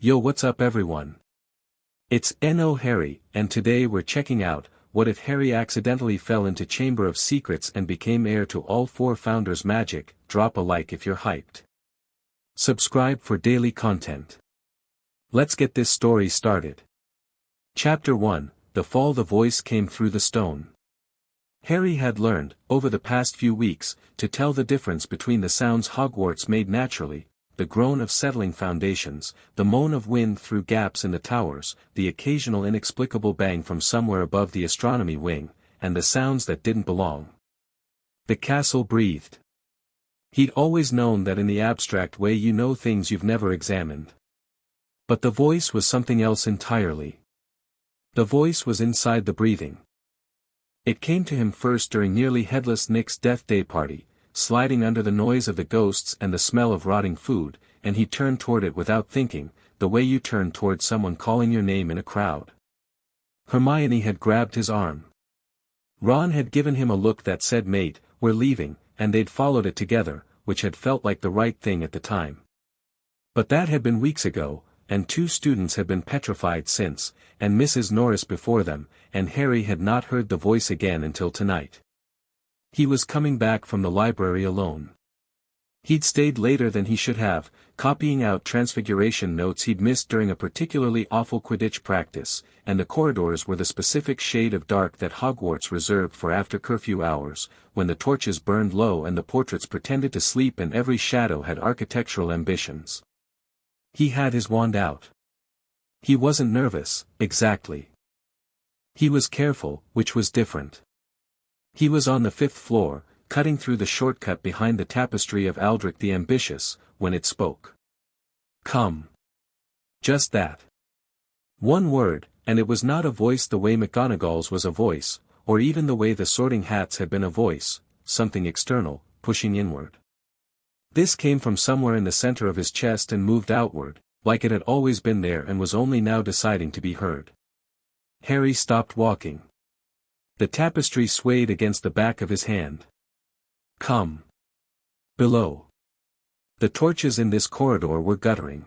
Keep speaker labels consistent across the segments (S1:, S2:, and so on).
S1: Yo, what's up everyone? It's Harry, and today we're checking out, what if Harry accidentally fell into Chamber of Secrets and became heir to all four founders' magic? Drop a like if you're hyped. Subscribe for daily content. Let's get this story started. Chapter 1, The Fall. The voice came through the stone. Harry had learned, over the past few weeks, to tell the difference between the sounds Hogwarts made naturally, the groan of settling foundations, the moan of wind through gaps in the towers, the occasional inexplicable bang from somewhere above the astronomy wing, and the sounds that didn't belong. The castle breathed. He'd always known that in the abstract way you know things you've never examined. But the voice was something else entirely. The voice was inside the breathing. It came to him first during nearly headless Nick's death day party, sliding under the noise of the ghosts and the smell of rotting food, and he turned toward it without thinking, the way you turn toward someone calling your name in a crowd. Hermione had grabbed his arm. Ron had given him a look that said, "Mate, we're leaving," and they'd followed it together, which had felt like the right thing at the time. But that had been weeks ago, and two students had been petrified since, and Mrs. Norris before them, and Harry had not heard the voice again until tonight. He was coming back from the library alone. He'd stayed later than he should have, copying out transfiguration notes he'd missed during a particularly awful Quidditch practice, and the corridors were the specific shade of dark that Hogwarts reserved for after-curfew hours, when the torches burned low and the portraits pretended to sleep and every shadow had architectural ambitions. He had his wand out. He wasn't nervous, exactly. He was careful, which was different. He was on the 5th floor, cutting through the shortcut behind the tapestry of Aldrich the Ambitious, when it spoke. Come. Just that. One word, and it was not a voice the way McGonagall's was a voice, or even the way the Sorting Hats had been a voice, something external, pushing inward. This came from somewhere in the center of his chest and moved outward, like it had always been there and was only now deciding to be heard. Harry stopped walking. The tapestry swayed against the back of his hand. Come. Below. The torches in this corridor were guttering.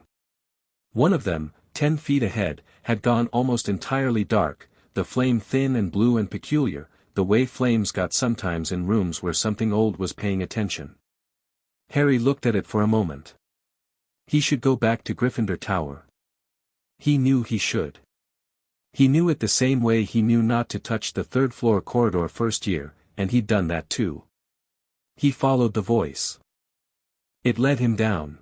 S1: One of them, 10 feet ahead, had gone almost entirely dark, the flame thin and blue and peculiar, the way flames got sometimes in rooms where something old was paying attention. Harry looked at it for a moment. He should go back to Gryffindor Tower. He knew he should. He knew it the same way he knew not to touch the 3rd floor corridor first year, and he'd done that too. He followed the voice. It led him down.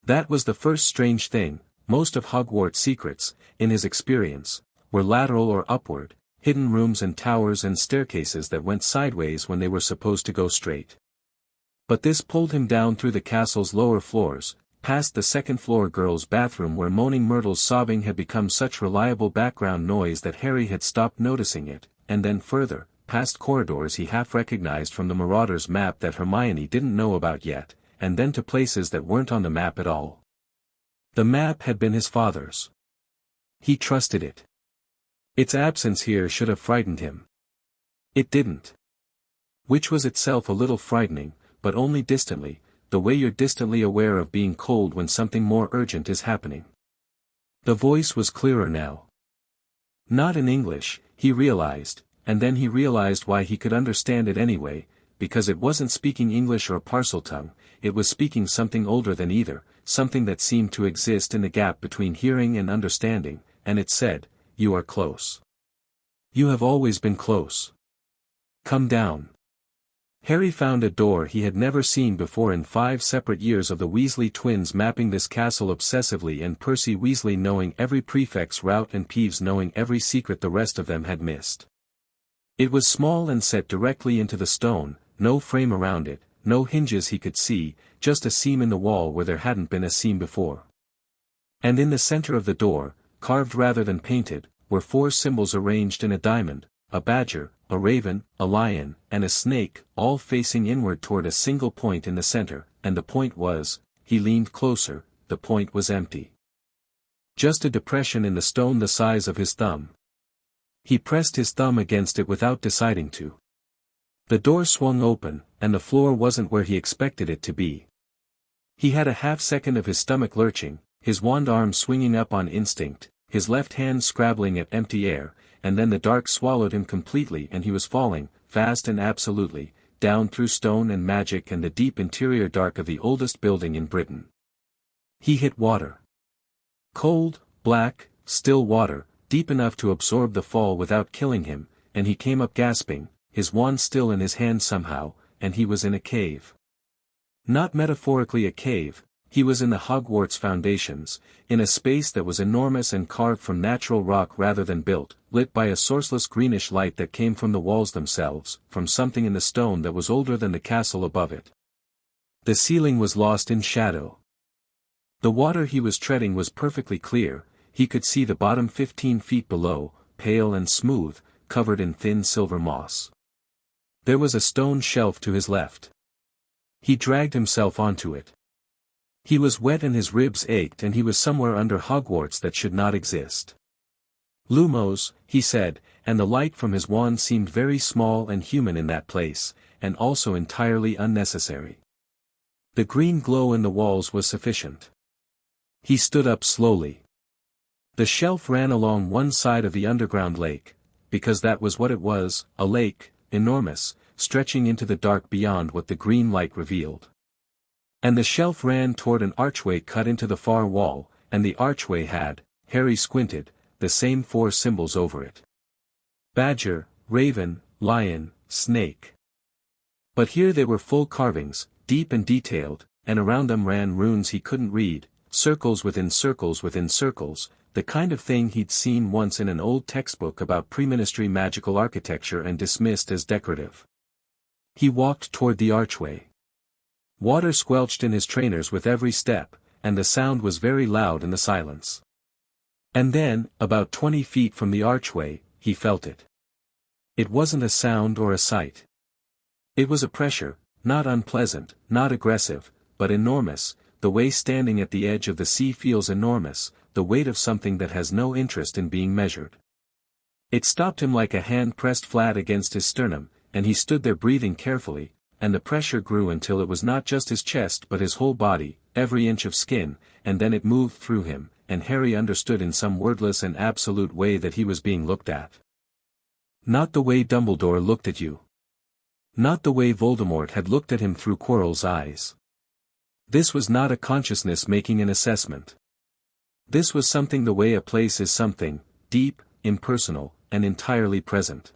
S1: That was the first strange thing. Most of Hogwarts' secrets, in his experience, were lateral or upward, hidden rooms and towers and staircases that went sideways when they were supposed to go straight. But this pulled him down through the castle's lower floors, past the 2nd floor girls' bathroom where moaning Myrtle's sobbing had become such reliable background noise that Harry had stopped noticing it, and then further, past corridors he half recognized from the Marauder's map that Hermione didn't know about yet, and then to places that weren't on the map at all. The map had been his father's. He trusted it. Its absence here should have frightened him. It didn't. Which was itself a little frightening, but only distantly, the way you're distantly aware of being cold when something more urgent is happening. The voice was clearer now. Not in English, he realized, and then he realized why he could understand it anyway, because it wasn't speaking English or Parseltongue, it was speaking something older than either, something that seemed to exist in the gap between hearing and understanding, and it said, "You are close. You have always been close. Come down." Harry found a door he had never seen before in 5 separate years of the Weasley twins mapping this castle obsessively and Percy Weasley knowing every prefect's route and Peeves knowing every secret the rest of them had missed. It was small and set directly into the stone, no frame around it, no hinges he could see, just a seam in the wall where there hadn't been a seam before. And in the center of the door, carved rather than painted, were 4 symbols arranged in a diamond, a badger, a raven, a lion, and a snake, all facing inward toward a single point in the center, and the point was, he leaned closer, the point was empty. Just a depression in the stone the size of his thumb. He pressed his thumb against it without deciding to. The door swung open, and the floor wasn't where he expected it to be. He had a half-second of his stomach lurching, his wand arm swinging up on instinct, his left hand scrabbling at empty air, and then the dark swallowed him completely and he was falling, fast and absolutely, down through stone and magic and the deep interior dark of the oldest building in Britain. He hit water. Cold, black, still water, deep enough to absorb the fall without killing him, and he came up gasping, his wand still in his hand somehow, and he was in a cave. Not metaphorically a cave, he was in the Hogwarts foundations, in a space that was enormous and carved from natural rock rather than built, lit by a sourceless greenish light that came from the walls themselves, from something in the stone that was older than the castle above it. The ceiling was lost in shadow. The water he was treading was perfectly clear, he could see the bottom 15 feet below, pale and smooth, covered in thin silver moss. There was a stone shelf to his left. He dragged himself onto it. He was wet and his ribs ached and he was somewhere under Hogwarts that should not exist. Lumos, he said, and the light from his wand seemed very small and human in that place, and also entirely unnecessary. The green glow in the walls was sufficient. He stood up slowly. The shelf ran along one side of the underground lake, because that was what it was, a lake, enormous, stretching into the dark beyond what the green light revealed. And the shelf ran toward an archway cut into the far wall, and the archway had, Harry squinted, the same 4 symbols over it. Badger, raven, lion, snake. But here they were full carvings, deep and detailed, and around them ran runes he couldn't read, circles within circles within circles, the kind of thing he'd seen once in an old textbook about preministry magical architecture and dismissed as decorative. He walked toward the archway. Water squelched in his trainers with every step, and the sound was very loud in the silence. And then, about 20 feet from the archway, he felt it. It wasn't a sound or a sight. It was a pressure, not unpleasant, not aggressive, but enormous, the way standing at the edge of the sea feels enormous, the weight of something that has no interest in being measured. It stopped him like a hand pressed flat against his sternum, and he stood there breathing carefully, and the pressure grew until it was not just his chest but his whole body, every inch of skin, and then it moved through him, and Harry understood in some wordless and absolute way that he was being looked at. Not the way Dumbledore looked at you. Not the way Voldemort had looked at him through Quirrell's eyes. This was not a consciousness making an assessment. This was something the way a place is something, deep, impersonal, and entirely present.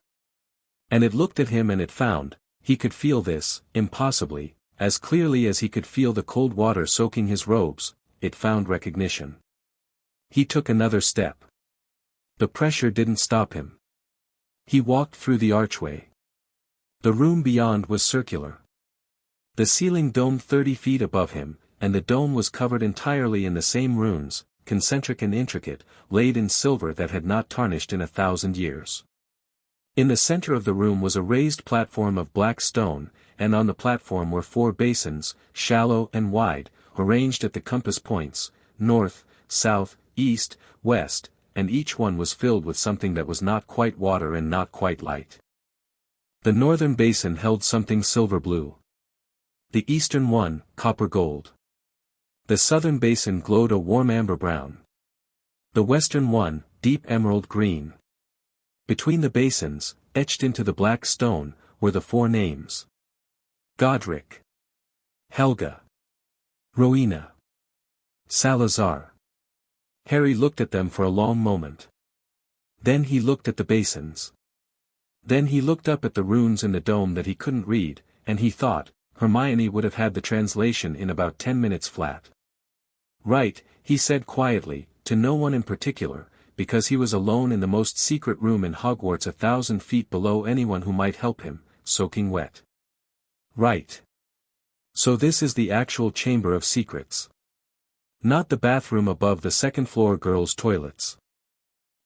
S1: And it looked at him and it found, he could feel this, impossibly, as clearly as he could feel the cold water soaking his robes, it found recognition. He took another step. The pressure didn't stop him. He walked through the archway. The room beyond was circular. The ceiling domed 30 feet above him, and the dome was covered entirely in the same runes, concentric and intricate, laid in silver that had not tarnished in 1,000 years. In the center of the room was a raised platform of black stone, and on the platform were 4 basins, shallow and wide, arranged at the compass points, north, south, east, west, and each one was filled with something that was not quite water and not quite light. The northern basin held something silver blue. The eastern one, copper gold. The southern basin glowed a warm amber brown. The western one, deep emerald green. Between the basins, etched into the black stone, were the 4 names. Godric. Helga. Rowena. Salazar. Harry looked at them for a long moment. Then he looked at the basins. Then he looked up at the runes in the dome that he couldn't read, and he thought, Hermione would have had the translation in about 10 minutes flat. Right, he said quietly, to no one in particular, because he was alone in the most secret room in Hogwarts 1,000 feet below anyone who might help him, soaking wet. Right. So this is the actual Chamber of Secrets. Not the bathroom above the second-floor girls' toilets.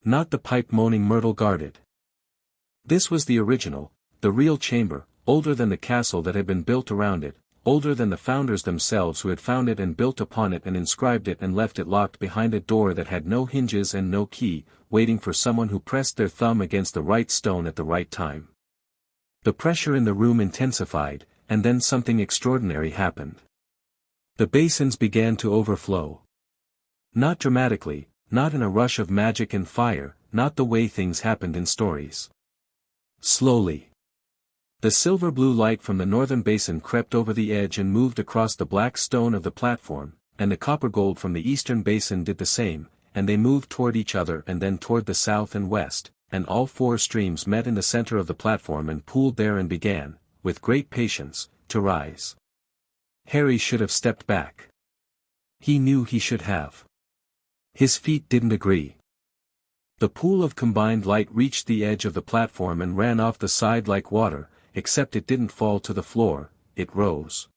S1: Not the pipe-moaning Myrtle guarded. This was the original, the real chamber, older than the castle that had been built around it, older than the founders themselves who had found it and built upon it and inscribed it and left it locked behind a door that had no hinges and no key, waiting for someone who pressed their thumb against the right stone at the right time. The pressure in the room intensified, and then something extraordinary happened. The basins began to overflow. Not dramatically, not in a rush of magic and fire, not the way things happened in stories. Slowly. The silver-blue light from the northern basin crept over the edge and moved across the black stone of the platform, and the copper-gold from the eastern basin did the same, and they moved toward each other and then toward the south and west, and all four streams met in the center of the platform and pooled there and began, with great patience, to rise. Harry should have stepped back. He knew he should have. His feet didn't agree. The pool of combined light reached the edge of the platform and ran off the side like water, except it didn't fall to the floor, it rose.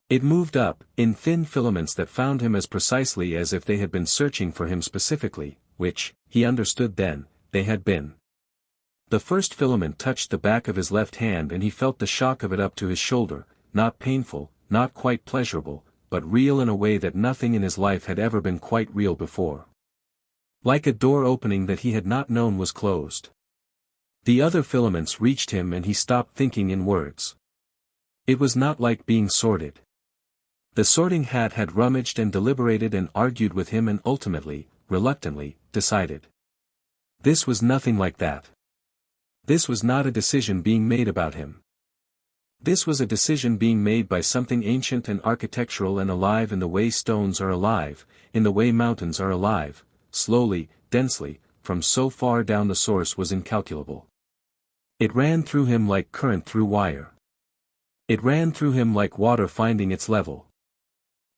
S1: It moved up, in thin filaments that found him as precisely as if they had been searching for him specifically, which, he understood then, they had been. The first filament touched the back of his left hand and he felt the shock of it up to his shoulder, not painful, not quite pleasurable, but real in a way that nothing in his life had ever been quite real before. Like a door opening that he had not known was closed. The other filaments reached him and he stopped thinking in words. It was not like being sorted. The sorting hat had rummaged and deliberated and argued with him and ultimately, reluctantly, decided. This was nothing like that. This was not a decision being made about him. This was a decision being made by something ancient and architectural and alive in the way stones are alive, in the way mountains are alive, slowly, densely, from so far down the source was incalculable. It ran through him like current through wire. It ran through him like water finding its level.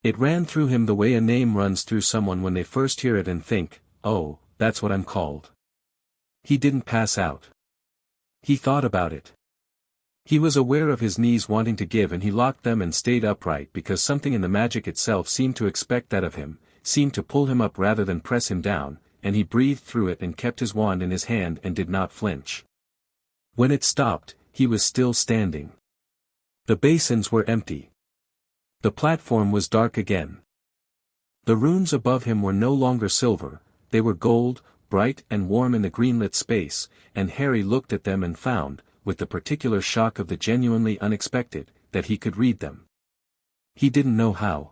S1: It ran through him the way a name runs through someone when they first hear it and think, oh, that's what I'm called. He didn't pass out. He thought about it. He was aware of his knees wanting to give and he locked them and stayed upright because something in the magic itself seemed to expect that of him, seemed to pull him up rather than press him down, and he breathed through it and kept his wand in his hand and did not flinch. When it stopped, he was still standing. The basins were empty. The platform was dark again. The runes above him were no longer silver, they were gold, bright and warm in the greenlit space, and Harry looked at them and found, with the particular shock of the genuinely unexpected, that he could read them. He didn't know how.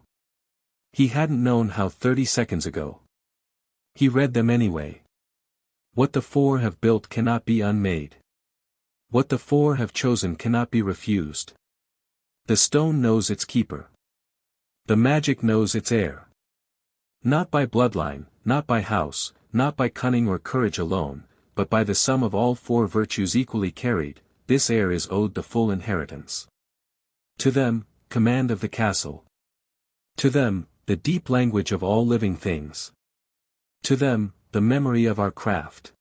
S1: He hadn't known how 30 seconds ago. He read them anyway. What the four have built cannot be unmade. What the four have chosen cannot be refused. The stone knows its keeper. The magic knows its heir. Not by bloodline, not by house, not by cunning or courage alone, but by the sum of all four virtues equally carried, this heir is owed the full inheritance. To them, command of the castle. To them, the deep language of all living things. To them, the memory of our craft.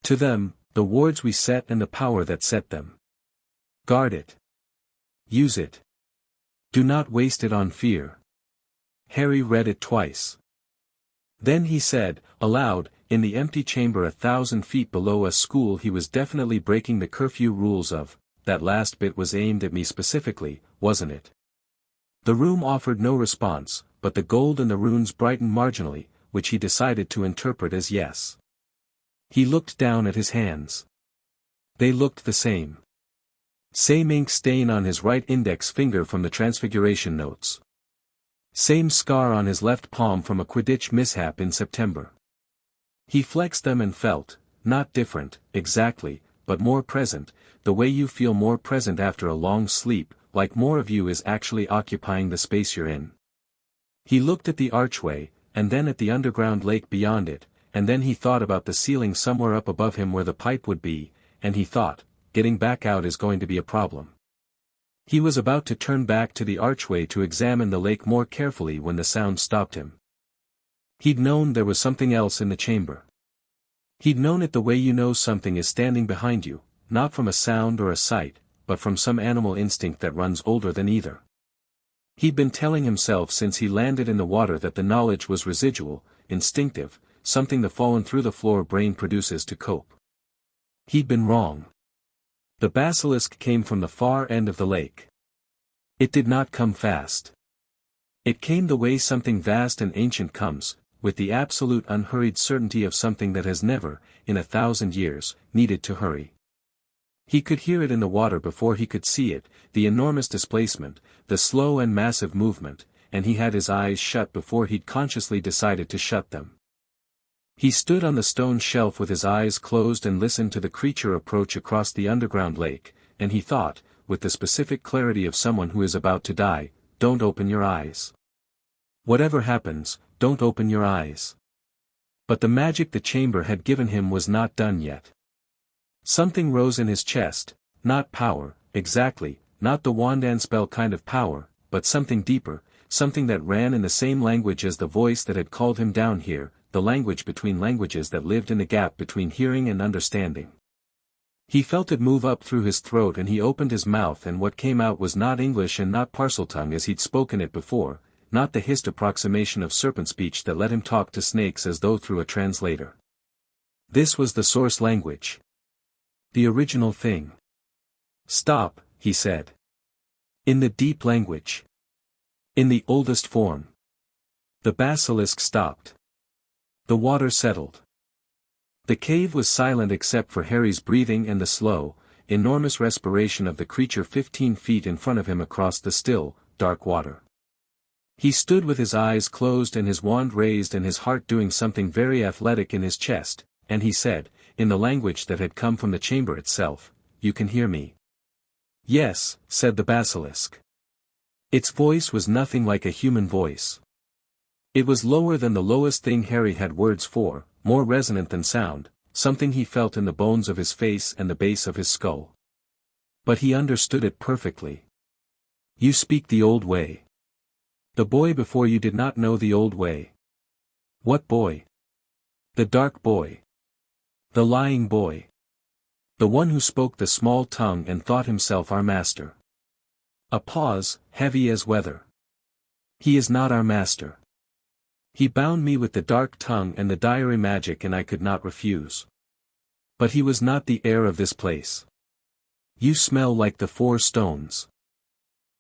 S1: To them, the wards we set and the power that set them. Guard it. Use it. Do not waste it on fear. Harry read it twice. Then he said, aloud, in the empty chamber 1,000 feet below a school he was definitely breaking the curfew rules of, that last bit was aimed at me specifically, wasn't it? The room offered no response, but the gold and the runes brightened marginally, which he decided to interpret as yes. He looked down at his hands. They looked the same. Same ink stain on his right index finger from the Transfiguration notes. Same scar on his left palm from a Quidditch mishap in September. He flexed them and felt, not different, exactly, but more present, the way you feel more present after a long sleep, like more of you is actually occupying the space you're in. He looked at the archway, and then at the underground lake beyond it, and then he thought about the ceiling somewhere up above him where the pipe would be, and he thought, getting back out is going to be a problem. He was about to turn back to the archway to examine the lake more carefully when the sound stopped him. He'd known there was something else in the chamber. He'd known it the way you know something is standing behind you, not from a sound or a sight, but from some animal instinct that runs older than either. He'd been telling himself since he landed in the water that the knowledge was residual, instinctive, something the fallen-through-the-floor brain produces to cope. He'd been wrong. The basilisk came from the far end of the lake. It did not come fast. It came the way something vast and ancient comes, with the absolute unhurried certainty of something that has never, in 1,000 years, needed to hurry. He could hear it in the water before he could see it, the enormous displacement, the slow and massive movement, and he had his eyes shut before he'd consciously decided to shut them. He stood on the stone shelf with his eyes closed and listened to the creature approach across the underground lake, and he thought, with the specific clarity of someone who is about to die, "Don't open your eyes. Whatever happens, don't open your eyes." But the magic the chamber had given him was not done yet. Something rose in his chest, not power, exactly, not the wand spell kind of power, but something deeper, something that ran in the same language as the voice that had called him down here, the language between languages that lived in the gap between hearing and understanding. He felt it move up through his throat and he opened his mouth, and what came out was not English and not Parseltongue as he'd spoken it before, not the hissed approximation of serpent speech that let him talk to snakes as though through a translator. This was the source language. The original thing. "Stop," he said. In the deep language. In the oldest form. The basilisk stopped. The water settled. The cave was silent except for Harry's breathing and the slow, enormous respiration of the creature 15 feet in front of him across the still, dark water. He stood with his eyes closed and his wand raised and his heart doing something very athletic in his chest, and he said, in the language that had come from the chamber itself, "You can hear me?" "Yes," said the basilisk. Its voice was nothing like a human voice. It was lower than the lowest thing Harry had words for, more resonant than sound, something he felt in the bones of his face and the base of his skull. But he understood it perfectly. "You speak the old way. The boy before you did not know the old way." "What boy?" "The dark boy. The lying boy. The one who spoke the small tongue and thought himself our master." A pause, heavy as weather. "He is not our master. He bound me with the dark tongue and the diary magic and I could not refuse. But he was not the heir of this place. You smell like the 4 stones.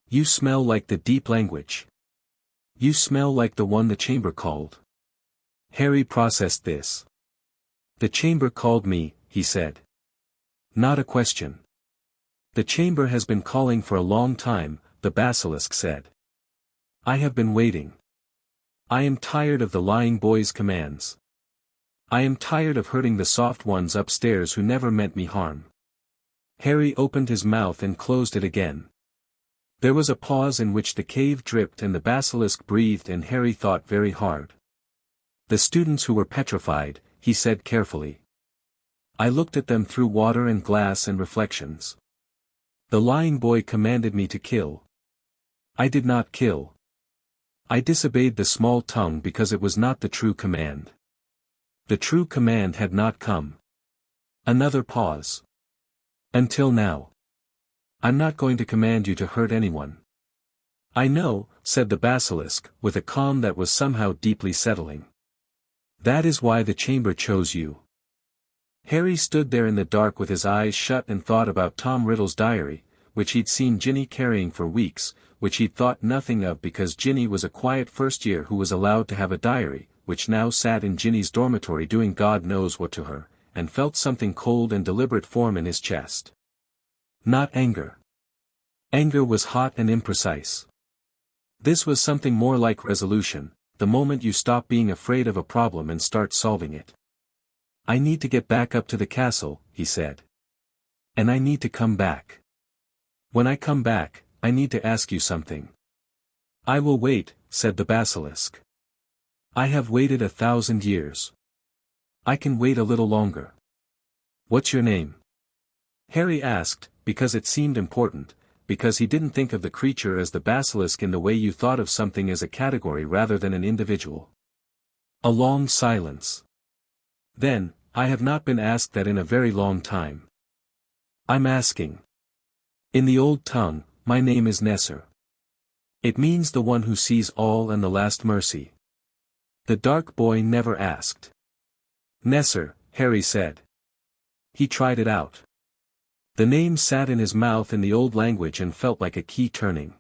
S1: You smell like the deep language. You smell like the one the chamber called." Harry processed this. "The chamber called me," he said. "Not a question." "The chamber has been calling for a long time," the basilisk said. "I have been waiting. I am tired of the lying boy's commands. I am tired of hurting the soft ones upstairs who never meant me harm." Harry opened his mouth and closed it again. There was a pause in which the cave dripped and the basilisk breathed and Harry thought very hard. "The students who were petrified," he said carefully. "I looked at them through water and glass and reflections. The lying boy commanded me to kill. I did not kill. I disobeyed the small tongue because it was not the true command. The true command had not come." Another pause. "Until now. I'm not going to command you to hurt anyone." "I know," said the basilisk, with a calm that was somehow deeply settling. "That is why the chamber chose you." Harry stood there in the dark with his eyes shut and thought about Tom Riddle's diary, which he'd seen Ginny carrying for weeks, which he'd thought nothing of because Ginny was a quiet first year who was allowed to have a diary, which now sat in Ginny's dormitory doing God knows what to her, and felt something cold and deliberate form in his chest. Not anger. Anger was hot and imprecise. This was something more like resolution, the moment you stop being afraid of a problem and start solving it. "I need to get back up to the castle," he said. "And I need to come back. When I come back, I need to ask you something." "I will wait," said the basilisk. "I have waited 1,000 years. I can wait a little longer." "What's your name?" Harry asked, because it seemed important, because he didn't think of the creature as the basilisk in the way you thought of something as a category rather than an individual. A long silence. Then, "I have not been asked that in a very long time. I'm asking. In the old tongue, my name is Nesser. It means the one who sees all and the last mercy." The dark boy never asked. "Nesser," Harry said. He tried it out. The name sat in his mouth in the old language and felt like a key turning.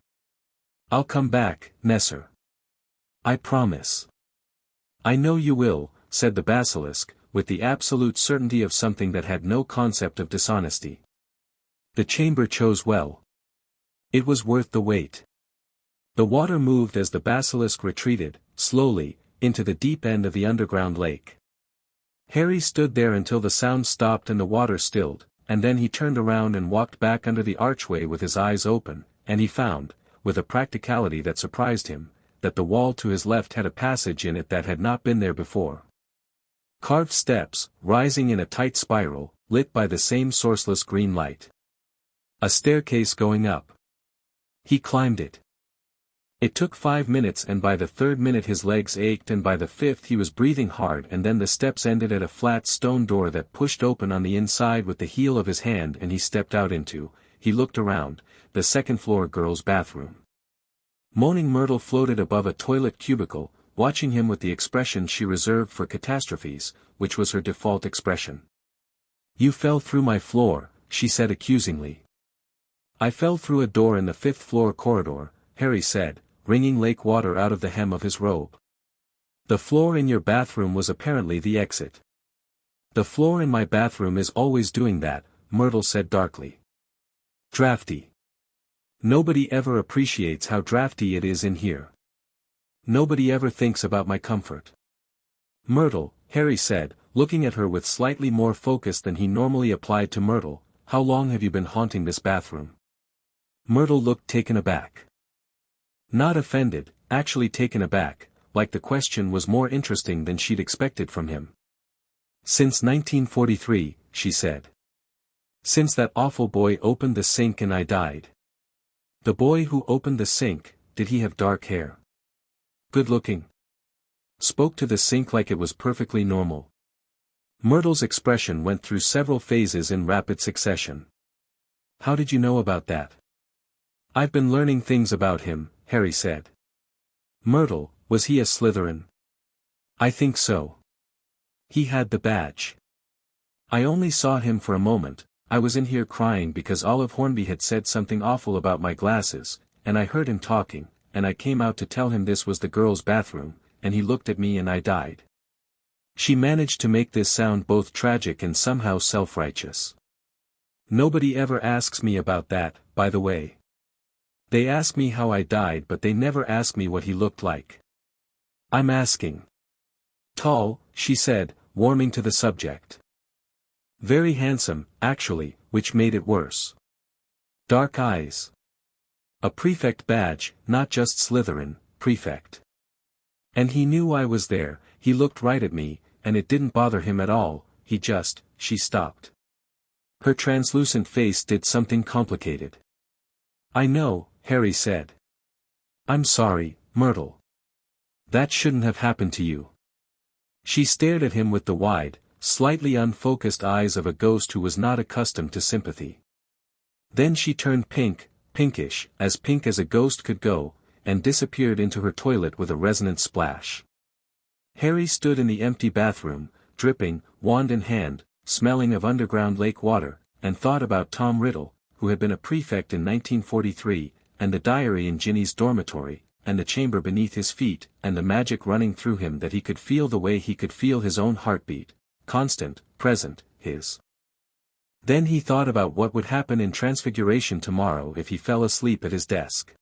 S1: "I'll come back, Nesser. I promise." "I know you will," said the basilisk, with the absolute certainty of something that had no concept of dishonesty. The chamber chose well. It was worth the wait. The water moved as the basilisk retreated, slowly, into the deep end of the underground lake. Harry stood there until the sound stopped and the water stilled, and then he turned around and walked back under the archway with his eyes open, and he found, with a practicality that surprised him, that the wall to his left had a passage in it that had not been there before. Carved steps, rising in a tight spiral, lit by the same sourceless green light. A staircase going up. He climbed it. It took 5 minutes, and by the 3rd minute his legs ached, and by the 5th he was breathing hard, and then the steps ended at a flat stone door that pushed open on the inside with the heel of his hand, and he stepped out into, he looked around, the second-floor girls' bathroom. Moaning Myrtle floated above a toilet cubicle, watching him with the expression she reserved for catastrophes, which was her default expression. "You fell through my floor," she said accusingly. "I fell through a door in the 5th-floor corridor," Harry said, wringing lake water out of the hem of his robe. "The floor in your bathroom was apparently the exit." "The floor in my bathroom is always doing that," Myrtle said darkly. "Drafty. Nobody ever appreciates how drafty it is in here. Nobody ever thinks about my comfort." "Myrtle," Harry said, looking at her with slightly more focus than he normally applied to Myrtle, "how long have you been haunting this bathroom?" Myrtle looked taken aback. Not offended, actually taken aback, like the question was more interesting than she'd expected from him. "Since 1943, she said. "Since that awful boy opened the sink and I died." "The boy who opened the sink, did he have dark hair? Good looking? Spoke to the sink like it was perfectly normal?" Myrtle's expression went through several phases in rapid succession. "How did you know about that?" "I've been learning things about him," Harry said. "Myrtle, was he a Slytherin?" "I think so. He had the badge. I only saw him for a moment. I was in here crying because Olive Hornby had said something awful about my glasses, and I heard him talking, and I came out to tell him this was the girls' bathroom, and he looked at me and I died." She managed to make this sound both tragic and somehow self-righteous. "Nobody ever asks me about that, by the way. They ask me how I died, but they never ask me what he looked like. I'm asking." "Tall," she said, warming to the subject. "Very handsome, actually, which made it worse. Dark eyes. A prefect badge, not just Slytherin, prefect. And he knew I was there, he looked right at me, and it didn't bother him at all, he just," she stopped. Her translucent face did something complicated. "I know," Harry said. "I'm sorry, Myrtle. That shouldn't have happened to you." She stared at him with the wide, slightly unfocused eyes of a ghost who was not accustomed to sympathy. Then she turned pink, pinkish, as pink as a ghost could go, and disappeared into her toilet with a resonant splash. Harry stood in the empty bathroom, dripping, wand in hand, smelling of underground lake water, and thought about Tom Riddle, who had been a prefect in 1943, and the diary in Ginny's dormitory, and the chamber beneath his feet, and the magic running through him that he could feel the way he could feel his own heartbeat, constant, present, his. Then he thought about what would happen in Transfiguration tomorrow if he fell asleep at his desk.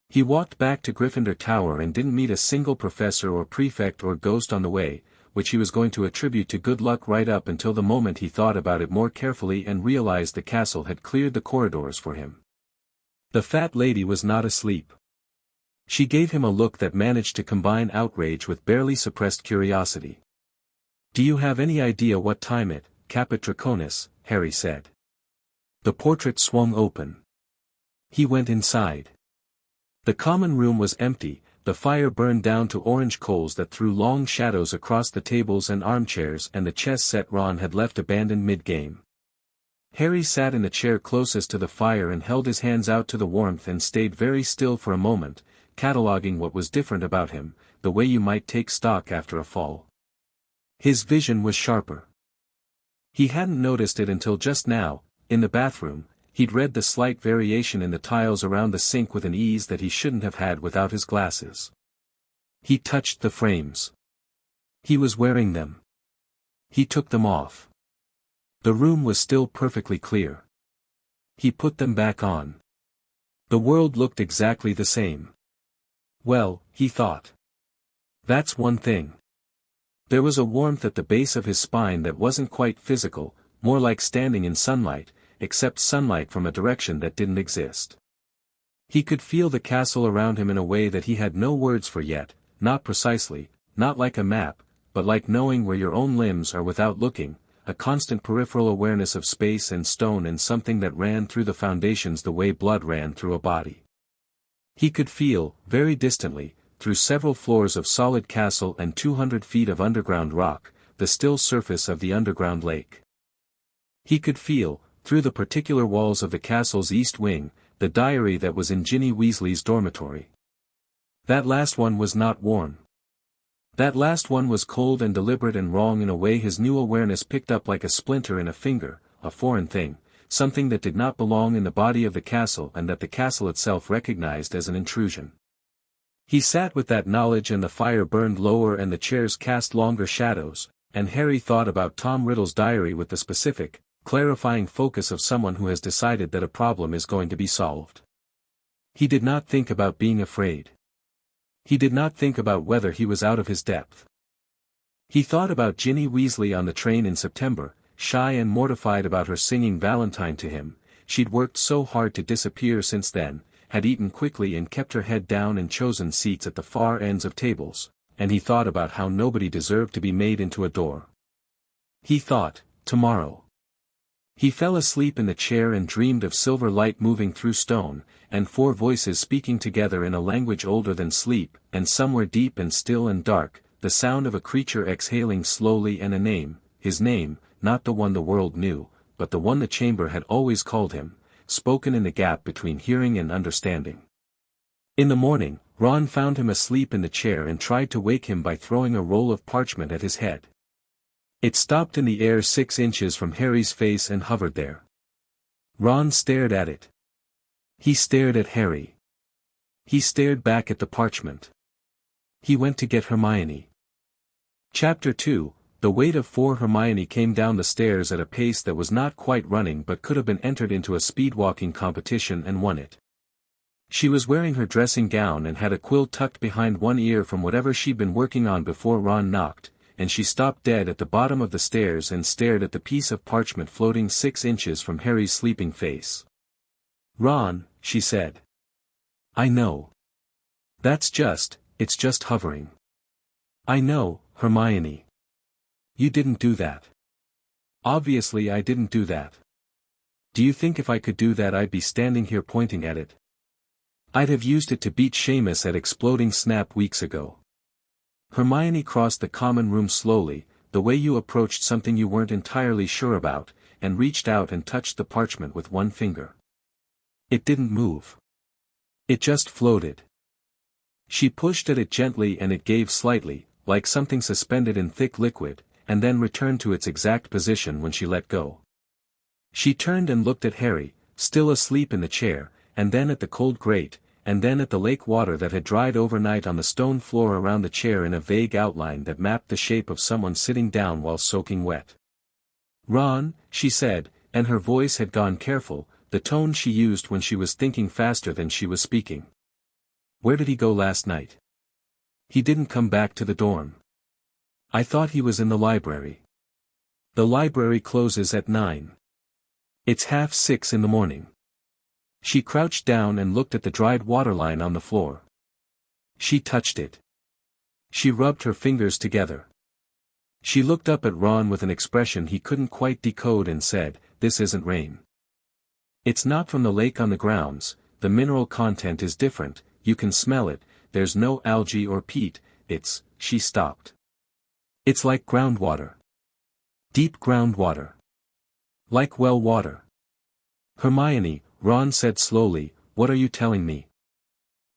S1: He walked back to Gryffindor Tower and didn't meet a single professor or prefect or ghost on the way, which he was going to attribute to good luck right up until the moment he thought about it more carefully and realized the castle had cleared the corridors for him. The fat lady was not asleep. She gave him a look that managed to combine outrage with barely suppressed curiosity. "Do you have any idea what time it, Caput Draconis?" Harry said. The portrait swung open. He went inside. The common room was empty, the fire burned down to orange coals that threw long shadows across the tables and armchairs, and the chess set Ron had left abandoned mid-game. Harry sat in the chair closest to the fire and held his hands out to the warmth and stayed very still for a moment, cataloguing what was different about him, the way you might take stock after a fall. His vision was sharper. He hadn't noticed it until just now, in the bathroom. He'd read the slight variation in the tiles around the sink with an ease that he shouldn't have had without his glasses. He touched the frames. He was wearing them. He took them off. The room was still perfectly clear. He put them back on. The world looked exactly the same. Well, he thought. That's one thing. There was a warmth at the base of his spine that wasn't quite physical, more like standing in sunlight, except sunlight from a direction that didn't exist. He could feel the castle around him in a way that he had no words for yet, not precisely, not like a map, but like knowing where your own limbs are without looking, a constant peripheral awareness of space and stone and something that ran through the foundations the way blood ran through a body. He could feel, very distantly, through several floors of solid castle and 200 feet of underground rock, the still surface of the underground lake. He could feel, through the particular walls of the castle's east wing, the diary that was in Ginny Weasley's dormitory. That last one was not warm. That last one was cold and deliberate and wrong in a way his new awareness picked up like a splinter in a finger, a foreign thing, something that did not belong in the body of the castle and that the castle itself recognized as an intrusion. He sat with that knowledge and the fire burned lower and the chairs cast longer shadows, and Harry thought about Tom Riddle's diary with the specific, clarifying focus of someone who has decided that a problem is going to be solved. He did not think about being afraid. He did not think about whether he was out of his depth. He thought about Ginny Weasley on the train in September, shy and mortified about her singing Valentine to him. She'd worked so hard to disappear since then, had eaten quickly and kept her head down and chosen seats at the far ends of tables, and he thought about how nobody deserved to be made into a door. He thought, tomorrow. He fell asleep in the chair and dreamed of silver light moving through stone, and 4 voices speaking together in a language older than sleep, and somewhere deep and still and dark, the sound of a creature exhaling slowly and a name, his name, not the one the world knew, but the one the chamber had always called him, spoken in the gap between hearing and understanding. In the morning, Ron found him asleep in the chair and tried to wake him by throwing a roll of parchment at his head. It stopped in the air 6 inches from Harry's face and hovered there. Ron stared at it. He stared at Harry. He stared back at the parchment. He went to get Hermione. Chapter 2, The weight of 4. Hermione came down the stairs at a pace that was not quite running but could have been entered into a speed-walking competition and won it. She was wearing her dressing gown and had a quill tucked behind one ear from whatever she'd been working on before Ron knocked, and she stopped dead at the bottom of the stairs and stared at the piece of parchment floating 6 inches from Harry's sleeping face. "Ron," she said. "I know. It's just hovering." "I know, Hermione. You didn't do that." "Obviously I didn't do that. Do you think if I could do that I'd be standing here pointing at it? I'd have used it to beat Seamus at Exploding Snap weeks ago." Hermione crossed the common room slowly, the way you approached something you weren't entirely sure about, and reached out and touched the parchment with one finger. It didn't move. It just floated. She pushed at it gently and it gave slightly, like something suspended in thick liquid, and then returned to its exact position when she let go. She turned and looked at Harry, still asleep in the chair, and then at the cold grate, and then at the lake water that had dried overnight on the stone floor around the chair in a vague outline that mapped the shape of someone sitting down while soaking wet. "Ron," she said, and her voice had gone careful, the tone she used when she was thinking faster than she was speaking. "Where did he go last night? He didn't come back to the dorm. I thought he was in the library. The library closes at 9. It's 5:30 in the morning." She crouched down and looked at the dried waterline on the floor. She touched it. She rubbed her fingers together. She looked up at Ron with an expression he couldn't quite decode and said, "This isn't rain. It's not from the lake on the grounds, the mineral content is different, you can smell it, there's no algae or peat, it's," she stopped. "It's like groundwater. Deep groundwater. Like well water." "Hermione," Ron said slowly, "what are you telling me?"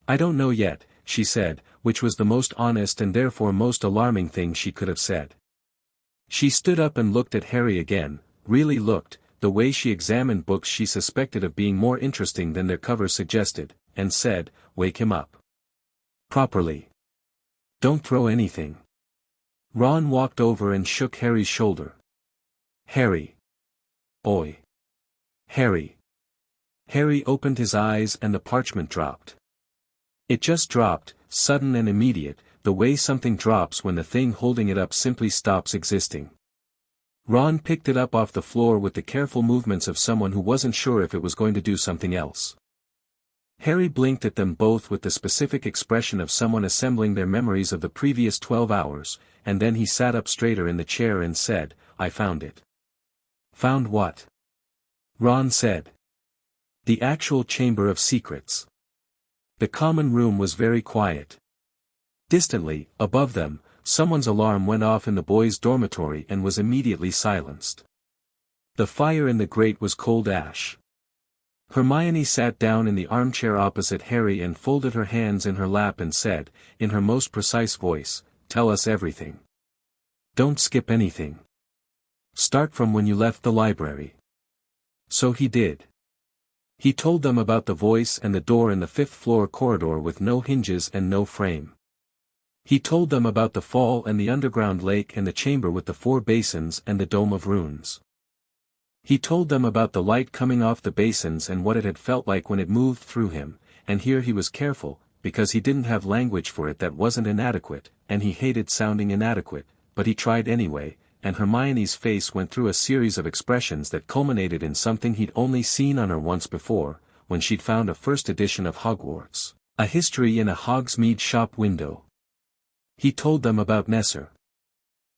S1: "I don't know yet," she said, which was the most honest and therefore most alarming thing she could have said. She stood up and looked at Harry again, really looked, the way she examined books she suspected of being more interesting than their covers suggested, and said, "Wake him up. Properly. Don't throw anything." Ron walked over and shook Harry's shoulder. "Harry. Oi. Harry." Harry opened his eyes and the parchment dropped. It just dropped, sudden and immediate, the way something drops when the thing holding it up simply stops existing. Ron picked it up off the floor with the careful movements of someone who wasn't sure if it was going to do something else. Harry blinked at them both with the specific expression of someone assembling their memories of the previous 12 hours, and then he sat up straighter in the chair and said, "I found it." "Found what?" Ron said. "The actual Chamber of Secrets." The common room was very quiet. Distantly, above them, someone's alarm went off in the boys' dormitory and was immediately silenced. The fire in the grate was cold ash. Hermione sat down in the armchair opposite Harry and folded her hands in her lap and said, in her most precise voice, "Tell us everything. Don't skip anything. Start from when you left the library." So he did. He told them about the voice and the door in the fifth-floor corridor with no hinges and no frame. He told them about the fall and the underground lake and the chamber with the 4 basins and the dome of runes. He told them about the light coming off the basins and what it had felt like when it moved through him, and here he was careful, because he didn't have language for it that wasn't inadequate, and he hated sounding inadequate, but he tried anyway, and Hermione's face went through a series of expressions that culminated in something he'd only seen on her once before, when she'd found a first edition of Hogwarts, a history in a Hogsmeade shop window. He told them about Nesser.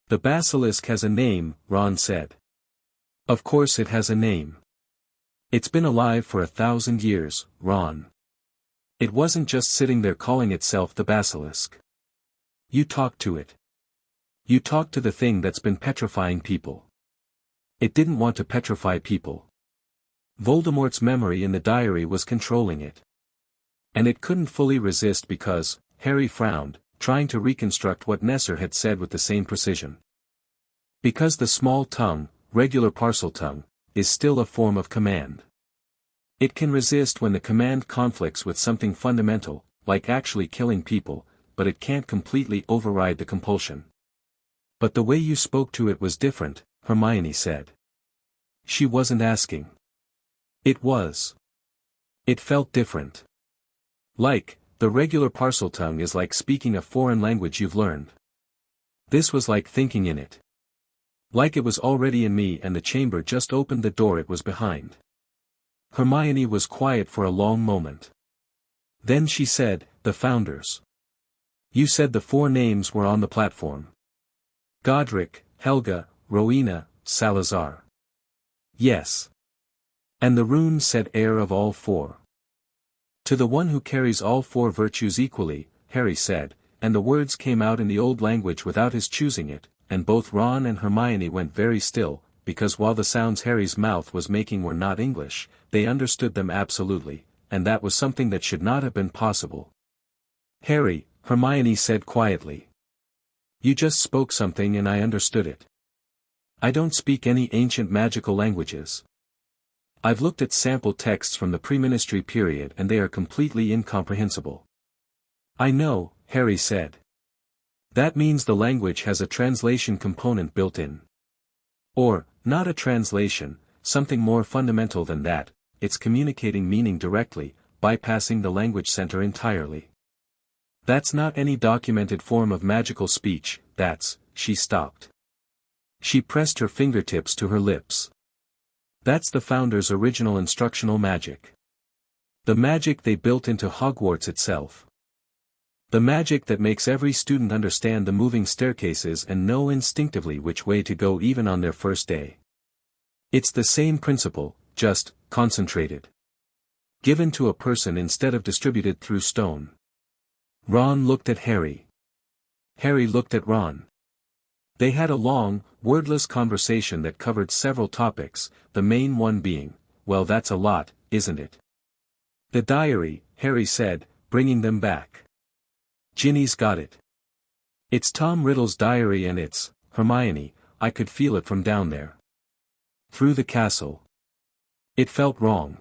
S1: "The basilisk has a name," Ron said. "Of course it has a name. It's been alive for 1,000 years, Ron. It wasn't just sitting there calling itself the basilisk. You talked to it. You talked to the thing that's been petrifying people. It didn't want to petrify people. Voldemort's memory in the diary was controlling it. And it couldn't fully resist because," Harry frowned, trying to reconstruct what Nesser had said with the same precision. "Because the small tongue, regular parcel tongue, is still a form of command. It can resist when the command conflicts with something fundamental, like actually killing people, but it can't completely override the compulsion." "But the way you spoke to it was different," Hermione said. She wasn't asking. It was. It felt different. Like, the regular parcel tongue is like speaking a foreign language you've learned. This was like thinking in it. Like it was already in me and the chamber just opened the door it was behind. Hermione was quiet for a long moment. Then she said, "The founders. You said the 4 names were on the platform. Godric, Helga, Rowena, Salazar." "Yes. And the runes said heir of all 4. To the one who carries all 4 virtues equally," Harry said, and the words came out in the old language without his choosing it, and both Ron and Hermione went very still, because while the sounds Harry's mouth was making were not English, they understood them absolutely, and that was something that should not have been possible. "Harry," Hermione said quietly. "You just spoke something and I understood it. I don't speak any ancient magical languages. I've looked at sample texts from the preministry period and they are completely incomprehensible." "I know," Harry said. "That means the language has a translation component built in. Or, not a translation, something more fundamental than that, it's communicating meaning directly, bypassing the language center entirely. That's not any documented form of magical speech, that's," she stopped. She pressed her fingertips to her lips. "That's the Founders' original instructional magic. The magic they built into Hogwarts itself. The magic that makes every student understand the moving staircases and know instinctively which way to go even on their first day. It's the same principle, just, concentrated. Given to a person instead of distributed through stone." Ron looked at Harry. Harry looked at Ron. They had a long, wordless conversation that covered several topics, the main one being, "Well, that's a lot, isn't it?" "The diary," Harry said, bringing them back. "Ginny's got it. It's Tom Riddle's diary and it's, Hermione, I could feel it from down there. Through the castle. It felt wrong.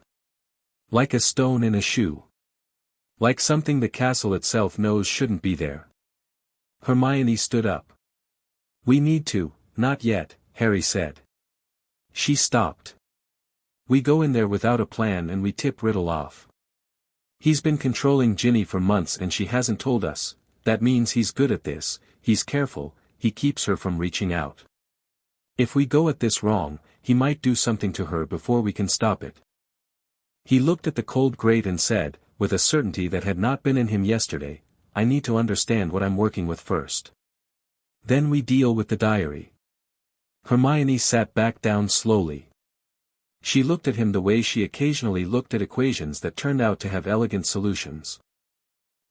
S1: Like a stone in a shoe. Like something the castle itself knows shouldn't be there." Hermione stood up. "We need to, not yet," Harry said. She stopped. "We go in there without a plan and we tip Riddle off. He's been controlling Ginny for months and she hasn't told us. That means he's good at this, he's careful, he keeps her from reaching out. If we go at this wrong, he might do something to her before we can stop it. He looked at the cold grate and said, with a certainty that had not been in him yesterday, I need to understand what I'm working with first. Then we deal with the diary. Hermione sat back down slowly. She looked at him the way she occasionally looked at equations that turned out to have elegant solutions.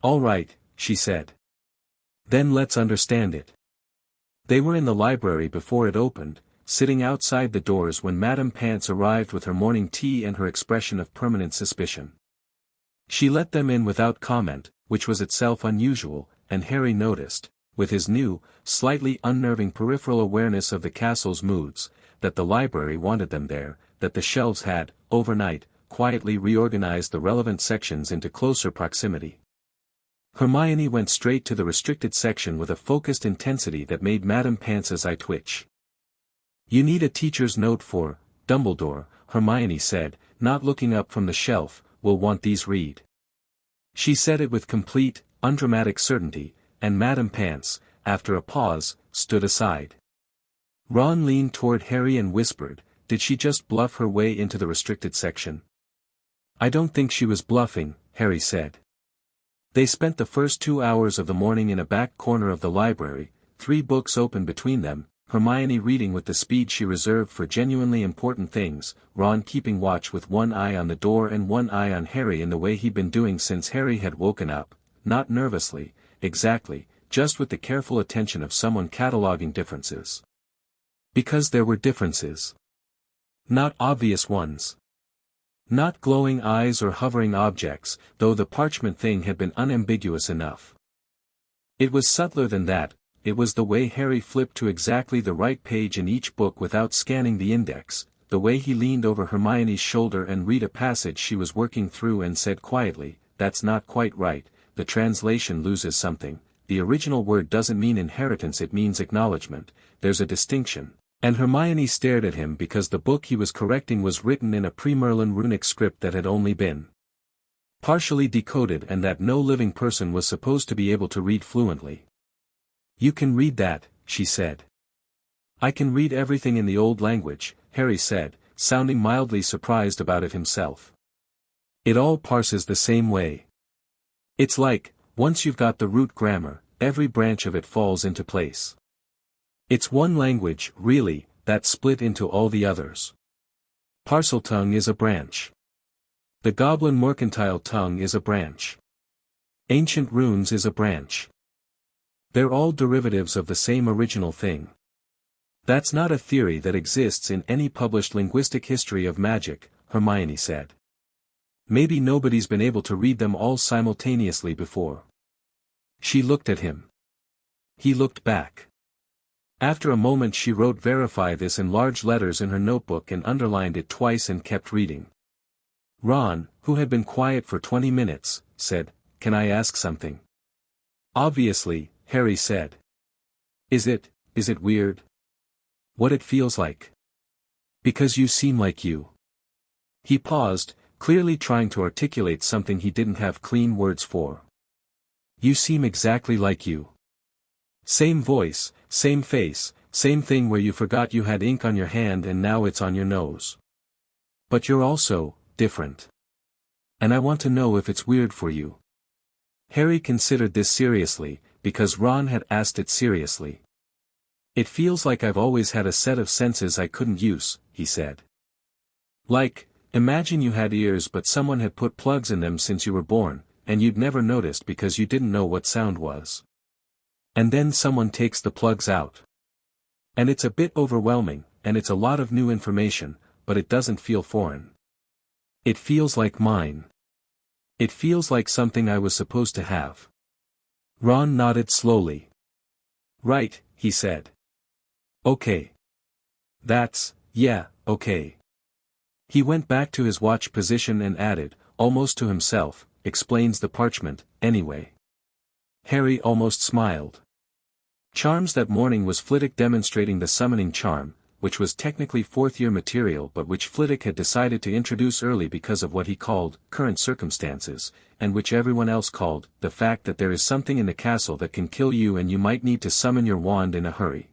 S1: All right, she said. Then let's understand it. They were in the library before it opened, sitting outside the doors when Madame Pants arrived with her morning tea and her expression of permanent suspicion. She let them in without comment, which was itself unusual, and Harry noticed, with his new, slightly unnerving peripheral awareness of the castle's moods, that the library wanted them there, that the shelves had, overnight, quietly reorganized the relevant sections into closer proximity. Hermione went straight to the restricted section with a focused intensity that made Madame Pants's eye twitch. You need a teacher's note for Dumbledore, Hermione said, not looking up from the shelf, will want these read. She said it with complete, undramatic certainty, and Madame Pants, after a pause, stood aside. Ron leaned toward Harry and whispered, did she just bluff her way into the restricted section? I don't think she was bluffing, Harry said. They spent the first 2 hours of the morning in a back corner of the library, 3 books open between them, Hermione reading with the speed she reserved for genuinely important things, Ron keeping watch with one eye on the door and one eye on Harry in the way he'd been doing since Harry had woken up, not nervously, exactly, just with the careful attention of someone cataloging differences. Because there were differences. Not obvious ones. Not glowing eyes or hovering objects, though the parchment thing had been unambiguous enough. It was subtler than that, it was the way Harry flipped to exactly the right page in each book without scanning the index, the way he leaned over Hermione's shoulder and read a passage she was working through and said quietly, that's not quite right, the translation loses something, the original word doesn't mean inheritance, it means acknowledgement, there's a distinction. And Hermione stared at him because the book he was correcting was written in a pre-Merlin runic script that had only been partially decoded and that no living person was supposed to be able to read fluently. You can read that, she said. I can read everything in the old language, Harry said, sounding mildly surprised about it himself. It all parses the same way. It's like, once you've got the root grammar, every branch of it falls into place. It's one language, really, that's split into all the others. Parseltongue is a branch. The Goblin Mercantile Tongue is a branch. Ancient Runes is a branch. They're all derivatives of the same original thing. That's not a theory that exists in any published linguistic history of magic, Hermione said. Maybe nobody's been able to read them all simultaneously before. She looked at him. He looked back. After a moment she wrote verify this in large letters in her notebook and underlined it twice and kept reading. Ron, who had been quiet for 20 minutes, said, can I ask something? Obviously, Harry said. Is it weird? What it feels like? Because you seem like you. He paused, clearly trying to articulate something he didn't have clean words for. You seem exactly like you. Same voice, same face, same thing where you forgot you had ink on your hand and now it's on your nose. But you're also different. And I want to know if it's weird for you. Harry considered this seriously, because Ron had asked it seriously. It feels like I've always had a set of senses I couldn't use, he said. Like, imagine you had ears but someone had put plugs in them since you were born, and you'd never noticed because you didn't know what sound was. And then someone takes the plugs out. And it's a bit overwhelming, and it's a lot of new information, but it doesn't feel foreign. It feels like mine. It feels like something I was supposed to have. Ron nodded slowly. Right, he said. Okay. Yeah, okay. He went back to his watch position and added, almost to himself, explains the parchment, anyway. Harry almost smiled. Charms that morning was Flitwick demonstrating the summoning charm, which was technically fourth-year material but which Flitwick had decided to introduce early because of what he called current circumstances, and which everyone else called the fact that there is something in the castle that can kill you and you might need to summon your wand in a hurry.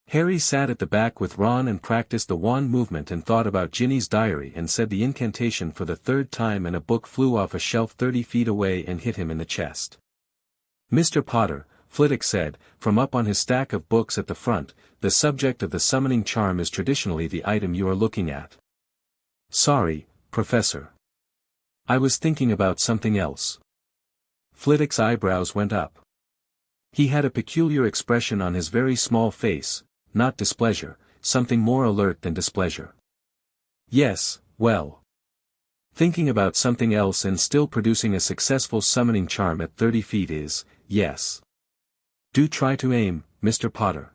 S1: Harry sat at the back with Ron and practiced the wand movement and thought about Ginny's diary and said the incantation for the third time, and a book flew off a shelf 30 feet away and hit him in the chest. "Mr. Potter," Flitwick said, from up on his stack of books at the front, "the subject of the summoning charm is traditionally the item you are looking at." "Sorry, Professor. I was thinking about something else." Flitwick's eyebrows went up. He had a peculiar expression on his very small face, not displeasure, something more alert than displeasure. "Yes, well. Thinking about something else and still producing a successful summoning charm at 30 feet is, yes. Do try to aim, Mr. Potter.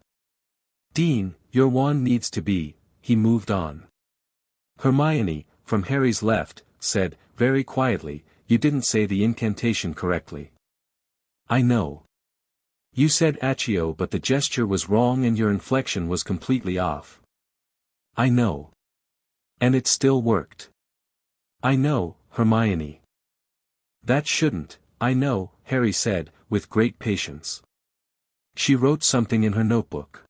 S1: Dean, your wand needs to be," he moved on. Hermione, from Harry's left, said, very quietly, "You didn't say the incantation correctly." "I know. You said Accio, but the gesture was wrong and your inflection was completely off." "I know. And it still worked." "I know, Hermione." "That shouldn't." "I know," Harry said, with great patience. She wrote something in her notebook.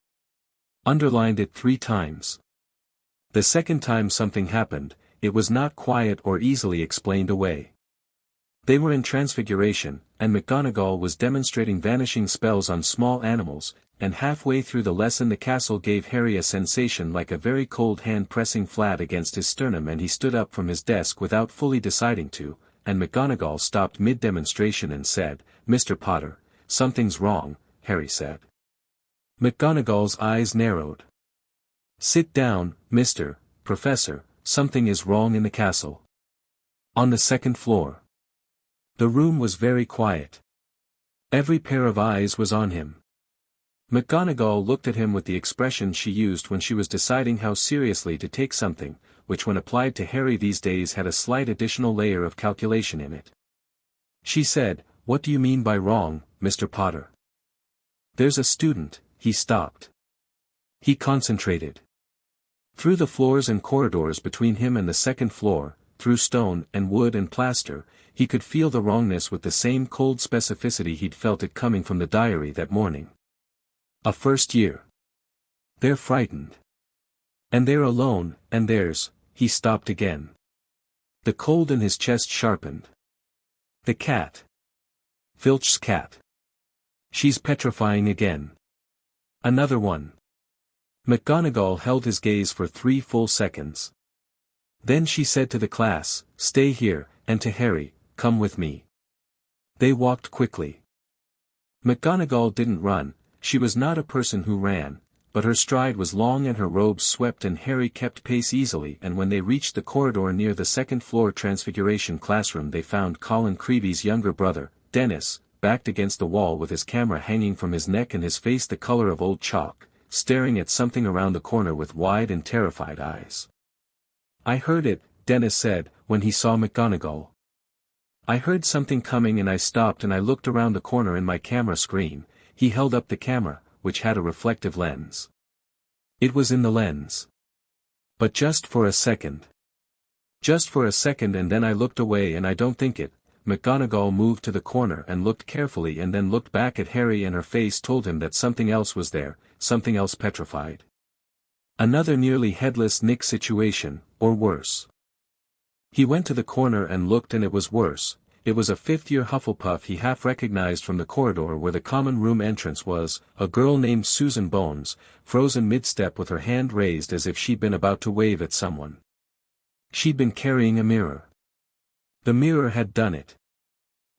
S1: Underlined it 3 times. The second time something happened, it was not quiet or easily explained away. They were in Transfiguration, and McGonagall was demonstrating vanishing spells on small animals, and halfway through the lesson the castle gave Harry a sensation like a very cold hand pressing flat against his sternum, and he stood up from his desk without fully deciding to, and McGonagall stopped mid-demonstration and said, "Mr. Potter, something's wrong," Harry said. McGonagall's eyes narrowed. "Sit down, Mr. Professor, something is wrong in the castle." "On the second floor." The room was very quiet. Every pair of eyes was on him. McGonagall looked at him with the expression she used when she was deciding how seriously to take something, which when applied to Harry these days had a slight additional layer of calculation in it. She said, "What do you mean by wrong, Mr. Potter?" "There's a student." He stopped. He concentrated. Through the floors and corridors between him and the second floor, through stone and wood and plaster, he could feel the wrongness with the same cold specificity he'd felt it coming from the diary that morning. A first year. They're frightened. And they're alone, and he stopped again. The cold in his chest sharpened. The cat. Filch's cat. She's petrifying again. Another one. McGonagall held his gaze for 3 full seconds. Then she said to the class, "Stay here," and to Harry, "Come with me." They walked quickly. McGonagall didn't run, she was not a person who ran, but her stride was long and her robes swept, and Harry kept pace easily, and when they reached the corridor near the second-floor Transfiguration classroom they found Colin Creevy's younger brother, Dennis, backed against the wall with his camera hanging from his neck and his face the color of old chalk, staring at something around the corner with wide and terrified eyes. "I heard it," Dennis said, when he saw McGonagall. "I heard something coming and I stopped and I looked around the corner in my camera screen." He held up the camera, which had a reflective lens. "It was in the lens. But just for a second. Just for a second, and then I looked away and I don't think it." McGonagall moved to the corner and looked carefully and then looked back at Harry, and her face told him that something else was there, something else petrified. Another nearly headless Nick situation, or worse. He went to the corner and looked, and it was worse. It was a fifth-year Hufflepuff he half recognized from the corridor where the common room entrance was, a girl named Susan Bones, frozen mid-step with her hand raised as if she'd been about to wave at someone. She'd been carrying a mirror. The mirror had done it.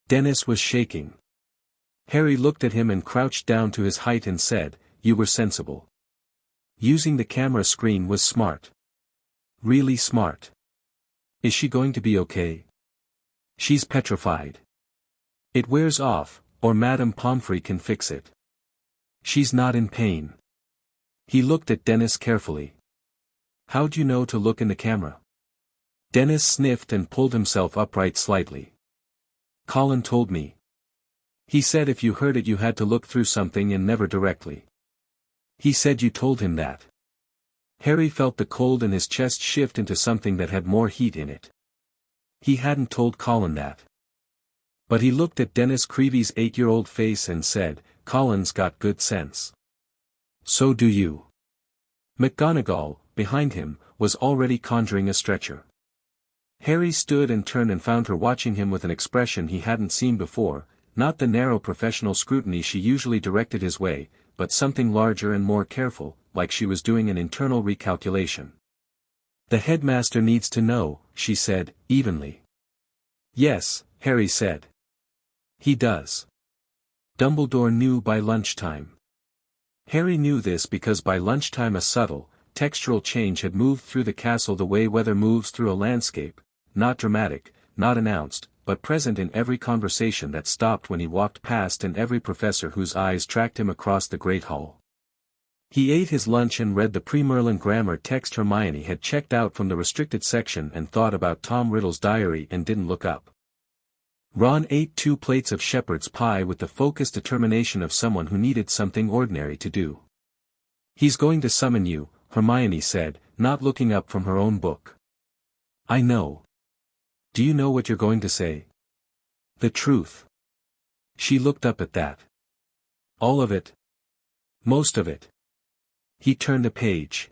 S1: Dennis was shaking. Harry looked at him and crouched down to his height and said, "You were sensible. Using the camera screen was smart. Really smart. Is she going to be okay?" "She's petrified. It wears off, or Madame Pomfrey can fix it. She's not in pain." He looked at Dennis carefully. "How'd you know to look in the camera?" Dennis sniffed and pulled himself upright slightly. "Colin told me. He said if you heard it you had to look through something and never directly." "He said you told him that." Harry felt the cold in his chest shift into something that had more heat in it. He hadn't told Colin that. But he looked at Dennis Creevy's 8-year-old face and said, "Colin's got good sense." "So do you." McGonagall, behind him, was already conjuring a stretcher. Harry stood and turned and found her watching him with an expression he hadn't seen before, not the narrow professional scrutiny she usually directed his way, but something larger and more careful, like she was doing an internal recalculation. "The headmaster needs to know," she said, evenly. "Yes," Harry said. "He does." Dumbledore knew by lunchtime. Harry knew this because by lunchtime a subtle, textural change had moved through the castle the way weather moves through a landscape, not dramatic, not announced, but present in every conversation that stopped when he walked past and every professor whose eyes tracked him across the Great Hall. He ate his lunch and read the pre-Merlin grammar text Hermione had checked out from the restricted section and thought about Tom Riddle's diary and didn't look up. Ron ate 2 plates of shepherd's pie with the focused determination of someone who needed something ordinary to do. "He's going to summon you," Hermione said, not looking up from her own book. "I know. Do you know what you're going to say?" "The truth." She looked up at that. "All of it?" "Most of it." He turned a page.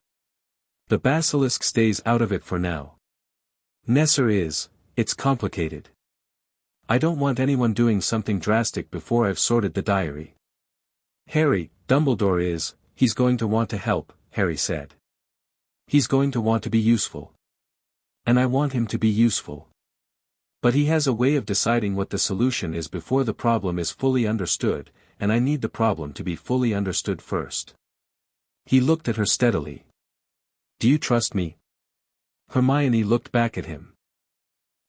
S1: "The basilisk stays out of it for now. Nesser is, it's complicated. I don't want anyone doing something drastic before I've sorted the diary." "Harry, Dumbledore is, he's going to want to help," Harry said. "He's going to want to be useful. And I want him to be useful. But he has a way of deciding what the solution is before the problem is fully understood, and I need the problem to be fully understood first." He looked at her steadily. "Do you trust me?" Hermione looked back at him.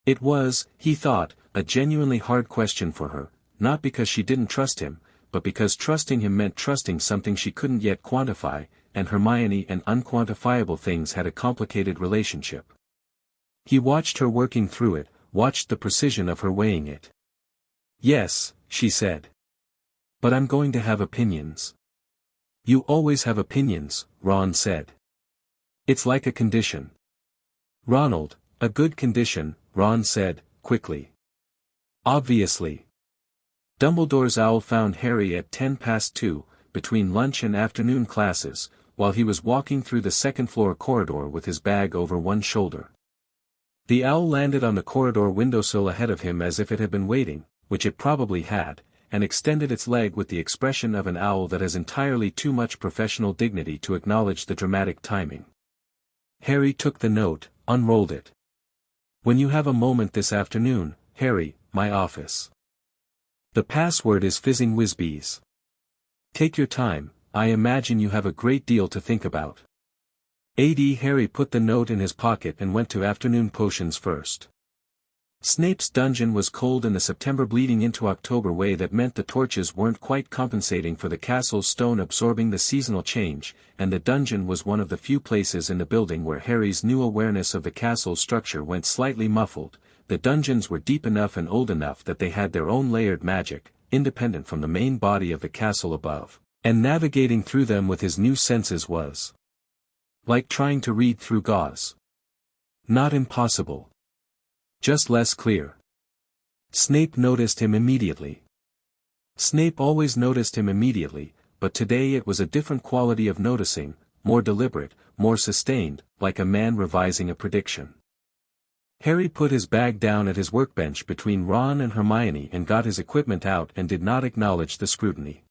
S1: It was, he thought, a genuinely hard question for her, not because she didn't trust him, but because trusting him meant trusting something she couldn't yet quantify, and Hermione and unquantifiable things had a complicated relationship. He watched her working through it, watched the precision of her weighing it. "Yes," she said. "But I'm going to have opinions." "You always have opinions," Ron said. "It's like a condition." "Ronald, a good condition," Ron said, quickly. "Obviously." Dumbledore's owl found Harry at 2:10, between lunch and afternoon classes, while he was walking through the second-floor corridor with his bag over one shoulder. The owl landed on the corridor windowsill ahead of him as if it had been waiting, which it probably had, and extended its leg with the expression of an owl that has entirely too much professional dignity to acknowledge the dramatic timing. Harry took the note, unrolled it. "When you have a moment this afternoon, Harry, my office. The password is Fizzing Whizbees. Take your time, I imagine you have a great deal to think about." Harry put the note in his pocket and went to afternoon potions first. Snape's dungeon was cold in the September bleeding into October way that meant the torches weren't quite compensating for the castle's stone absorbing the seasonal change, and the dungeon was one of the few places in the building where Harry's new awareness of the castle's structure went slightly muffled. The dungeons were deep enough and old enough that they had their own layered magic, independent from the main body of the castle above, and navigating through them with his new senses was like trying to read through gauze. Not impossible. Just less clear. Snape noticed him immediately. Snape always noticed him immediately, but today it was a different quality of noticing, more deliberate, more sustained, like a man revising a prediction. Harry put his bag down at his workbench between Ron and Hermione and got his equipment out and did not acknowledge the scrutiny.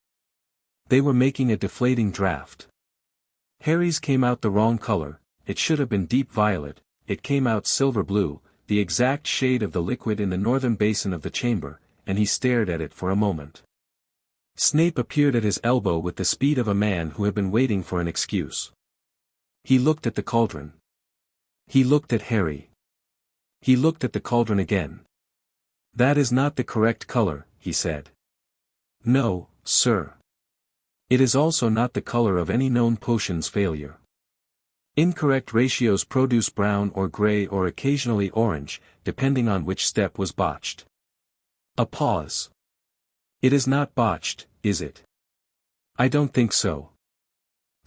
S1: They were making a deflating draft. Harry's came out the wrong color, it should have been deep violet, it came out silver blue, the exact shade of the liquid in the northern basin of the chamber, and he stared at it for a moment. Snape appeared at his elbow with the speed of a man who had been waiting for an excuse. He looked at the cauldron. He looked at Harry. He looked at the cauldron again. "That is not the correct color," he said. "No, sir. It is also not the color of any known potion's failure. Incorrect ratios produce brown or gray or occasionally orange, depending on which step was botched." A pause. "It is not botched, is it?" "I don't think so."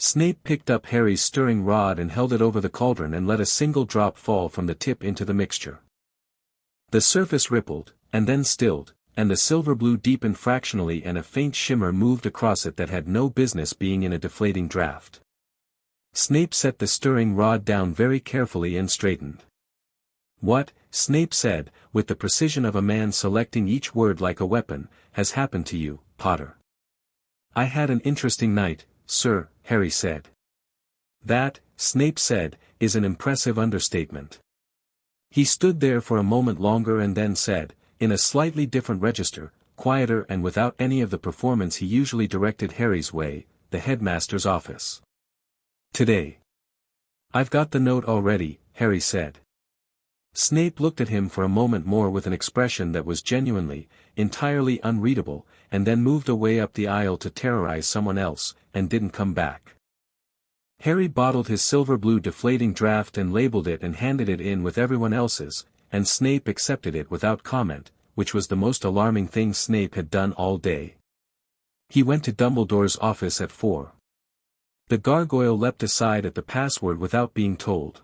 S1: Snape picked up Harry's stirring rod and held it over the cauldron and let a single drop fall from the tip into the mixture. The surface rippled, and then stilled, and the silver blue deepened fractionally and a faint shimmer moved across it that had no business being in a deflating draft. Snape set the stirring rod down very carefully and straightened. "What," Snape said, with the precision of a man selecting each word like a weapon, "has happened to you, Potter?" "I had an interesting night, sir," Harry said. "That," Snape said, "is an impressive understatement." He stood there for a moment longer and then said, in a slightly different register, quieter and without any of the performance he usually directed Harry's way, "the headmaster's office. Today." "I've got the note already," Harry said. Snape looked at him for a moment more with an expression that was genuinely, entirely unreadable, and then moved away up the aisle to terrorize someone else, and didn't come back. Harry bottled his silver blue deflating draft and labeled it and handed it in with everyone else's, and Snape accepted it without comment, which was the most alarming thing Snape had done all day. He went to Dumbledore's office at 4. The gargoyle leapt aside at the password without being told.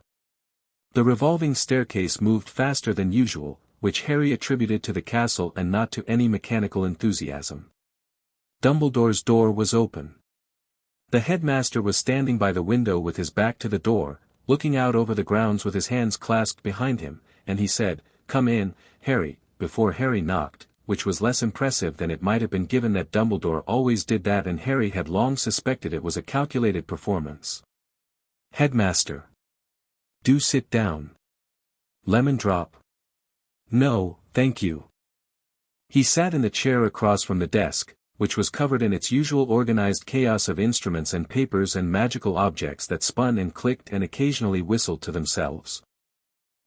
S1: The revolving staircase moved faster than usual, which Harry attributed to the castle and not to any mechanical enthusiasm. Dumbledore's door was open. The headmaster was standing by the window with his back to the door, looking out over the grounds with his hands clasped behind him, and he said, "Come in, Harry," before Harry knocked, which was less impressive than it might have been given that Dumbledore always did that, and Harry had long suspected it was a calculated performance. "Headmaster. Do sit down." "Lemon drop?" "No, thank you." He sat in the chair across from the desk, which was covered in its usual organized chaos of instruments and papers and magical objects that spun and clicked and occasionally whistled to themselves.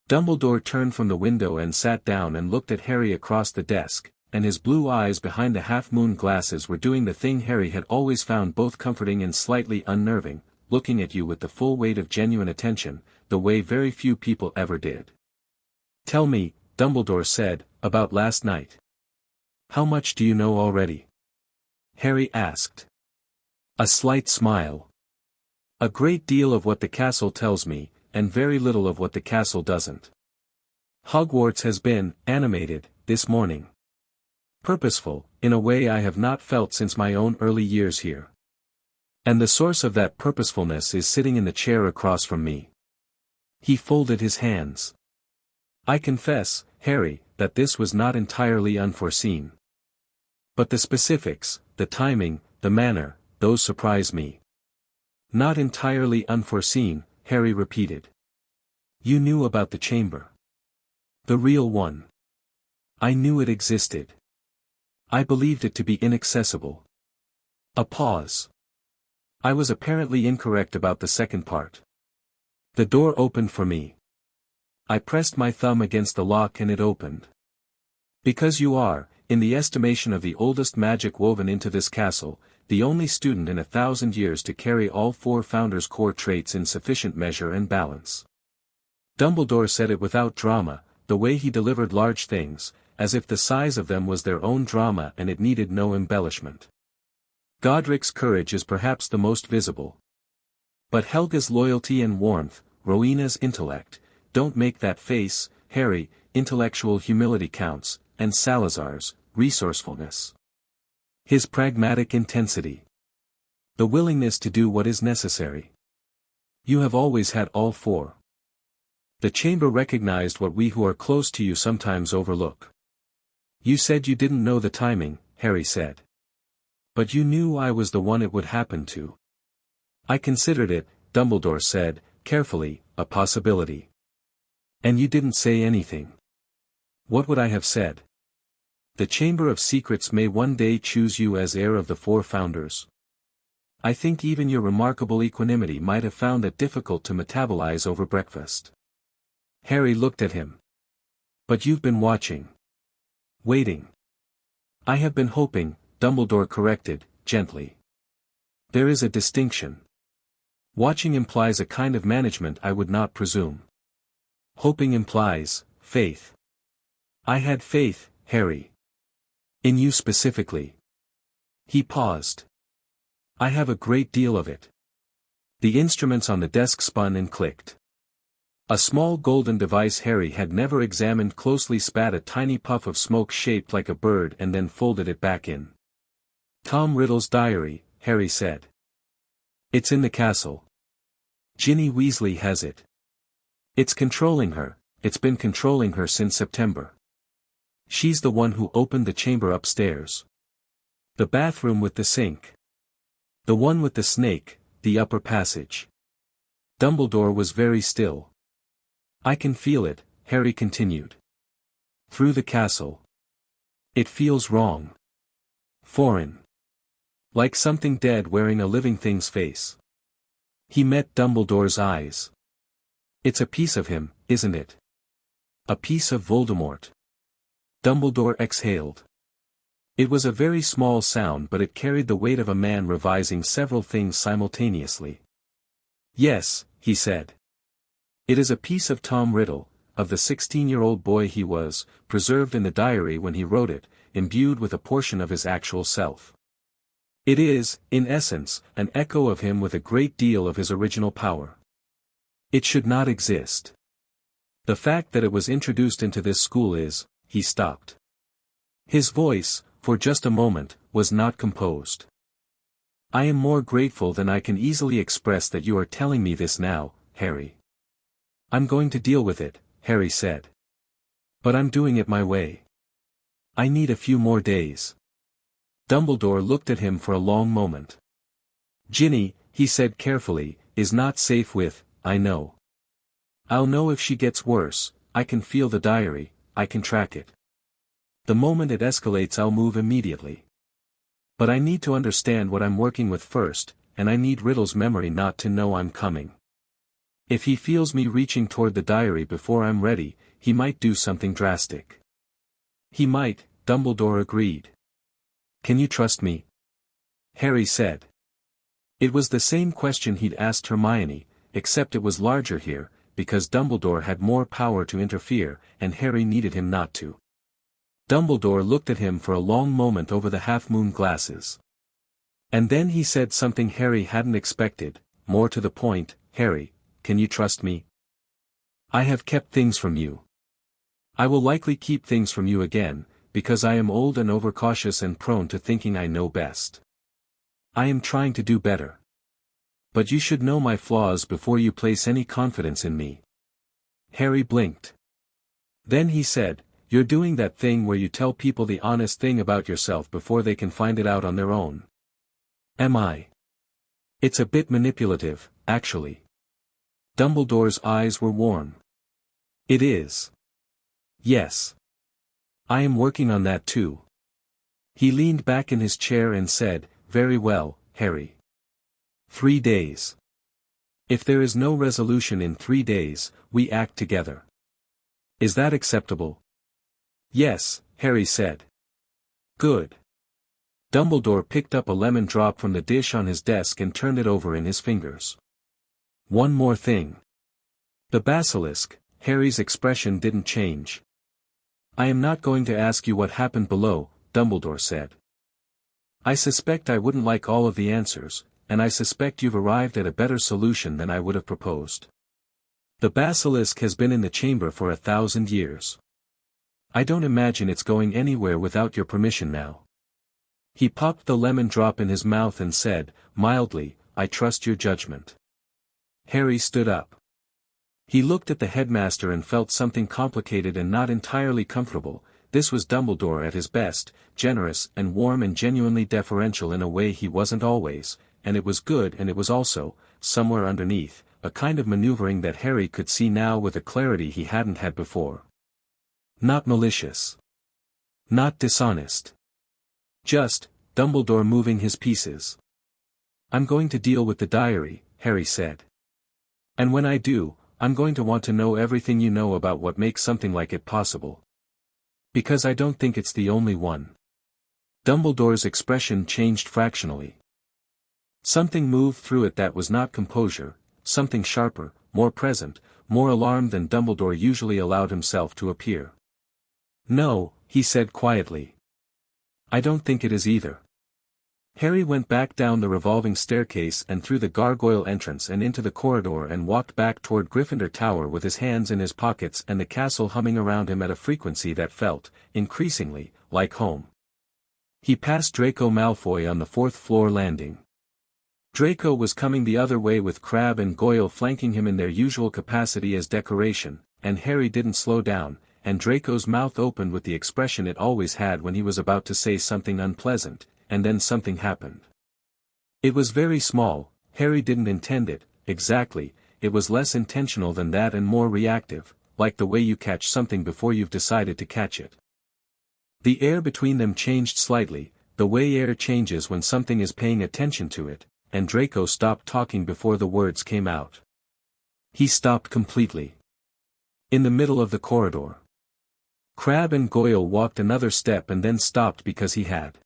S1: Dumbledore turned from the window and sat down and looked at Harry across the desk, and his blue eyes behind the half-moon glasses were doing the thing Harry had always found both comforting and slightly unnerving, looking at you with the full weight of genuine attention, the way very few people ever did. "Tell me," Dumbledore said, "about last night. How much do you know already?" Harry asked. A slight smile. "A great deal of what the castle tells me, and very little of what the castle doesn't. Hogwarts has been animated this morning. Purposeful, in a way I have not felt since my own early years here. And the source of that purposefulness is sitting in the chair across from me." He folded his hands. "I confess, Harry, that this was not entirely unforeseen. But the specifics, the timing, the manner, those surprise me." "Not entirely unforeseen," Harry repeated. "You knew about the chamber. The real one." "I knew it existed. I believed it to be inaccessible." A pause. "I was apparently incorrect about the second part. The door opened for me. I pressed my thumb against the lock and it opened. Because you are, in the estimation of the oldest magic woven into this castle, the only student in 1,000 years to carry all 4 founders' core traits in sufficient measure and balance." Dumbledore said it without drama, the way he delivered large things, as if the size of them was their own drama and it needed no embellishment. "Godric's courage is perhaps the most visible. But Helga's loyalty and warmth, Rowena's intellect, don't make that face, Harry, intellectual humility counts, and Salazar's resourcefulness. His pragmatic intensity. The willingness to do what is necessary. You have always had all 4. The chamber recognized what we who are close to you sometimes overlook." "You said you didn't know the timing," Harry said. "But you knew I was the one it would happen to." "I considered it," Dumbledore said, carefully, "a possibility." "And you didn't say anything." "What would I have said?" "The Chamber of Secrets may one day choose you as heir of the 4 founders. I think even your remarkable equanimity might have found it difficult to metabolize over breakfast." Harry looked at him. "But you've been watching. Waiting." "I have been hoping," Dumbledore corrected, gently. "There is a distinction. Watching implies a kind of management I would not presume. Hoping implies faith. I had faith, Harry. In you specifically." He paused. "I have a great deal of it. The instruments on the desk spun and clicked. A small golden device Harry had never examined closely spat a tiny puff of smoke shaped like a bird and then folded it back in. Tom Riddle's diary, Harry said. It's in the castle. Ginny Weasley has it. It's controlling her, it's been controlling her since September. She's the one who opened the chamber upstairs. The bathroom with the sink. The one with the snake, the upper passage. Dumbledore was very still. I can feel it, Harry continued. Through the castle. It feels wrong. Foreign. Like something dead wearing a living thing's face. He met Dumbledore's eyes. It's a piece of him, isn't it? A piece of Voldemort. Dumbledore exhaled. It was a very small sound, but it carried the weight of a man revising several things simultaneously. Yes, he said. It is a piece of Tom Riddle, of the 16-year-old boy he was, preserved in the diary when he wrote it, imbued with a portion of his actual self. It is, in essence, an echo of him with a great deal of his original power. It should not exist. The fact that it was introduced into this school is, he stopped. His voice, for just a moment, was not composed. I am more grateful than I can easily express that you are telling me this now, Harry. I'm going to deal with it, Harry said. But I'm doing it my way. I need a few more days. Dumbledore looked at him for a long moment. Ginny, he said carefully, is not safe with, I know. I'll know if she gets worse, I can feel the diary, I can track it. The moment it escalates I'll move immediately. But I need to understand what I'm working with first, and I need Riddle's memory not to know I'm coming. If he feels me reaching toward the diary before I'm ready, he might do something drastic. He might, Dumbledore agreed. Can you trust me? Harry said. It was the same question he'd asked Hermione, except it was larger here, because Dumbledore had more power to interfere, and Harry needed him not to. Dumbledore looked at him for a long moment over the half-moon glasses. And then he said something Harry hadn't expected, more to the point, Harry, can you trust me? I have kept things from you. I will likely keep things from you again, because I am old and overcautious and prone to thinking I know best. I am trying to do better. But you should know my flaws before you place any confidence in me. Harry blinked. Then he said, you're doing that thing where you tell people the honest thing about yourself before they can find it out on their own. Am I? It's a bit manipulative, actually. Dumbledore's eyes were warm. It is. Yes. I am working on that too. He leaned back in his chair and said, very well, Harry. 3 days. If there is no resolution in 3 days, we act together. Is that acceptable? Yes, Harry said. Good. Dumbledore picked up a lemon drop from the dish on his desk and turned it over in his fingers. One more thing. The basilisk, Harry's expression didn't change. I am not going to ask you what happened below, Dumbledore said. I suspect I wouldn't like all of the answers, and I suspect you've arrived at a better solution than I would have proposed. The basilisk has been in the chamber for 1,000 years. I don't imagine it's going anywhere without your permission now. He popped the lemon drop in his mouth and said, mildly, I trust your judgment. Harry stood up. He looked at the headmaster and felt something complicated and not entirely comfortable. This was Dumbledore at his best, generous and warm and genuinely deferential in a way he wasn't always, and it was good, and it was also, somewhere underneath, a kind of maneuvering that Harry could see now with a clarity he hadn't had before. Not malicious. Not dishonest. Just, Dumbledore moving his pieces. I'm going to deal with the diary, Harry said. And when I do, I'm going to want to know everything you know about what makes something like it possible. Because I don't think it's the only one. Dumbledore's expression changed fractionally. Something moved through it that was not composure, something sharper, more present, more alarmed than Dumbledore usually allowed himself to appear. No, he said quietly. I don't think it is either. Harry went back down the revolving staircase and through the gargoyle entrance and into the corridor and walked back toward Gryffindor Tower with his hands in his pockets and the castle humming around him at a frequency that felt, increasingly, like home. He passed Draco Malfoy on the fourth-floor landing. Draco was coming the other way with Crabbe and Goyle flanking him in their usual capacity as decoration, and Harry didn't slow down, and Draco's mouth opened with the expression it always had when he was about to say something unpleasant, and then something happened. It was very small, Harry didn't intend it, exactly, it was less intentional than that and more reactive, like the way you catch something before you've decided to catch it. The air between them changed slightly, the way air changes when something is paying attention to it, and Draco stopped talking before the words came out. He stopped completely. In the middle of the corridor. Crabbe and Goyle walked another step and then stopped because he had.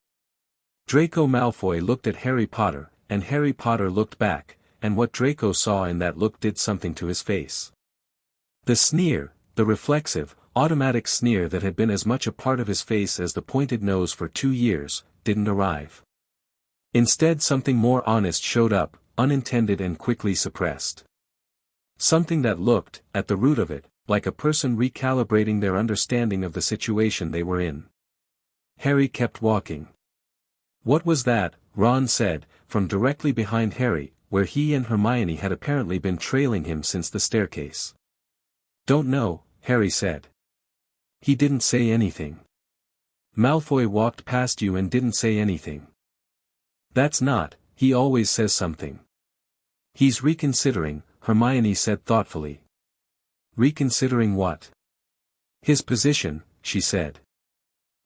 S1: Draco Malfoy looked at Harry Potter, and Harry Potter looked back, and what Draco saw in that look did something to his face. The sneer, the reflexive, automatic sneer that had been as much a part of his face as the pointed nose for 2 years, didn't arrive. Instead something more honest showed up, unintended and quickly suppressed. Something that looked, at the root of it, like a person recalibrating their understanding of the situation they were in. Harry kept walking. What was that? Ron said, from directly behind Harry, where he and Hermione had apparently been trailing him since the staircase. Don't know, Harry said. He didn't say anything. Malfoy walked past you and didn't say anything. That's not, he always says something. He's reconsidering, Hermione said thoughtfully. Reconsidering what? His position, she said.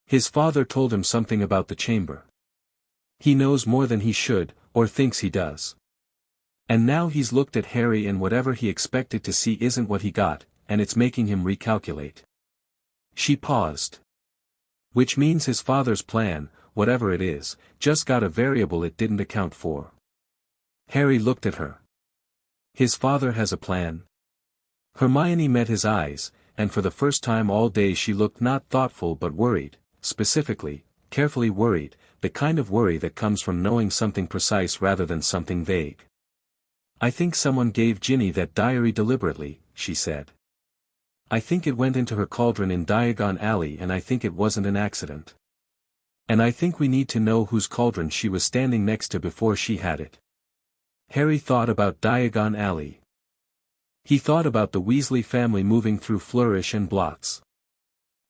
S1: His father told him something about the chamber. He knows more than he should, or thinks he does. And now he's looked at Harry and whatever he expected to see isn't what he got, and it's making him recalculate. She paused. Which means his father's plan, whatever it is, just got a variable it didn't account for. Harry looked at her. His father has a plan? Hermione met his eyes, and for the first time all day she looked not thoughtful but worried, specifically, carefully worried, the kind of worry that comes from knowing something precise rather than something vague. I think someone gave Ginny that diary deliberately, she said. I think it went into her cauldron in Diagon Alley and I think it wasn't an accident. And I think we need to know whose cauldron she was standing next to before she had it. Harry thought about Diagon Alley. He thought about the Weasley family moving through Flourish and Blots.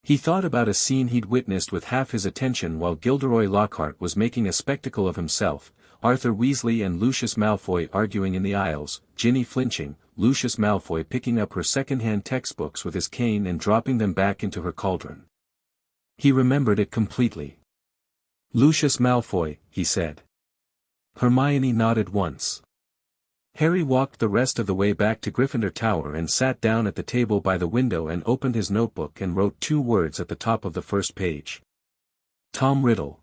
S1: He thought about a scene he'd witnessed with half his attention while Gilderoy Lockhart was making a spectacle of himself, Arthur Weasley and Lucius Malfoy arguing in the aisles, Ginny flinching, Lucius Malfoy picking up her second-hand textbooks with his cane and dropping them back into her cauldron. He remembered it completely. Lucius Malfoy, he said. Hermione nodded once. Harry walked the rest of the way back to Gryffindor Tower and sat down at the table by the window and opened his notebook and wrote 2 words at the top of the first page. Tom Riddle.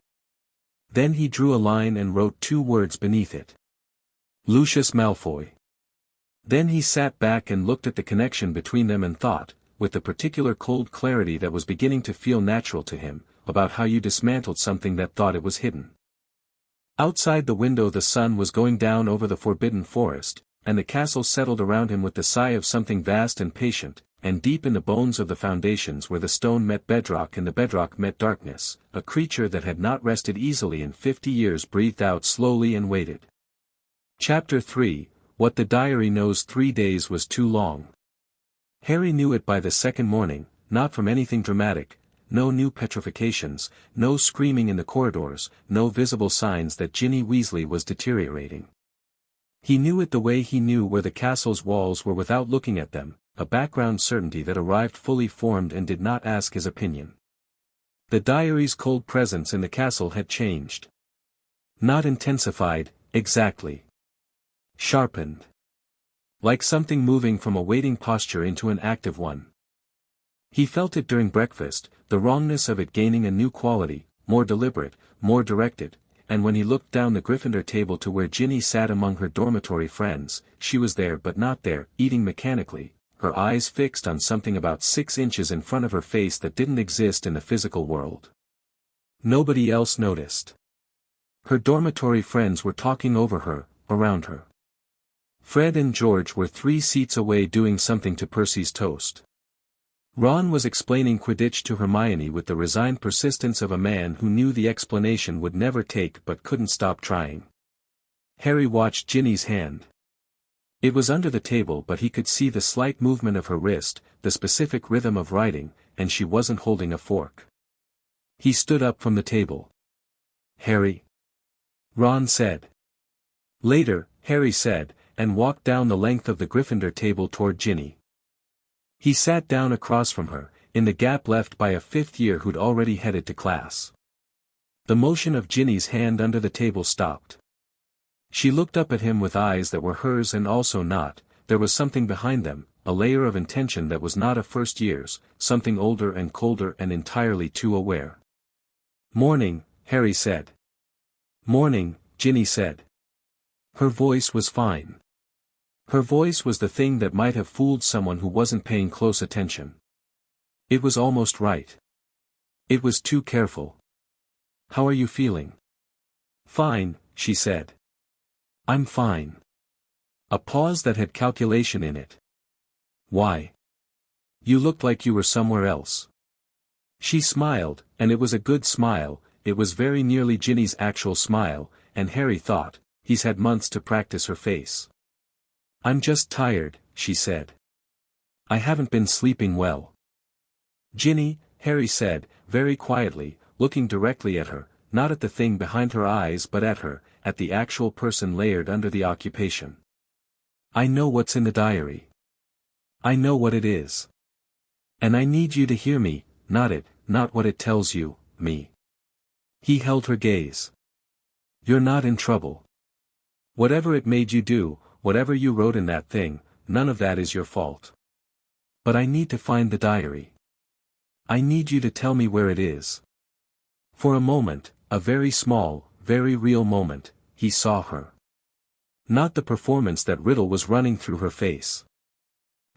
S1: Then he drew a line and wrote 2 words beneath it. Lucius Malfoy. Then he sat back and looked at the connection between them and thought, with the particular cold clarity that was beginning to feel natural to him, about how you dismantled something that thought it was hidden. Outside the window the sun was going down over the forbidden forest, and the castle settled around him with the sigh of something vast and patient, and deep in the bones of the foundations where the stone met bedrock and the bedrock met darkness, a creature that had not rested easily in 50 years breathed out slowly and waited. Chapter 3, What the Diary Knows 3 days was too long. Harry knew it by the second morning, not from anything dramatic, no new petrifications, no screaming in the corridors, no visible signs that Ginny Weasley was deteriorating. He knew it the way he knew where the castle's walls were without looking at them, a background certainty that arrived fully formed and did not ask his opinion. The diary's cold presence in the castle had changed. Not intensified, exactly. Sharpened. Like something moving from a waiting posture into an active one. He felt it during breakfast, the wrongness of it gaining a new quality, more deliberate, more directed, and when he looked down the Gryffindor table to where Ginny sat among her dormitory friends, she was there but not there, eating mechanically, her eyes fixed on something about 6 inches in front of her face that didn't exist in the physical world. Nobody else noticed. Her dormitory friends were talking over her, around her. Fred and George were 3 seats away doing something to Percy's toast. Ron was explaining Quidditch to Hermione with the resigned persistence of a man who knew the explanation would never take but couldn't stop trying. Harry watched Ginny's hand. It was under the table, but he could see the slight movement of her wrist, the specific rhythm of writing, and she wasn't holding a fork. He stood up from the table. "Harry?" Ron said. "Later," Harry said, and walked down the length of the Gryffindor table toward Ginny. He sat down across from her, in the gap left by a 5th year who'd already headed to class. The motion of Ginny's hand under the table stopped. She looked up at him with eyes that were hers and also not. There was something behind them, a layer of intention that was not a 1st year's, something older and colder and entirely too aware. "Morning," Harry said. "Morning," Ginny said. Her voice was fine. Her voice was the thing that might have fooled someone who wasn't paying close attention. It was almost right. It was too careful. "How are you feeling?" "Fine," she said. "I'm fine." A pause that had calculation in it. "Why? You looked like you were somewhere else." She smiled, and it was a good smile. It was very nearly Ginny's actual smile, and Harry thought, he's had months to practice her face. "I'm just tired," she said. "I haven't been sleeping well." "Ginny," Harry said, very quietly, looking directly at her, not at the thing behind her eyes but at her, at the actual person layered under the occupation. "I know what's in the diary. I know what it is. And I need you to hear me, not what it tells you, me." He held her gaze. "You're not in trouble. Whatever it made you do, whatever you wrote in that thing, none of that is your fault. But I need to find the diary. I need you to tell me where it is." For a moment, a very small, very real moment, he saw her. Not the performance that riddle was running through her face.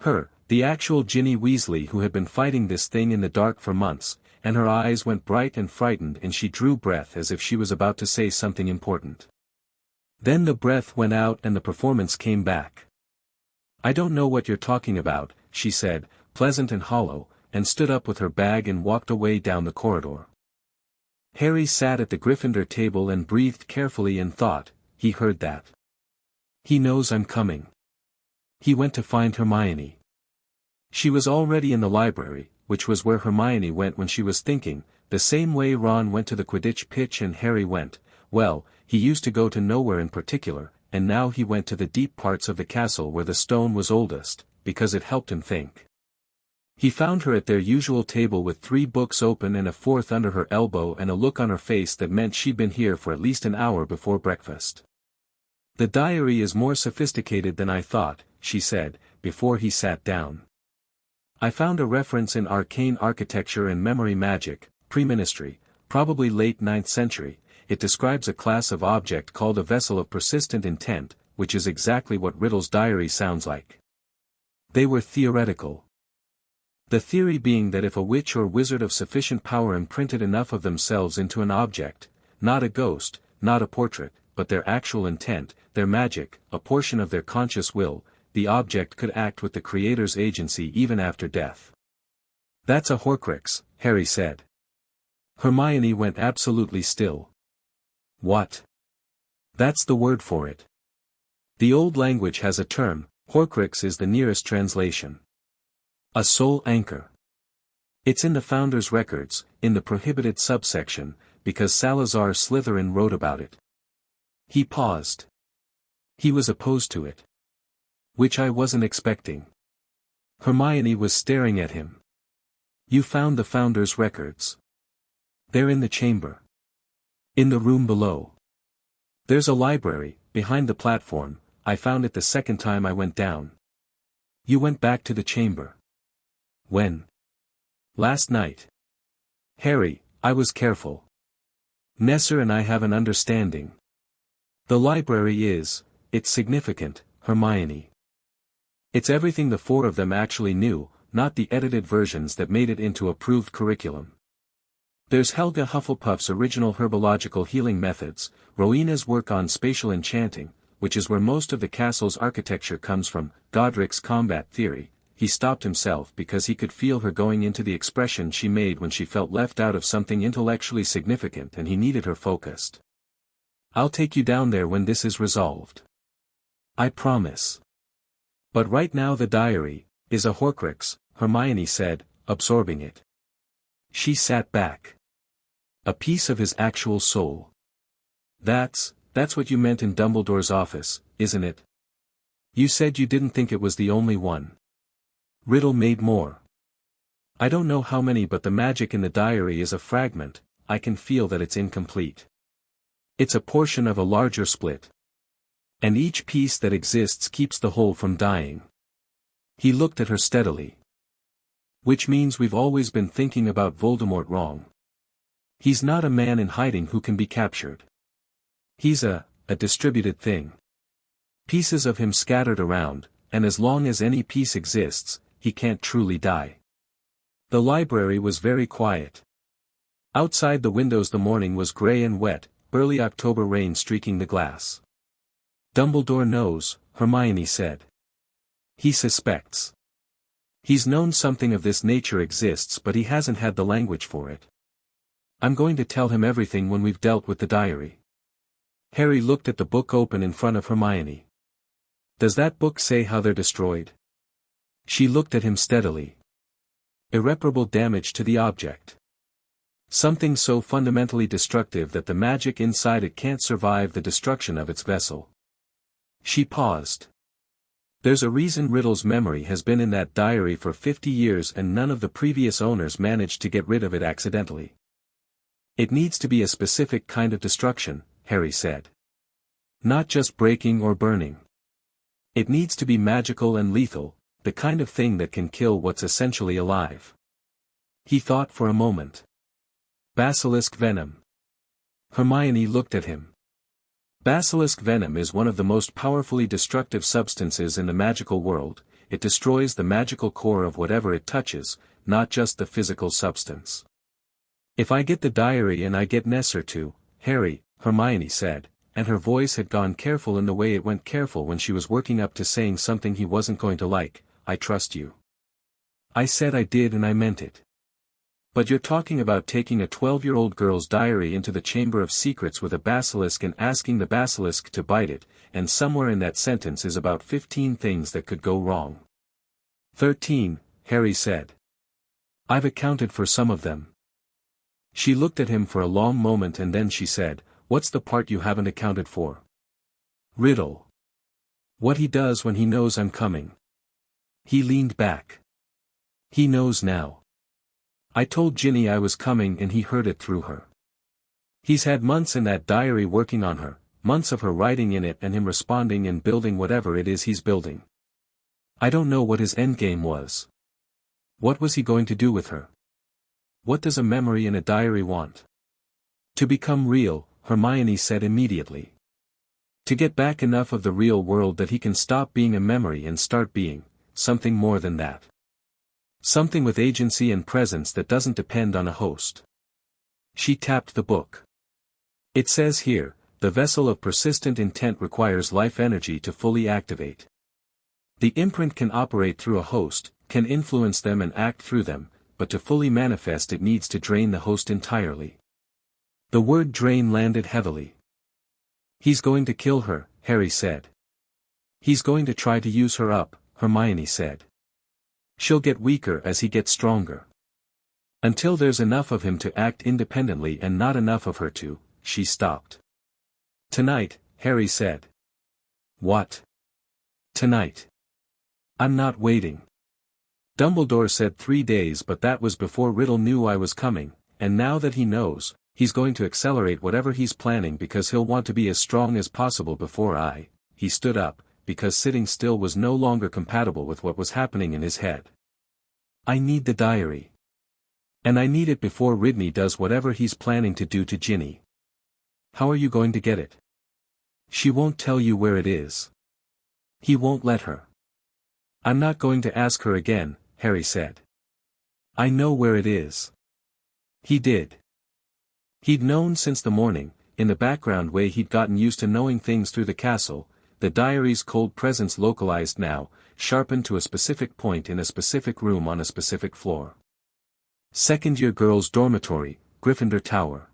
S1: Her, the actual Ginny Weasley who had been fighting this thing in the dark for months, and her eyes went bright and frightened and she drew breath as if she was about to say something important. Then the breath went out and the performance came back. "I don't know what you're talking about," she said, pleasant and hollow, and stood up with her bag and walked away down the corridor. Harry sat at the Gryffindor table and breathed carefully and thought, he heard that. He knows I'm coming. He went to find Hermione. She was already in the library, which was where Hermione went when she was thinking, the same way Ron went to the Quidditch pitch and Harry went, well, he used to go to nowhere in particular, and now he went to the deep parts of the castle where the stone was oldest, because it helped him think. He found her at their usual table with 3 books open and a 4th under her elbow and a look on her face that meant she'd been here for at least an hour before breakfast. "The diary is more sophisticated than I thought," she said, before he sat down. "I found a reference in arcane architecture and memory magic, preministry, probably late 9th century. It describes a class of object called a vessel of persistent intent, which is exactly what Riddle's diary sounds like." They were theoretical. The theory being that if a witch or wizard of sufficient power imprinted enough of themselves into an object, not a ghost, not a portrait, but their actual intent, their magic, a portion of their conscious will, the object could act with the creator's agency even after death. "That's a Horcrux," Harry said. Hermione went absolutely still. "What?" "That's the word for it. The old language has a term, Horcrux is the nearest translation. A soul anchor. It's in the Founder's records, in the prohibited subsection, because Salazar Slytherin wrote about it." He paused. He was opposed to it. "Which I wasn't expecting." Hermione was staring at him. "You found the Founder's records. They're in the chamber. In the room below. There's a library, behind the platform. I found it the second time I went down." "You went back to the chamber." "When?" "Last night." "Harry, I was careful. Nesser and I have an understanding. The library it's significant, Hermione. It's everything the 4 of them actually knew, not the edited versions that made it into approved curriculum. There's Helga Hufflepuff's original herbological healing methods, Rowena's work on spatial enchanting, which is where most of the castle's architecture comes from, Godric's combat theory. He stopped himself because he could feel her going into the expression she made when she felt left out of something intellectually significant and he needed her focused. I'll take you down there when this is resolved. I promise. But right now the diary is a Horcrux, Hermione said, absorbing it. She sat back. A piece of his actual soul. That's what you meant in Dumbledore's office, isn't it? You said you didn't think it was the only one. Riddle made more. I don't know how many, but the magic in the diary is a fragment. I can feel that it's incomplete. It's a portion of a larger split. And each piece that exists keeps the whole from dying. He looked at her steadily. Which means we've always been thinking about Voldemort wrong. He's not a man in hiding who can be captured. He's a distributed thing. Pieces of him scattered around, and as long as any piece exists, he can't truly die. The library was very quiet. Outside the windows the morning was grey and wet, early October rain streaking the glass. Dumbledore knows, Hermione said. He suspects. He's known something of this nature exists, but he hasn't had the language for it. I'm going to tell him everything when we've dealt with the diary. Harry looked at the book open in front of Hermione. Does that book say how they're destroyed? She looked at him steadily. Irreparable damage to the object. Something so fundamentally destructive that the magic inside it can't survive the destruction of its vessel. She paused. There's a reason Riddle's memory has been in that diary for 50 years and none of the previous owners managed to get rid of it accidentally. It needs to be a specific kind of destruction, Harry said. Not just breaking or burning. It needs to be magical and lethal, the kind of thing that can kill what's essentially alive. He thought for a moment. Basilisk venom. Hermione looked at him. Basilisk venom is one of the most powerfully destructive substances in the magical world. It destroys the magical core of whatever it touches, not just the physical substance. If I get the diary and I get Nesser to, Harry, Hermione said, and her voice had gone careful in the way it went careful when she was working up to saying something he wasn't going to like, I trust you. I said I did and I meant it. But you're talking about taking a 12-year-old girl's diary into the Chamber of Secrets with a basilisk and asking the basilisk to bite it, and somewhere in that sentence is about 15 things that could go wrong. 13, Harry said. I've accounted for some of them. She looked at him for a long moment and then she said, what's the part you haven't accounted for? Riddle. What he does when he knows I'm coming. He leaned back. He knows now. I told Ginny I was coming and he heard it through her. He's had months in that diary working on her, months of her writing in it and him responding and building whatever it is he's building. I don't know what his endgame was. What was he going to do with her? What does a memory in a diary want? To become real, Hermione said immediately. To get back enough of the real world that he can stop being a memory and start being something more than that. Something with agency and presence that doesn't depend on a host. She tapped the book. It says here, the vessel of persistent intent requires life energy to fully activate. The imprint can operate through a host, can influence them and act through them, but to fully manifest it needs to drain the host entirely. The word drain landed heavily. He's going to kill her, Harry said. He's going to try to use her up, Hermione said. She'll get weaker as he gets stronger. Until there's enough of him to act independently and not enough of her to, she stopped. Tonight, Harry said. What? Tonight. I'm not waiting. Dumbledore said 3 days, but that was before Riddle knew I was coming, and now that he knows, he's going to accelerate whatever he's planning because he'll want to be as strong as possible before he stood up, because sitting still was no longer compatible with what was happening in his head. I need the diary. And I need it before Ridney does whatever he's planning to do to Ginny. How are you going to get it? She won't tell you where it is. He won't let her. I'm not going to ask her again, Harry said. I know where it is. He did. He'd known since the morning, in the background way he'd gotten used to knowing things through the castle, the diary's cold presence localized now, sharpened to a specific point in a specific room on a specific floor. Second-year girls' dormitory, Gryffindor Tower.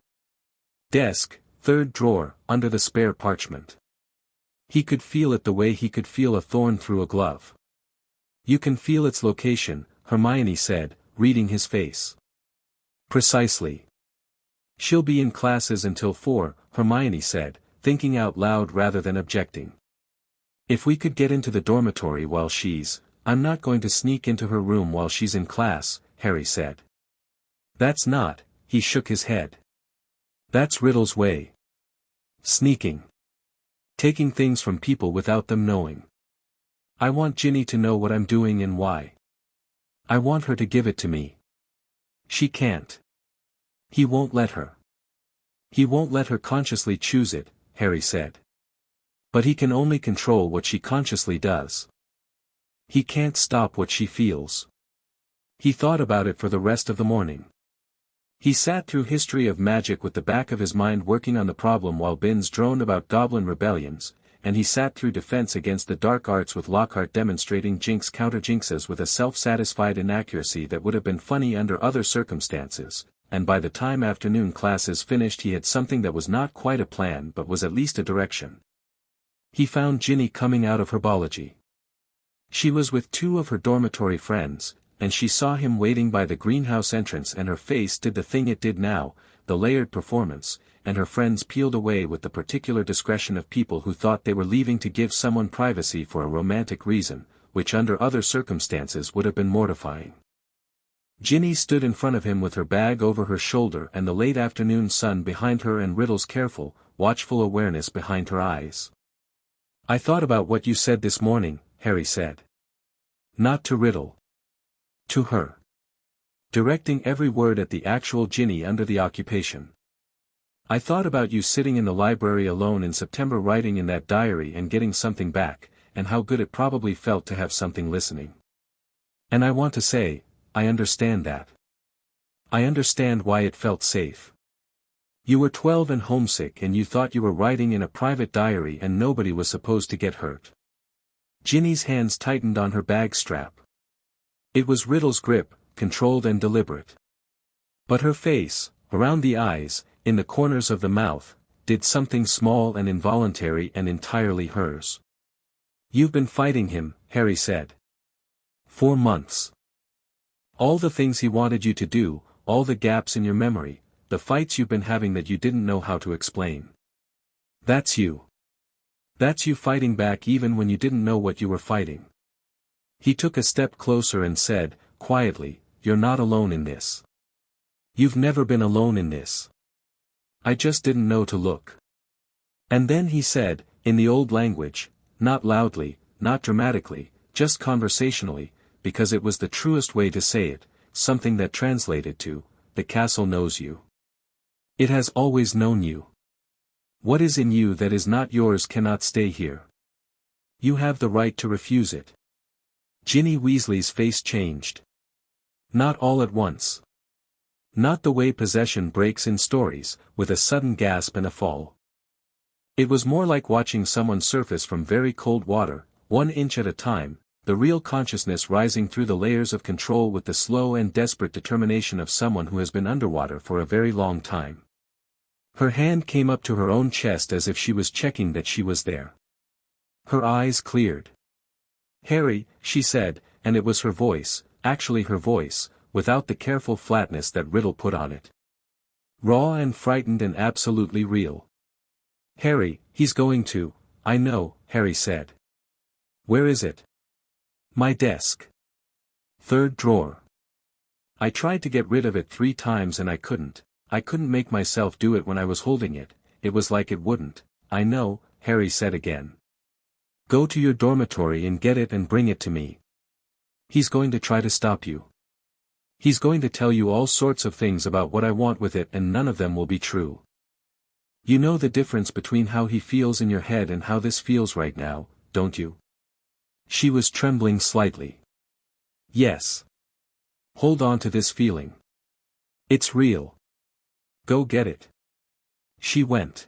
S1: Desk, third drawer, under the spare parchment. He could feel it the way he could feel a thorn through a glove. You can feel its location, Hermione said, reading his face. Precisely. She'll be in classes until 4, Hermione said, thinking out loud rather than objecting. If we could get into the dormitory while I'm not going to sneak into her room while she's in class, Harry said. That's not, he shook his head. That's Riddle's way. Sneaking. Taking things from people without them knowing. I want Ginny to know what I'm doing and why. I want her to give it to me. She can't. He won't let her. He won't let her consciously choose it, Harry said. But he can only control what she consciously does. He can't stop what she feels. He thought about it for the rest of the morning. He sat through History of Magic with the back of his mind working on the problem while Binns droned about goblin rebellions, and he sat through Defense Against the Dark Arts with Lockhart demonstrating Jinx counter-jinxes with a self-satisfied inaccuracy that would have been funny under other circumstances, and by the time afternoon classes finished he had something that was not quite a plan but was at least a direction. He found Ginny coming out of herbology. She was with 2 of her dormitory friends, and she saw him waiting by the greenhouse entrance and her face did the thing it did now, the layered performance, and her friends peeled away with the particular discretion of people who thought they were leaving to give someone privacy for a romantic reason, which under other circumstances would have been mortifying. Ginny stood in front of him with her bag over her shoulder and the late afternoon sun behind her and Riddle's careful, watchful awareness behind her eyes. I thought about what you said this morning, Harry said. Not to Riddle. To her. Directing every word at the actual Ginny under the occupation. I thought about you sitting in the library alone in September writing in that diary and getting something back, and how good it probably felt to have something listening. And I want to say, I understand that. I understand why it felt safe. You were 12 and homesick and you thought you were writing in a private diary and nobody was supposed to get hurt. Ginny's hands tightened on her bag strap. It was Riddle's grip, controlled and deliberate. But her face, around the eyes, in the corners of the mouth, did something small and involuntary and entirely hers. You've been fighting him, Harry said. 4 months. All the things he wanted you to do, all the gaps in your memory, the fights you've been having that you didn't know how to explain. That's you. That's you fighting back even when you didn't know what you were fighting. He took a step closer and said, quietly, you're not alone in this. You've never been alone in this. I just didn't know to look. And then he said, in the old language, not loudly, not dramatically, just conversationally, because it was the truest way to say it, something that translated to, the castle knows you. It has always known you. What is in you that is not yours cannot stay here. You have the right to refuse it. Ginny Weasley's face changed. Not all at once. Not the way possession breaks in stories, with a sudden gasp and a fall. It was more like watching someone surface from very cold water, 1 inch at a time, the real consciousness rising through the layers of control with the slow and desperate determination of someone who has been underwater for a very long time. Her hand came up to her own chest as if she was checking that she was there. Her eyes cleared. Harry, she said, and it was her voice, actually her voice, without the careful flatness that Riddle put on it. Raw and frightened and absolutely real. Harry, he's going to, I know, Harry said. Where is it? My desk. 3rd drawer. I tried to get rid of it 3 times and I couldn't make myself do it when I was holding it, it was like it wouldn't. I know, Harry said again. Go to your dormitory and get it and bring it to me. He's going to try to stop you. He's going to tell you all sorts of things about what I want with it and none of them will be true. You know the difference between how he feels in your head and how this feels right now, don't you? She was trembling slightly. Yes. Hold on to this feeling. It's real. Go get it. She went.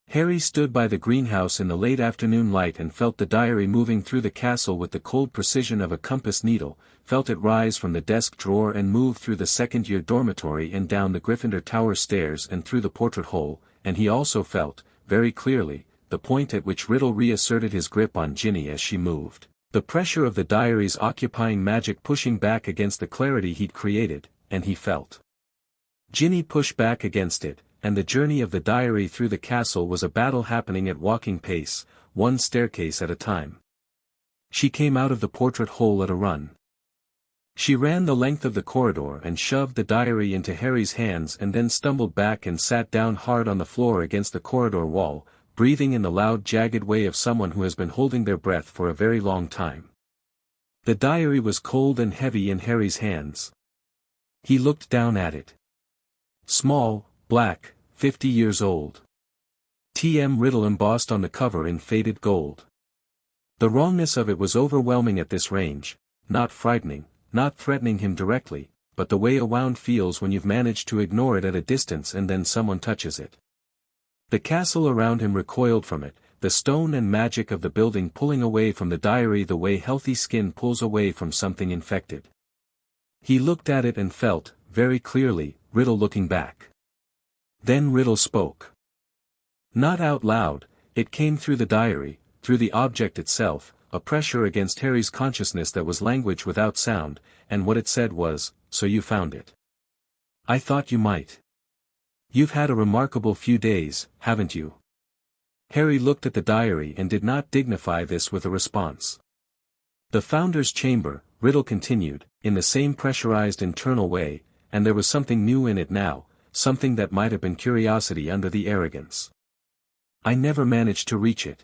S1: Harry stood by the greenhouse in the late afternoon light and felt the diary moving through the castle with the cold precision of a compass needle, felt it rise from the desk drawer and move through the second-year dormitory and down the Gryffindor Tower stairs and through the portrait hole, and he also felt, very clearly, the point at which Riddle reasserted his grip on Ginny as she moved, the pressure of the diary's occupying magic pushing back against the clarity he'd created, and he felt Ginny push back against it, and the journey of the diary through the castle was a battle happening at walking pace, one staircase at a time. She came out of the portrait hole at a run. She ran the length of the corridor and shoved the diary into Harry's hands and then stumbled back and sat down hard on the floor against the corridor wall, breathing in the loud jagged way of someone who has been holding their breath for a very long time. The diary was cold and heavy in Harry's hands. He looked down at it. Small, black, 50 years old. T.M. Riddle embossed on the cover in faded gold. The wrongness of it was overwhelming at this range, not frightening, not threatening him directly, but the way a wound feels when you've managed to ignore it at a distance and then someone touches it. The castle around him recoiled from it, the stone and magic of the building pulling away from the diary the way healthy skin pulls away from something infected. He looked at it and felt, very clearly, Riddle looking back. Then Riddle spoke. Not out loud, it came through the diary, through the object itself, a pressure against Harry's consciousness that was language without sound, and what it said was, "So you found it. I thought you might. You've had a remarkable few days, haven't you?" Harry looked at the diary and did not dignify this with a response. The Founder's Chamber, Riddle continued, in the same pressurized internal way, and there was something new in it now, something that might have been curiosity under the arrogance. I never managed to reach it.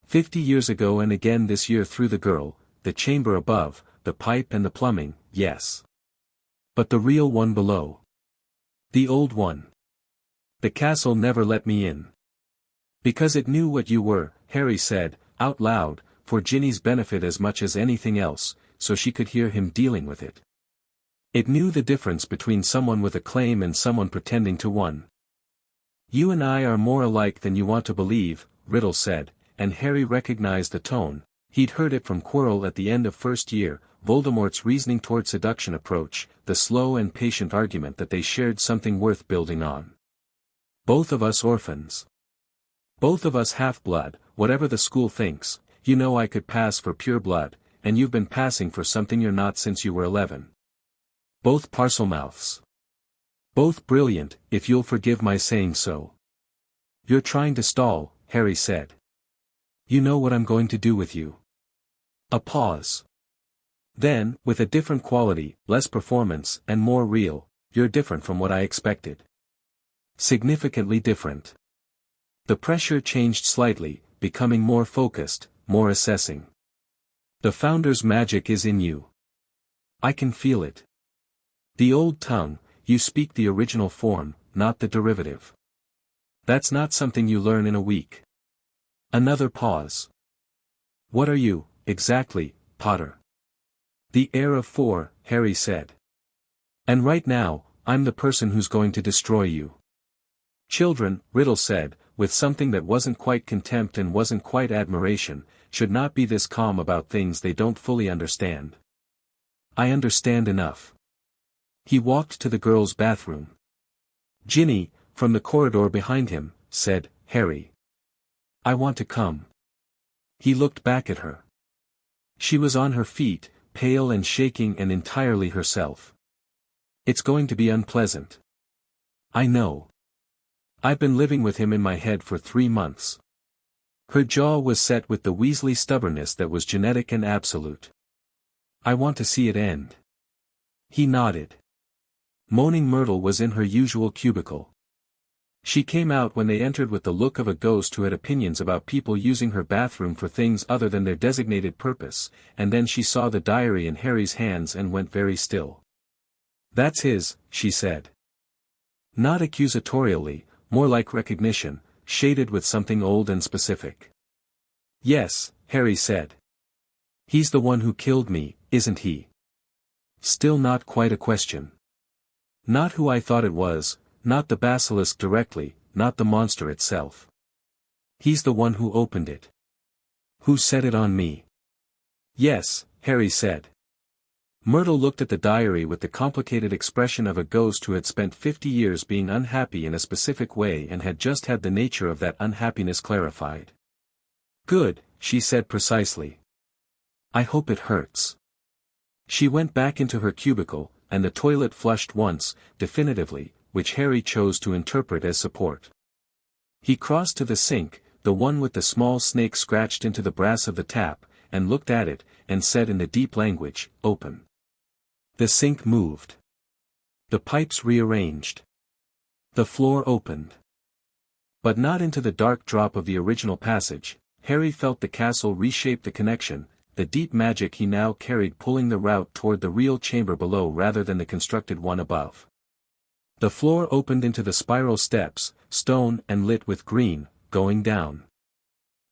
S1: 50 years ago and again this year through the girl, the chamber above, the pipe and the plumbing, yes. But the real one below. The old one. The castle never let me in. Because it knew what you were, Harry said, out loud, for Ginny's benefit as much as anything else, so she could hear him dealing with it. It knew the difference between someone with a claim and someone pretending to one. You and I are more alike than you want to believe, Riddle said, and Harry recognized the tone. He'd heard it from Quirrell at the end of first year, Voldemort's reasoning toward seduction approach, the slow and patient argument that they shared something worth building on. Both of us orphans. Both of us half-blood, whatever the school thinks, you know I could pass for pure blood, and you've been passing for something you're not since you were 11. Both Parselmouths. Both brilliant, if you'll forgive my saying so. You're trying to stall, Harry said. You know what I'm going to do with you. A pause. Then, with a different quality, less performance, and more real, you're different from what I expected. Significantly different. The pressure changed slightly, becoming more focused, more assessing. The Founder's magic is in you. I can feel it. The old tongue, you speak the original form, not the derivative. That's not something you learn in a week. Another pause. What are you, exactly, Potter? The heir of 4, Harry said. And right now, I'm the person who's going to destroy you. Children, Riddle said, with something that wasn't quite contempt and wasn't quite admiration, should not be this calm about things they don't fully understand. I understand enough. He walked to the girls' bathroom. Ginny, from the corridor behind him, said, Harry. I want to come. He looked back at her. She was on her feet, pale and shaking and entirely herself. It's going to be unpleasant. I know. I've been living with him in my head for 3 months. Her jaw was set with the Weasley stubbornness that was genetic and absolute. I want to see it end. He nodded. Moaning Myrtle was in her usual cubicle. She came out when they entered with the look of a ghost who had opinions about people using her bathroom for things other than their designated purpose, and then she saw the diary in Harry's hands and went very still. That's his, she said. Not accusatorially, more like recognition, shaded with something old and specific. Yes, Harry said. He's the one who killed me, isn't he? Still not quite a question. Not who I thought it was, not the basilisk directly, not the monster itself. He's the one who opened it. Who set it on me? Yes, Harry said. Myrtle looked at the diary with the complicated expression of a ghost who had spent 50 years being unhappy in a specific way and had just had the nature of that unhappiness clarified. Good, she said precisely. I hope it hurts. She went back into her cubicle, and the toilet flushed once, definitively, which Harry chose to interpret as support. He crossed to the sink, the one with the small snake scratched into the brass of the tap, and looked at it, and said in the deep language, "Open." The sink moved. The pipes rearranged. The floor opened. But not into the dark drop of the original passage. Harry felt the castle reshape the connection, the deep magic he now carried pulling the route toward the real chamber below rather than the constructed one above. The floor opened into the spiral steps, stone and lit with green, going down.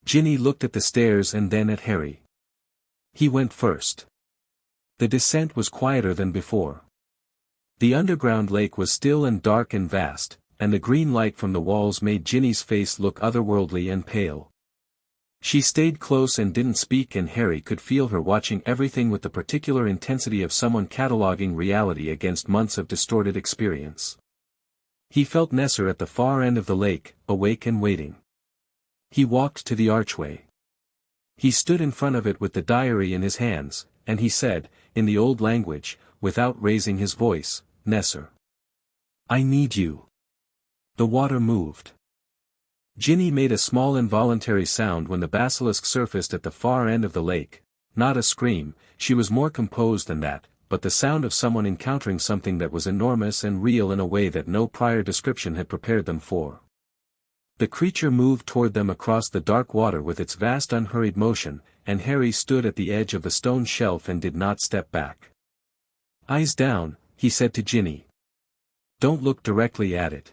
S1: Ginny looked at the stairs and then at Harry. He went first. The descent was quieter than before. The underground lake was still and dark and vast, and the green light from the walls made Ginny's face look otherworldly and pale. She stayed close and didn't speak, and Harry could feel her watching everything with the particular intensity of someone cataloging reality against months of distorted experience. He felt Nesser at the far end of the lake, awake and waiting. He walked to the archway. He stood in front of it with the diary in his hands, and he said, in the old language, without raising his voice, "Nesser. I need you." The water moved. Ginny made a small involuntary sound when the basilisk surfaced at the far end of the lake, not a scream, she was more composed than that, but the sound of someone encountering something that was enormous and real in a way that no prior description had prepared them for. The creature moved toward them across the dark water with its vast unhurried motion, and Harry stood at the edge of the stone shelf and did not step back. "Eyes down," he said to Ginny. "Don't look directly at it.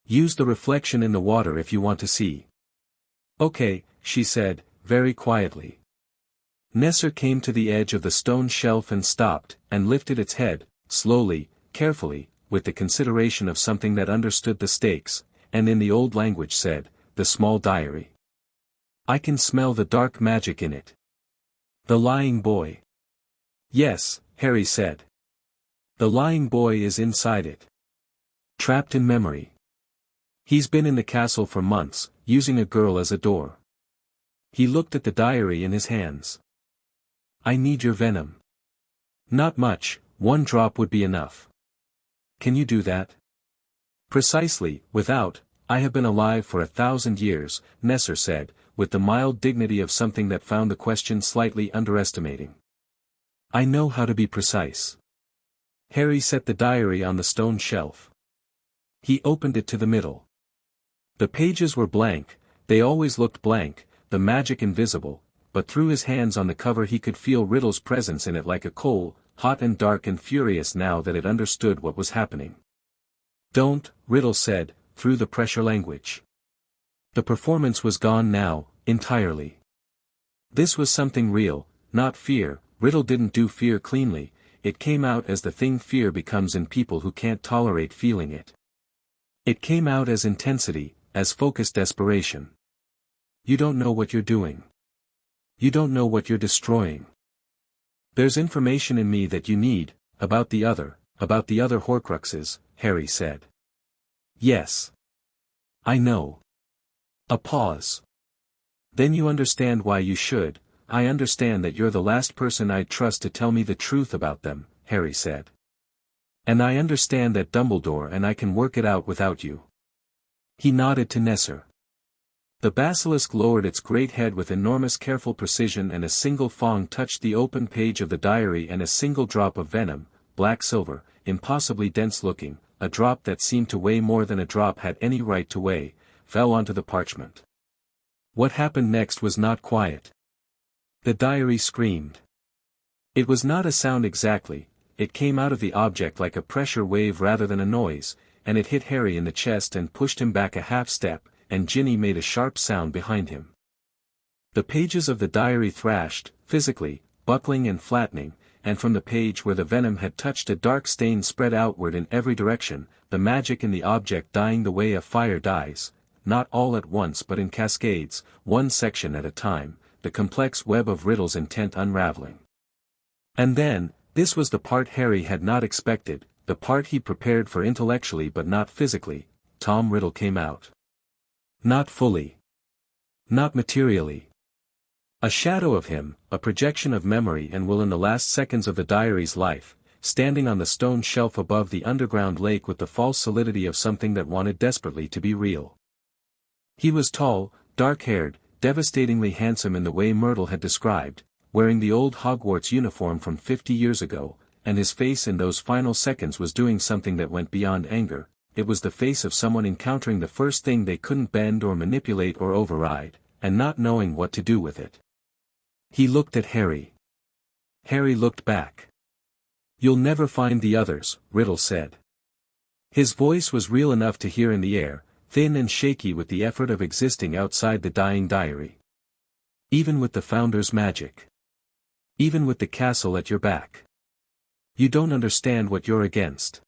S1: Use the reflection in the water if you want to see." "Okay," she said, very quietly. Nesser came to the edge of the stone shelf and stopped, and lifted its head, slowly, carefully, with the consideration of something that understood the stakes, and in the old language said, "The small diary. I can smell the dark magic in it." "The lying boy." "Yes," Harry said. "The lying boy is inside it. Trapped in memory. He's been in the castle for months, using a girl as a door." He looked at the diary in his hands. "I need your venom." "Not much, 1 drop would be enough." "Can you do that?" "Precisely, without, I have been alive for 1,000 years, Nesser said, with the mild dignity of something that found the question slightly underestimating. "I know how to be precise." Harry set the diary on the stone shelf. He opened it to the middle. The pages were blank, they always looked blank, the magic invisible, but through his hands on the cover he could feel Riddle's presence in it like a coal, hot and dark and furious now that it understood what was happening. "Don't," Riddle said, through the pressure language. The performance was gone now, entirely. This was something real, not fear. Riddle didn't do fear cleanly, it came out as the thing fear becomes in people who can't tolerate feeling it. It came out as intensity, as focused desperation. "You don't know what you're doing. You don't know what you're destroying. There's information in me that you need, about the other Horcruxes," Harry said. "Yes. I know." A pause. "Then you understand why you should. I understand that you're the last person I'd trust to tell me the truth about them," Harry said. "And I understand that Dumbledore and I can work it out without you." He nodded to Nesser. The basilisk lowered its great head with enormous careful precision, and a single fong touched the open page of the diary, and a single drop of venom, black silver, impossibly dense looking, a drop that seemed to weigh more than a drop had any right to weigh, fell onto the parchment. What happened next was not quiet. The diary screamed. It was not a sound exactly, it came out of the object like a pressure wave rather than a noise, and it hit Harry in the chest and pushed him back a half step, and Ginny made a sharp sound behind him. The pages of the diary thrashed, physically, buckling and flattening, and from the page where the venom had touched a dark stain spread outward in every direction, the magic in the object dying the way a fire dies, not all at once but in cascades, one section at a time, the complex web of riddles intent unraveling. And then, this was the part Harry had not expected, the part he prepared for intellectually but not physically. Tom Riddle came out. Not fully. Not materially. A shadow of him, a projection of memory and will in the last seconds of the diary's life, standing on the stone shelf above the underground lake with the false solidity of something that wanted desperately to be real. He was tall, dark-haired, devastatingly handsome in the way Myrtle had described, wearing the old Hogwarts uniform from 50 years ago, and his face in those final seconds was doing something that went beyond anger. It was the face of someone encountering the first thing they couldn't bend or manipulate or override, and not knowing what to do with it. He looked at Harry. Harry looked back. "You'll never find the others," Riddle said. His voice was real enough to hear in the air, thin and shaky with the effort of existing outside the dying diary. "Even with the Founder's magic. Even with the castle at your back. You don't understand what you're against.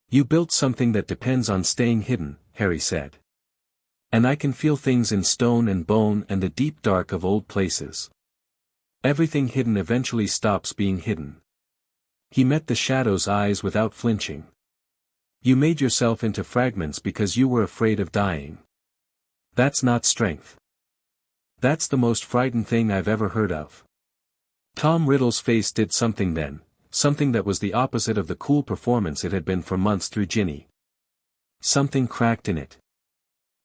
S1: You built something that depends on staying hidden," Harry said. "And I can feel things in stone and bone and the deep dark of old places. Everything hidden eventually stops being hidden." He met the shadow's eyes without flinching. "You made yourself into fragments because you were afraid of dying. That's not strength. That's the most frightened thing I've ever heard of." Tom Riddle's face did something then, something that was the opposite of the cool performance it had been for months through Ginny. Something cracked in it.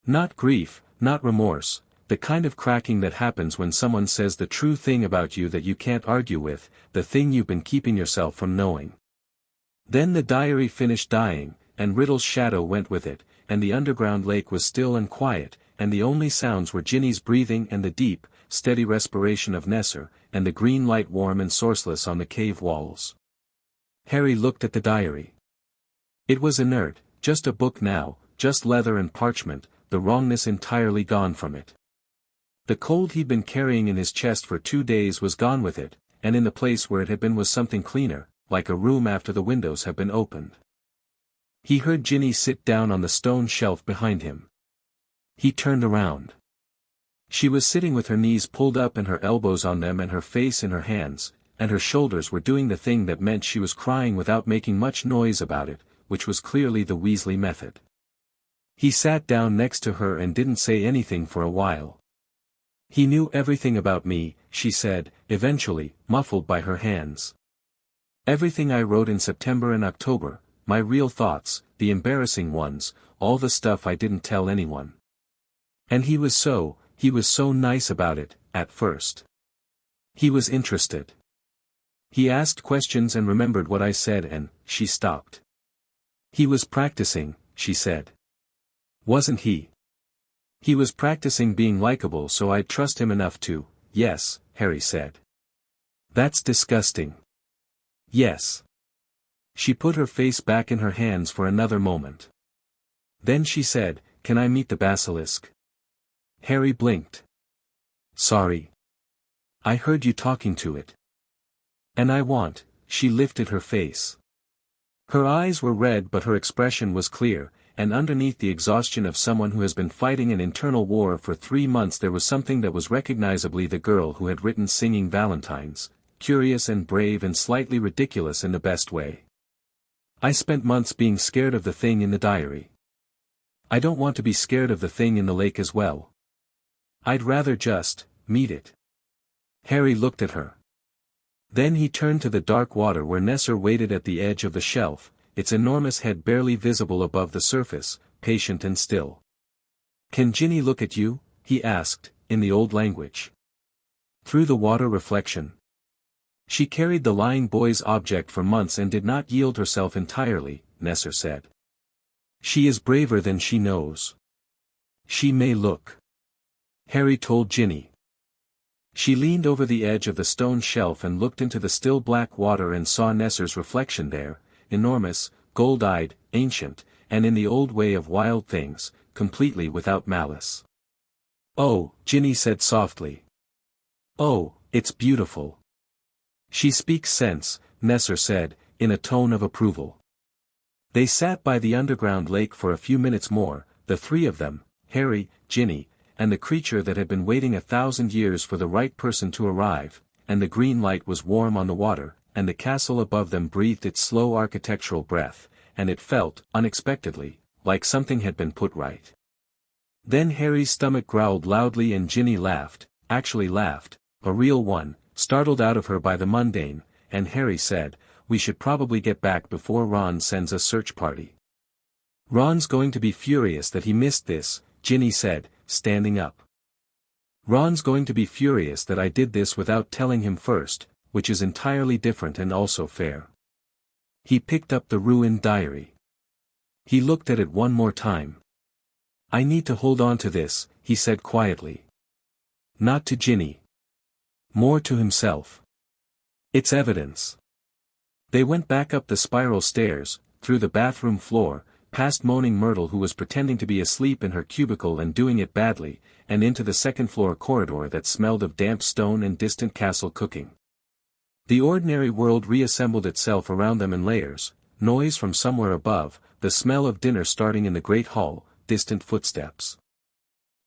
S1: Not grief, not remorse, the kind of cracking that happens when someone says the true thing about you that you can't argue with, the thing you've been keeping yourself from knowing. Then the diary finished dying, and Riddle's shadow went with it, and the underground lake was still and quiet, and the only sounds were Ginny's breathing and the deep, steady respiration of Nesser, and the green light warm and sourceless on the cave walls. Harry looked at the diary. It was inert, just a book now, just leather and parchment, the wrongness entirely gone from it. The cold he'd been carrying in his chest for 2 days was gone with it, and in the place where it had been was something cleaner, like a room after the windows have been opened. He heard Ginny sit down on the stone shelf behind him. He turned around. She was sitting with her knees pulled up and her elbows on them and her face in her hands, and her shoulders were doing the thing that meant she was crying without making much noise about it, which was clearly the Weasley method. He sat down next to her and didn't say anything for a while. "He knew everything about me," she said, eventually, muffled by her hands. "Everything I wrote in September and October, my real thoughts, the embarrassing ones, all the stuff I didn't tell anyone. And he was so nice about it, at first. He was interested. He asked questions and remembered what I said and," she stopped. "He was practicing," she said. "Wasn't he? He was practicing being likable so I'd trust him enough to." "Yes," Harry said. "That's disgusting." "Yes." She put her face back in her hands for another moment. Then she said, "Can I meet the basilisk?" Harry blinked. "Sorry. I heard you talking to it. And I want," she lifted her face. Her eyes were red but her expression was clear, and underneath the exhaustion of someone who has been fighting an internal war for 3 months there was something that was recognizably the girl who had written Singing Valentines, curious and brave and slightly ridiculous in the best way. "I spent months being scared of the thing in the diary. I don't want to be scared of the thing in the lake as well. I'd rather just meet it." Harry looked at her. Then he turned to the dark water where Nesser waited at the edge of the shelf, its enormous head barely visible above the surface, patient and still. "Can Ginny look at you?" he asked, in the old language. "Through the water reflection." "She carried the lying boy's object for months and did not yield herself entirely," Nesser said. "She is braver than she knows. She may look." Harry told Ginny. She leaned over the edge of the stone shelf and looked into the still black water and saw Nesser's reflection there, enormous, gold-eyed, ancient, and in the old way of wild things, completely without malice. "Oh," Ginny said softly. "Oh, it's beautiful. She speaks sense, Nesser said, in a tone of approval. They sat by the underground lake for a few minutes more, the three of them, Harry, Ginny, and the creature that had been waiting 1,000 years for the right person to arrive, and the green light was warm on the water, and the castle above them breathed its slow architectural breath, and it felt, unexpectedly, like something had been put right. Then Harry's stomach growled loudly and Ginny laughed, actually laughed, a real one, startled out of her by the mundane, and Harry said, "We should probably get back before Ron sends a search party." "Ron's going to be furious that he missed this," Ginny said, standing up. "Ron's going to be furious that I did this without telling him first, which is entirely different and also fair." He picked up the ruined diary. He looked at it one more time. "I need to hold on to this," he said quietly. Not to Ginny. More to himself. "It's evidence." They went back up the spiral stairs, through the bathroom floor, past moaning Myrtle who was pretending to be asleep in her cubicle and doing it badly, and into the second-floor corridor that smelled of damp stone and distant castle cooking. The ordinary world reassembled itself around them in layers, noise from somewhere above, the smell of dinner starting in the great hall, distant footsteps.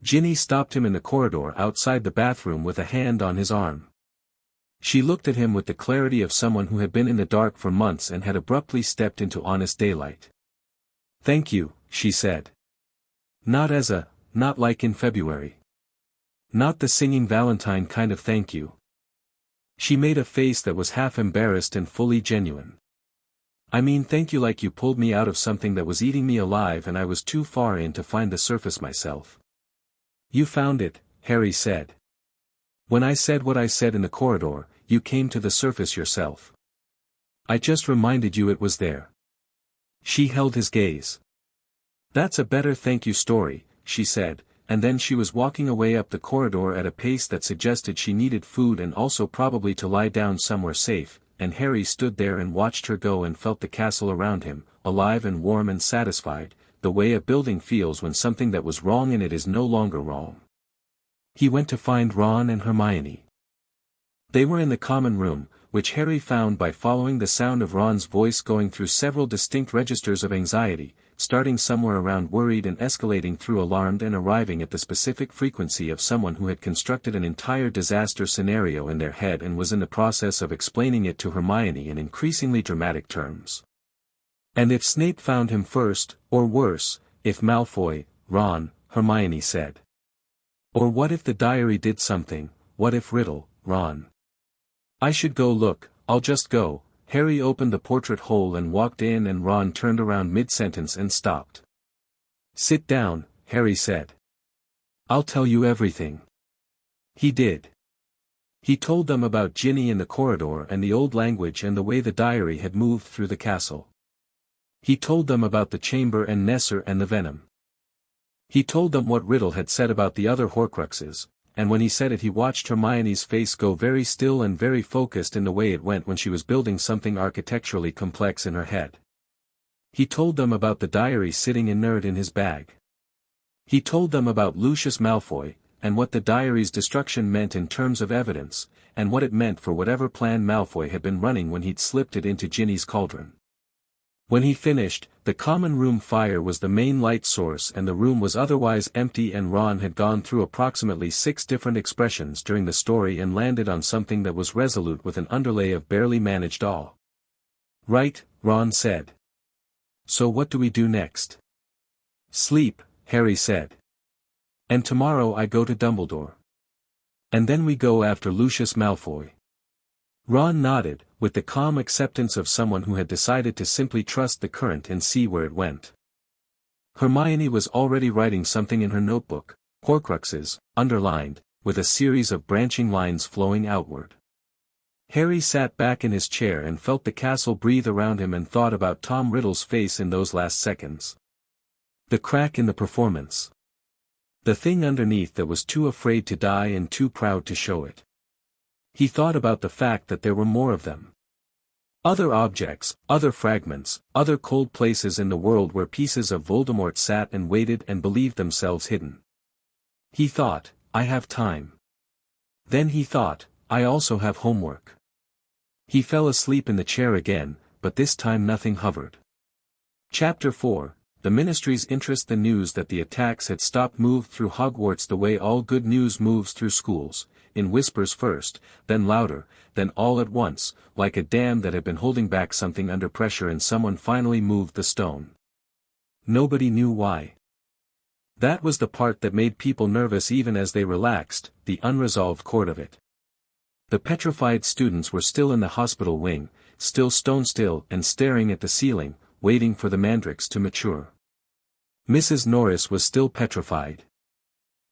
S1: Ginny stopped him in the corridor outside the bathroom with a hand on his arm. She looked at him with the clarity of someone who had been in the dark for months and had abruptly stepped into honest daylight. "Thank you," she said. Not like in February. Not the singing Valentine kind of thank you. She made a face that was half embarrassed and fully genuine. "I mean thank you like you pulled me out of something that was eating me alive and I was too far in to find the surface myself." "You found it," Harry said. "When I said what I said in the corridor, you came to the surface yourself. I just reminded you it was there." She held his gaze. "That's a better thank you story," she said, and then she was walking away up the corridor at a pace that suggested she needed food and also probably to lie down somewhere safe, and Harry stood there and watched her go and felt the castle around him, alive and warm and satisfied, the way a building feels when something that was wrong in it is no longer wrong. He went to find Ron and Hermione. They were in the common room, which Harry found by following the sound of Ron's voice going through several distinct registers of anxiety, starting somewhere around worried and escalating through alarmed and arriving at the specific frequency of someone who had constructed an entire disaster scenario in their head and was in the process of explaining it to Hermione in increasingly dramatic terms. And if Snape found him first, or worse, if Malfoy, Ron, Hermione said. Or what if the diary did something, what if Riddle, Ron? "I should go look, I'll just go." Harry opened the portrait hole and walked in and Ron turned around mid-sentence and stopped. "Sit down," Harry said. "I'll tell you everything." He did. He told them about Ginny in the corridor and the old language and the way the diary had moved through the castle. He told them about the chamber and Nesser and the venom. He told them what Riddle had said about the other Horcruxes, and when he said it he watched Hermione's face go very still and very focused in the way it went when she was building something architecturally complex in her head. He told them about the diary sitting inert in his bag. He told them about Lucius Malfoy, and what the diary's destruction meant in terms of evidence, and what it meant for whatever plan Malfoy had been running when he'd slipped it into Ginny's cauldron. When he finished, the common room fire was the main light source and the room was otherwise empty and Ron had gone through approximately 6 different expressions during the story and landed on something that was resolute with an underlay of barely managed awe. "Right," Ron said. "So what do we do next?" "Sleep," Harry said. "And tomorrow I go to Dumbledore. And then we go after Lucius Malfoy." Ron nodded, with the calm acceptance of someone who had decided to simply trust the current and see where it went. Hermione was already writing something in her notebook, Horcruxes, underlined, with a series of branching lines flowing outward. Harry sat back in his chair and felt the castle breathe around him and thought about Tom Riddle's face in those last seconds. The crack in the performance. The thing underneath that was too afraid to die and too proud to show it. He thought about the fact that there were more of them. Other objects, other fragments, other cold places in the world where pieces of Voldemort sat and waited and believed themselves hidden. He thought, I have time. Then he thought, I also have homework. He fell asleep in the chair again, but this time nothing hovered. Chapter 4. The Ministry's interest. The news that the attacks had stopped moved through Hogwarts the way all good news moves through schools, in whispers first, then louder, then all at once, like a dam that had been holding back something under pressure and someone finally moved the stone. Nobody knew why. That was the part that made people nervous even as they relaxed, the unresolved chord of it. The petrified students were still in the hospital wing, still stone still and staring at the ceiling, waiting for the mandrakes to mature. Mrs. Norris was still petrified.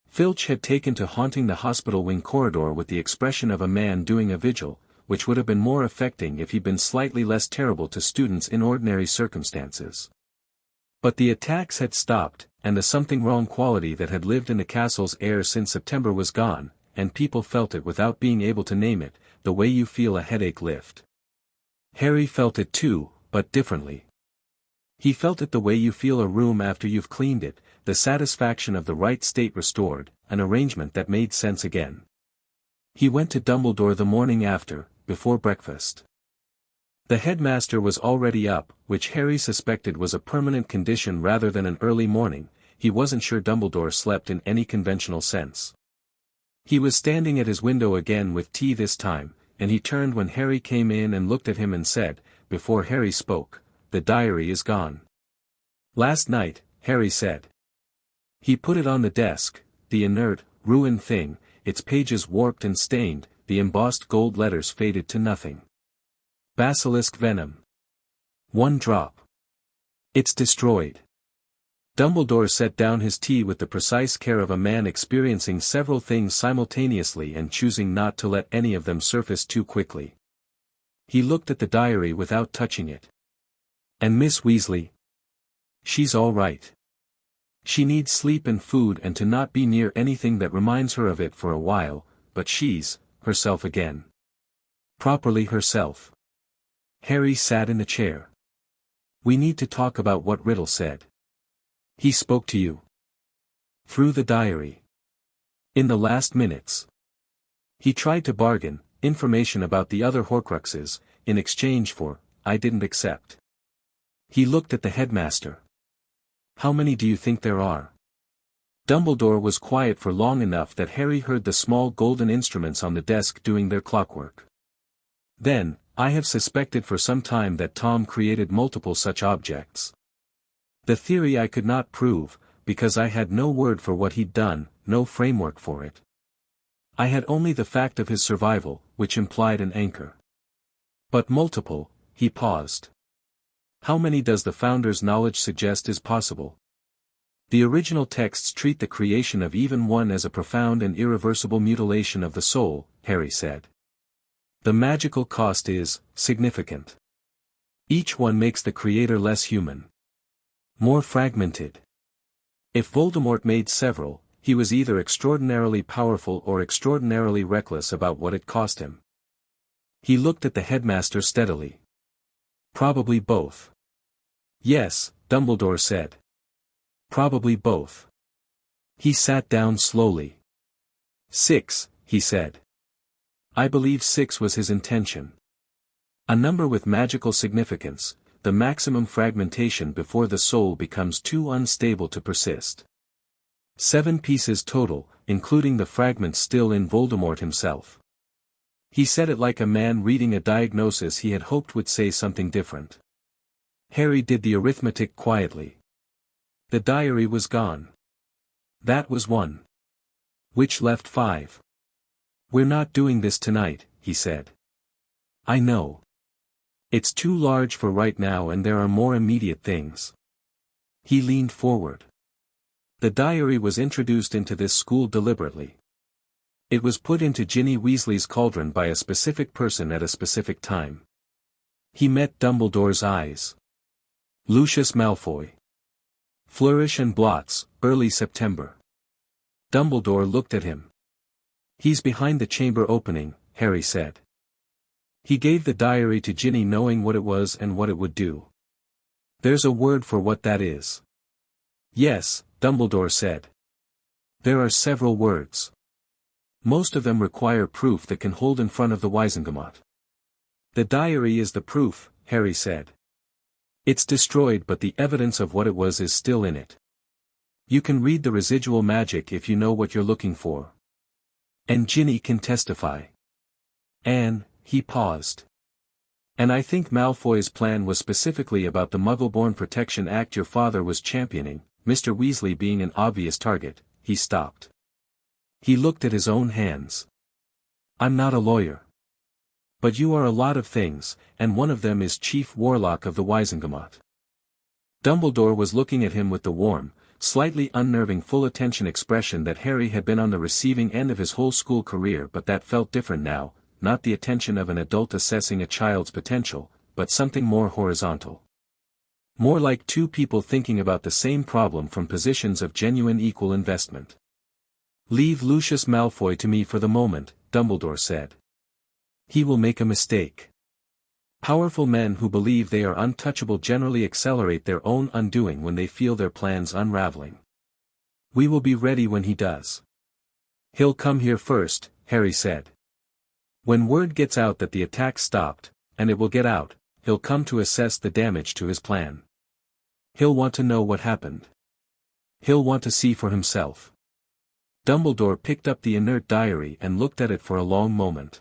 S1: Filch had taken to haunting the hospital wing corridor with the expression of a man doing a vigil, which would have been more affecting if he'd been slightly less terrible to students in ordinary circumstances. But the attacks had stopped, and the something wrong quality that had lived in the castle's air since September was gone, and people felt it without being able to name it, the way you feel a headache lift. Harry felt it too, but differently. He felt it the way you feel a room after you've cleaned it, the satisfaction of the right state restored, an arrangement that made sense again. He went to Dumbledore the morning after, before breakfast. The headmaster was already up, which Harry suspected was a permanent condition rather than an early morning. He wasn't sure Dumbledore slept in any conventional sense. He was standing at his window again with tea this time, and he turned when Harry came in and looked at him and said, before Harry spoke, "The diary is gone." "Last night," Harry said. He put it on the desk, the inert, ruined thing, its pages warped and stained, the embossed gold letters faded to nothing. Basilisk venom. One drop. It's destroyed. Dumbledore set down his tea with the precise care of a man experiencing several things simultaneously and choosing not to let any of them surface too quickly. He looked at the diary without touching it. "And Miss Weasley?" "She's all right. She needs sleep and food and to not be near anything that reminds her of it for a while, but she's herself again. Properly herself." Harry sat in the chair. "We need to talk about what Riddle said." "He spoke to you?" "Through the diary. In the last minutes. He tried to bargain, information about the other Horcruxes, in exchange for, I didn't accept." He looked at the headmaster. "How many do you think there are?" Dumbledore was quiet for long enough that Harry heard the small golden instruments on the desk doing their clockwork. Then, "I have suspected for some time that Tom created multiple such objects. The theory I could not prove, because I had no word for what he'd done, no framework for it. I had only the fact of his survival, which implied an anchor. But multiple," he paused. "How many does the Founder's knowledge suggest is possible?" "The original texts treat the creation of even one as a profound and irreversible mutilation of the soul," Harry said. "The magical cost is significant. Each one makes the creator less human. More fragmented. If Voldemort made several, he was either extraordinarily powerful or extraordinarily reckless about what it cost him." He looked at the headmaster steadily. "Probably both." "Yes," Dumbledore said. "Probably both." He sat down slowly. "6, he said. I believe 6 was his intention. A number with magical significance, the maximum fragmentation before the soul becomes too unstable to persist. 7 pieces total, including the fragments still in Voldemort himself." He said it like a man reading a diagnosis he had hoped would say something different. Harry did the arithmetic quietly. The diary was gone. That was 1. Which left 5. "We're not doing this tonight," he said. "I know. It's too large for right now and there are more immediate things." He leaned forward. "The diary was introduced into this school deliberately. It was put into Ginny Weasley's cauldron by a specific person at a specific time." He met Dumbledore's eyes. "Lucius Malfoy. Flourish and blots, early September." Dumbledore looked at him. "He's behind the chamber opening," Harry said. "He gave the diary to Ginny knowing what it was and what it would do. There's a word for what that is." "Yes," Dumbledore said. "There are several words. Most of them require proof that can hold in front of the Wizengamot." The diary is the proof, Harry said. It's destroyed but the evidence of what it was is still in it. You can read the residual magic if you know what you're looking for. And Ginny can testify. Anne, he paused. And I think Malfoy's plan was specifically about the Muggle-born Protection Act your father was championing, Mr. Weasley being an obvious target. He stopped. He looked at his own hands. I'm not a lawyer. But you are a lot of things, and one of them is Chief Warlock of the Wizengamot. Dumbledore was looking at him with the warm, slightly unnerving full attention expression that Harry had been on the receiving end of his whole school career, but that felt different now, not the attention of an adult assessing a child's potential, but something more horizontal. More like two people thinking about the same problem from positions of genuine equal investment. Leave Lucius Malfoy to me for the moment, Dumbledore said. He will make a mistake. Powerful men who believe they are untouchable generally accelerate their own undoing when they feel their plans unraveling. We will be ready when he does. He'll come here first, Harry said. When word gets out that the attack stopped, and it will get out, he'll come to assess the damage to his plan. He'll want to know what happened. He'll want to see for himself. Dumbledore picked up the inert diary and looked at it for a long moment.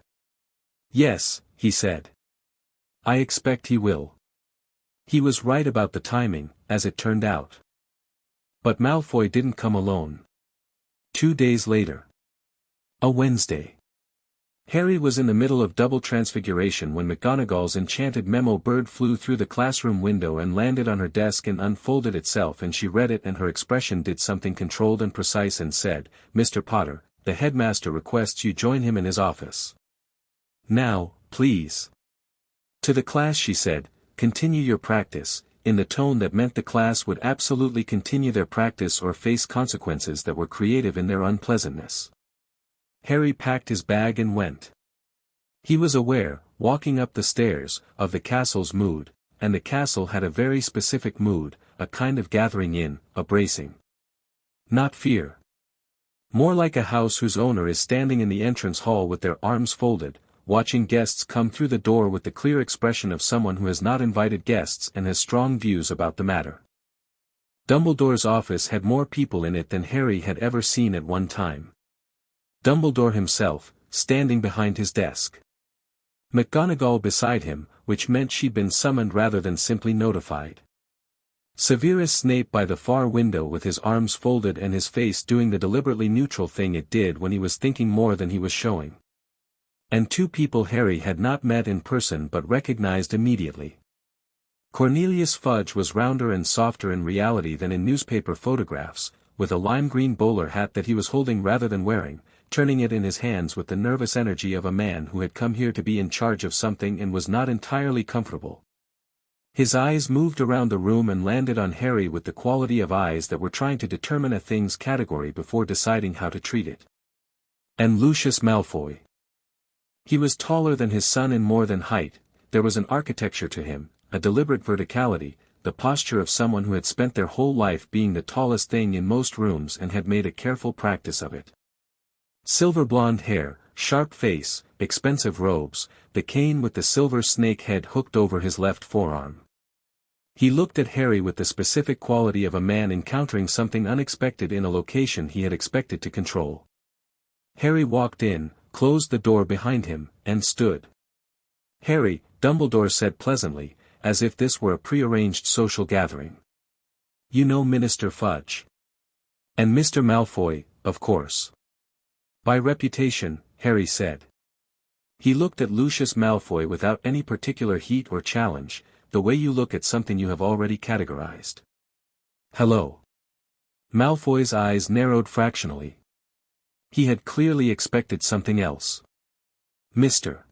S1: Yes, he said. I expect he will. He was right about the timing, as it turned out. But Malfoy didn't come alone. 2 days later. A Wednesday. Harry was in the middle of double transfiguration when McGonagall's enchanted memo bird flew through the classroom window and landed on her desk and unfolded itself, and she read it, and her expression did something controlled and precise and said, Mr. Potter, the headmaster requests you join him in his office. Now, please. To the class she said, continue your practice, in the tone that meant the class would absolutely continue their practice or face consequences that were creative in their unpleasantness. Harry packed his bag and went. He was aware, walking up the stairs, of the castle's mood, and the castle had a very specific mood, a kind of gathering in, a bracing. Not fear. More like a house whose owner is standing in the entrance hall with their arms folded, watching guests come through the door with the clear expression of someone who has not invited guests and has strong views about the matter. Dumbledore's office had more people in it than Harry had ever seen at one time. Dumbledore himself, standing behind his desk. McGonagall beside him, which meant she'd been summoned rather than simply notified. Severus Snape by the far window with his arms folded and his face doing the deliberately neutral thing it did when he was thinking more than he was showing. And two people Harry had not met in person but recognized immediately. Cornelius Fudge was rounder and softer in reality than in newspaper photographs, with a lime-green bowler hat that he was holding rather than wearing, turning it in his hands with the nervous energy of a man who had come here to be in charge of something and was not entirely comfortable. His eyes moved around the room and landed on Harry with the quality of eyes that were trying to determine a thing's category before deciding how to treat it. And Lucius Malfoy. He was taller than his son in more than height, there was an architecture to him, a deliberate verticality, the posture of someone who had spent their whole life being the tallest thing in most rooms and had made a careful practice of it. Silver blonde hair, sharp face, expensive robes, the cane with the silver snake head hooked over his left forearm. He looked at Harry with the specific quality of a man encountering something unexpected in a location he had expected to control. Harry walked in, closed the door behind him, and stood. Harry, Dumbledore said pleasantly, as if this were a prearranged social gathering. You know Minister Fudge. And Mr. Malfoy, of course. By reputation, Harry said. He looked at Lucius Malfoy without any particular heat or challenge, the way you look at something you have already categorized. Hello. Malfoy's eyes narrowed fractionally. He had clearly expected something else. Mr.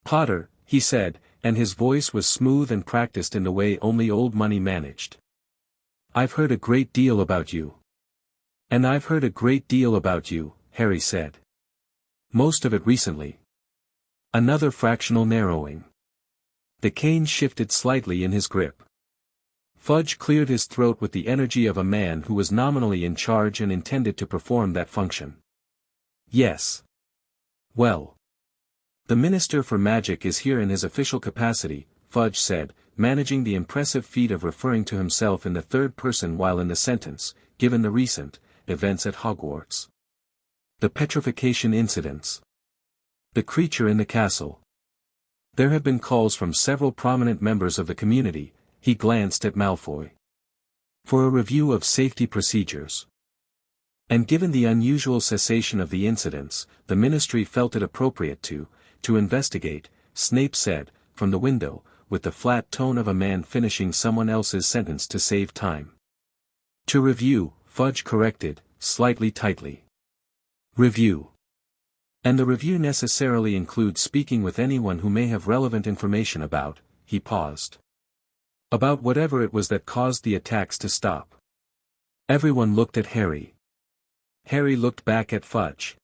S1: Potter, he said, and his voice was smooth and practiced in the way only old money managed. I've heard a great deal about you. And I've heard a great deal about you, Harry said. Most of it recently. Another fractional narrowing. The cane shifted slightly in his grip. Fudge cleared his throat with the energy of a man who was nominally in charge and intended to perform that function. Yes. Well. The Minister for Magic is here in his official capacity, Fudge said, managing the impressive feat of referring to himself in the third person while in the sentence, given the recent events at Hogwarts. The petrification incidents. The creature in the castle. There have been calls from several prominent members of the community, he glanced at Malfoy, for a review of safety procedures. And given the unusual cessation of the incidents, the ministry felt it appropriate to investigate, Snape said, from the window, with the flat tone of a man finishing someone else's sentence to save time. To review, Fudge corrected, slightly tightly. Review. And the review necessarily includes speaking with anyone who may have relevant information about, he paused. About whatever it was that caused the attacks to stop. Everyone looked at Harry. Harry looked back at Fudge.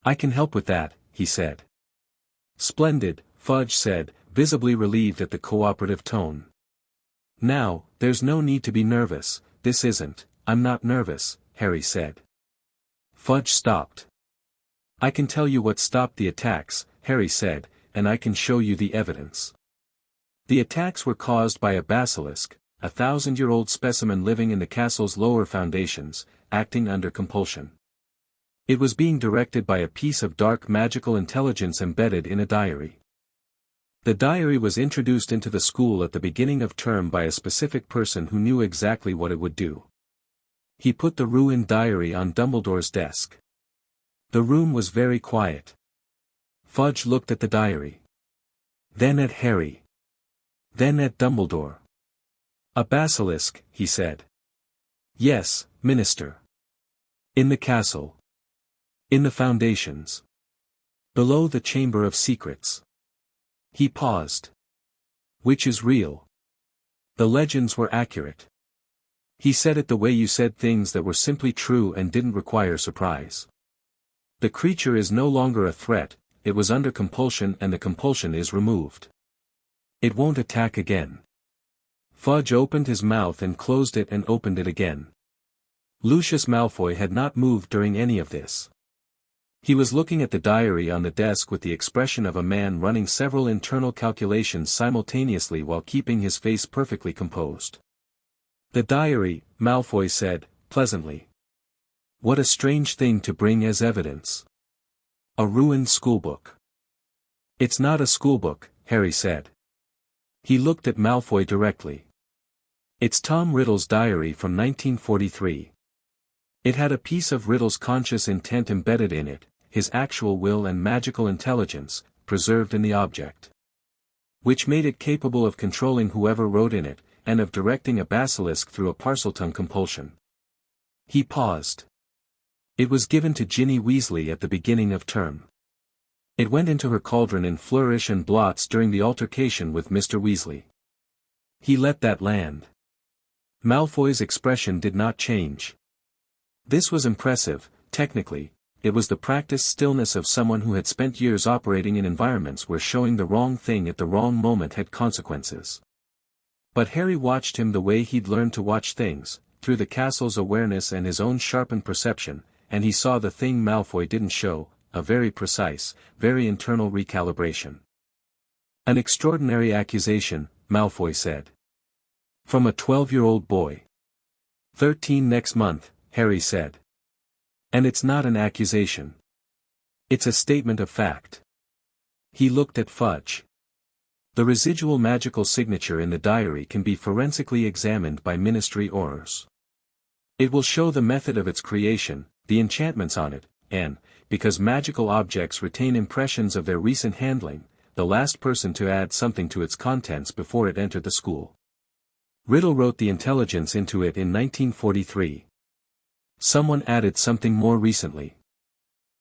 S1: I can help with that, he said. Splendid, Fudge said, visibly relieved at the cooperative tone. Now, there's no need to be nervous, this isn't, I'm not nervous, Harry said. Fudge stopped. I can tell you what stopped the attacks, Harry said, and I can show you the evidence. The attacks were caused by a basilisk, a 1,000-year-old specimen living in the castle's lower foundations, acting under compulsion. It was being directed by a piece of dark magical intelligence embedded in a diary. The diary was introduced into the school at the beginning of term by a specific person who knew exactly what it would do. He put the ruined diary on Dumbledore's desk. The room was very quiet. Fudge looked at the diary. Then at Harry. Then at Dumbledore. A basilisk, he said. Yes, Minister. In the castle. In the foundations. Below the Chamber of Secrets. He paused. Which is real? The legends were accurate. He said it the way you said things that were simply true and didn't require surprise. The creature is no longer a threat, it was under compulsion and the compulsion is removed. It won't attack again. Fudge opened his mouth and closed it and opened it again. Lucius Malfoy had not moved during any of this. He was looking at the diary on the desk with the expression of a man running several internal calculations simultaneously while keeping his face perfectly composed. The diary, Malfoy said, pleasantly. What a strange thing to bring as evidence. A ruined schoolbook. It's not a schoolbook, Harry said. He looked at Malfoy directly. It's Tom Riddle's diary from 1943. It had a piece of Riddle's conscious intent embedded in it, his actual will and magical intelligence, preserved in the object. Which made it capable of controlling whoever wrote in it, and of directing a basilisk through a Parseltongue compulsion. He paused. It was given to Ginny Weasley at the beginning of term. It went into her cauldron in flourish and blots during the altercation with Mr. Weasley. He let that land. Malfoy's expression did not change. This was impressive, technically, it was the practiced stillness of someone who had spent years operating in environments where showing the wrong thing at the wrong moment had consequences. But Harry watched him the way he'd learned to watch things, through the castle's awareness and his own sharpened perception, and he saw the thing Malfoy didn't show, a very precise, very internal recalibration. An extraordinary accusation, Malfoy said. From a 12-year-old boy. 13 next month, Harry said. And it's not an accusation. It's a statement of fact. He looked at Fudge. The residual magical signature in the diary can be forensically examined by Ministry Aurors. It will show the method of its creation, the enchantments on it, and, because magical objects retain impressions of their recent handling, the last person to add something to its contents before it entered the school. Riddle wrote the intelligence into it in 1943. Someone added something more recently.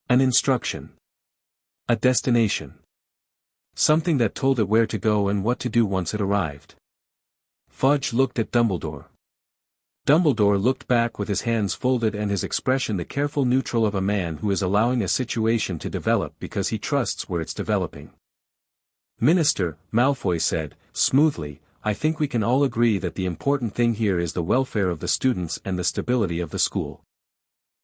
S1: An instruction. A destination. Something that told it where to go and what to do once it arrived. Fudge looked at Dumbledore. Dumbledore looked back with his hands folded and his expression the careful neutral of a man who is allowing a situation to develop because he trusts where it's developing. Minister, Malfoy said, smoothly, I think we can all agree that the important thing here is the welfare of the students and the stability of the school.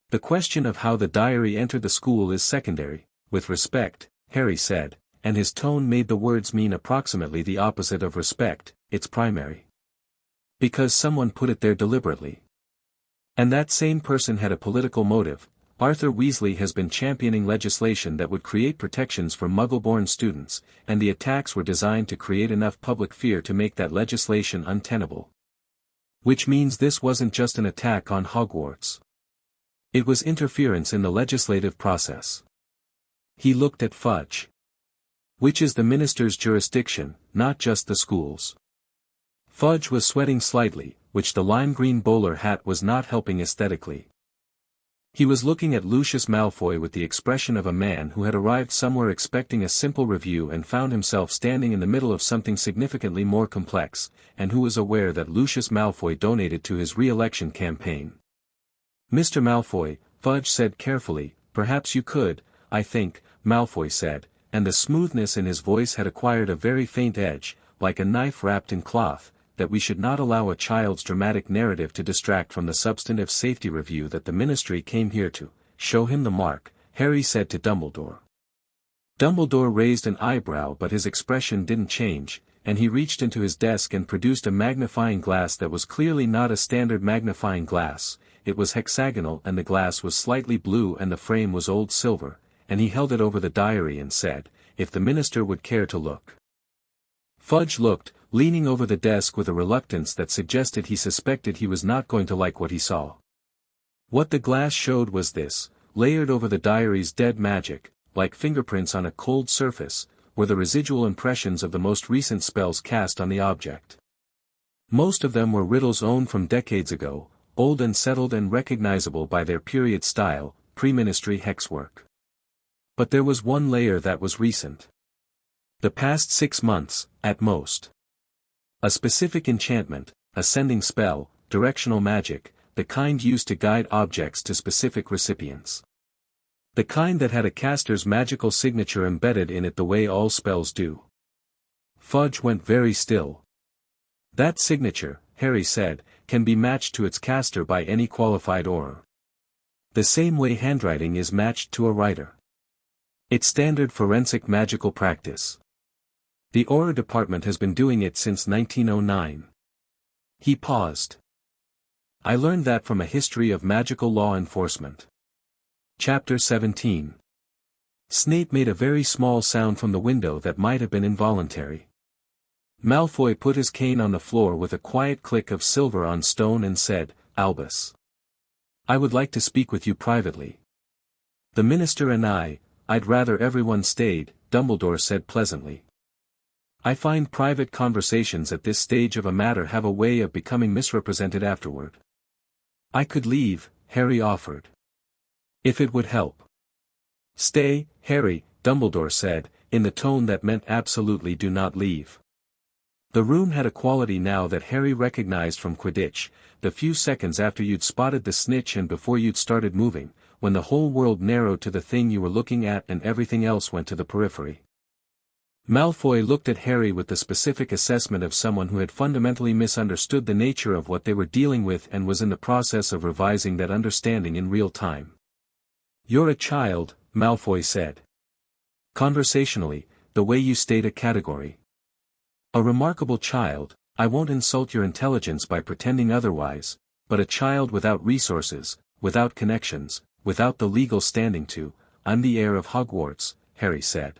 S1: The question of how the diary entered the school is secondary, with respect, Harry said, and his tone made the words mean approximately the opposite of respect, it's primary. Because someone put it there deliberately. And that same person had a political motive. Arthur Weasley has been championing legislation that would create protections for Muggle-born students, and the attacks were designed to create enough public fear to make that legislation untenable. Which means this wasn't just an attack on Hogwarts. It was interference in the legislative process. He looked at Fudge. Which is the minister's jurisdiction, not just the school's. Fudge was sweating slightly, which the lime green bowler hat was not helping aesthetically. He was looking at Lucius Malfoy with the expression of a man who had arrived somewhere expecting a simple review and found himself standing in the middle of something significantly more complex, and who was aware that Lucius Malfoy donated to his re-election campaign. "Mr. Malfoy," Fudge said carefully, "perhaps you could, I think," Malfoy said, and the smoothness in his voice had acquired a very faint edge, like a knife wrapped in cloth, that we should not allow a child's dramatic narrative to distract from the substantive safety review that the ministry came here to. "Show him the mark," Harry said to Dumbledore. Dumbledore raised an eyebrow, but his expression didn't change, and he reached into his desk and produced a magnifying glass that was clearly not a standard magnifying glass. It was hexagonal and the glass was slightly blue and the frame was old silver, and he held it over the diary and said, "If the minister would care to look." Fudge looked, leaning over the desk with a reluctance that suggested he suspected he was not going to like what he saw. What the glass showed was this: layered over the diary's dead magic, like fingerprints on a cold surface, were the residual impressions of the most recent spells cast on the object. Most of them were riddles owned from decades ago, old and settled and recognizable by their period style, pre-ministry hexwork. But there was one layer that was recent. The past 6 months, at most. A specific enchantment, a sending spell, directional magic, the kind used to guide objects to specific recipients. The kind that had a caster's magical signature embedded in it the way all spells do. Fudge went very still. That signature, Harry said, can be matched to its caster by any qualified auror. The same way handwriting is matched to a writer. It's standard forensic magical practice. The Auror department has been doing it since 1909. He paused. I learned that from a history of magical law enforcement. Chapter 17. Snape made a very small sound from the window that might have been involuntary. Malfoy put his cane on the floor with a quiet click of silver on stone and said, "Albus, I would like to speak with you privately." "The minister and I'd rather everyone stayed," Dumbledore said pleasantly. "I find private conversations at this stage of a matter have a way of becoming misrepresented afterward." "I could leave," Harry offered. "If it would help." "Stay, Harry," Dumbledore said, in the tone that meant absolutely do not leave. The room had a quality now that Harry recognized from Quidditch, the few seconds after you'd spotted the snitch and before you'd started moving, when the whole world narrowed to the thing you were looking at and everything else went to the periphery. Malfoy looked at Harry with the specific assessment of someone who had fundamentally misunderstood the nature of what they were dealing with and was in the process of revising that understanding in real time. "You're a child," Malfoy said. "Conversationally, the way you state a category. A remarkable child. I won't insult your intelligence by pretending otherwise, but a child without resources, without connections, without the legal standing to. I'm the heir of Hogwarts," Harry said.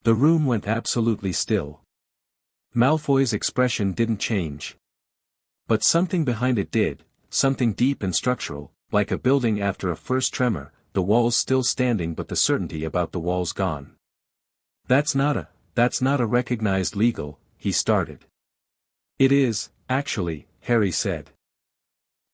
S1: The room went absolutely still. Malfoy's expression didn't change. But something behind it did, something deep and structural, like a building after a first tremor, the walls still standing but the certainty about the walls gone. That's not a recognized legal," he started. "It is, actually," Harry said.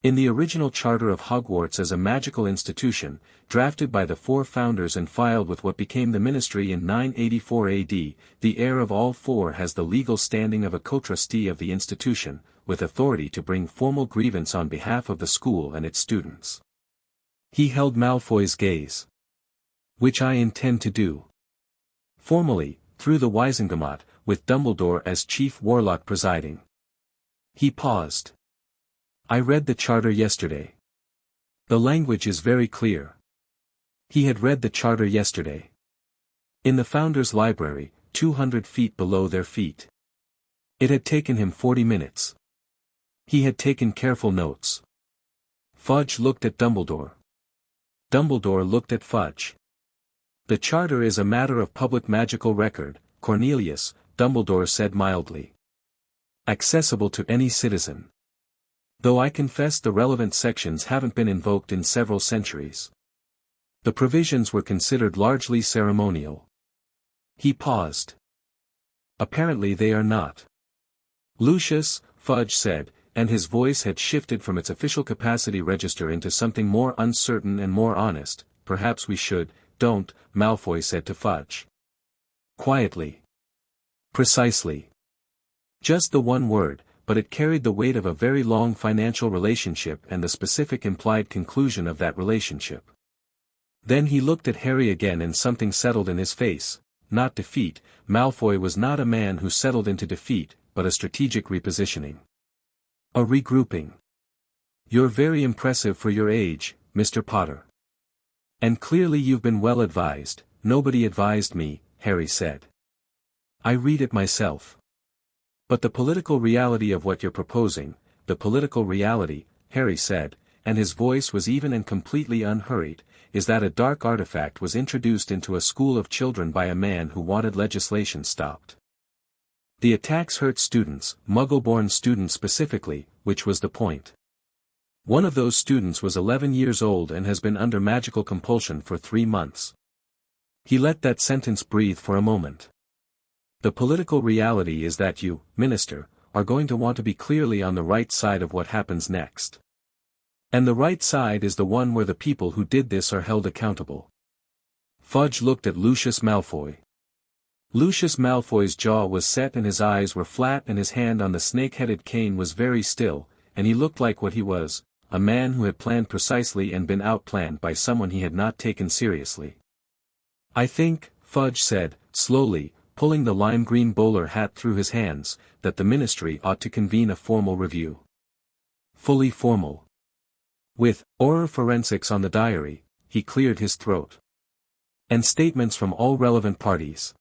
S1: "In the original charter of Hogwarts as a magical institution, drafted by the 4 founders and filed with what became the ministry in 984 AD, the heir of all 4 has the legal standing of a co-trustee of the institution, with authority to bring formal grievance on behalf of the school and its students." He held Malfoy's gaze. "Which I intend to do. Formally, through the Wisengamot, with Dumbledore as chief warlock presiding." He paused. "I read the charter yesterday. The language is very clear." He had read the charter yesterday. In the Founder's library, 200 feet below their feet. It had taken him 40 minutes. He had taken careful notes. Fudge looked at Dumbledore. Dumbledore looked at Fudge. The charter is a matter of public magical record, Cornelius, Dumbledore said mildly. Accessible to any citizen. Though I confess the relevant sections haven't been invoked in several centuries. The provisions were considered largely ceremonial. He paused. Apparently they are not. Lucius, Fudge said, and his voice had shifted from its official capacity register into something more uncertain and more honest. Perhaps we should, don't, Malfoy said to Fudge. Quietly. Precisely. Just the one word, but it carried the weight of a very long financial relationship and the specific implied conclusion of that relationship. Then he looked at Harry again and something settled in his face. Not defeat, Malfoy was not a man who settled into defeat, but a strategic repositioning. A regrouping. You're very impressive for your age, Mr. Potter. And clearly you've been well advised. Nobody advised me, Harry said. I read it myself. But the political reality of what you're proposing, the political reality, Harry said, and his voice was even and completely unhurried, is that a dark artifact was introduced into a school of children by a man who wanted legislation stopped. The attacks hurt students, Muggle-born students specifically, which was the point. One of those students was 11 years old and has been under magical compulsion for 3 months. He let that sentence breathe for a moment. The political reality is that you, Minister, are going to want to be clearly on the right side of what happens next. And the right side is the one where the people who did this are held accountable. Fudge looked at Lucius Malfoy. Lucius Malfoy's jaw was set and his eyes were flat and his hand on the snake-headed cane was very still, and he looked like what he was, a man who had planned precisely and been outplanned by someone he had not taken seriously. I think, Fudge said, slowly, pulling the lime-green bowler hat through his hands, that the ministry ought to convene a formal review. Fully formal. With horror forensics on the diary, he cleared his throat. And statements from all relevant parties.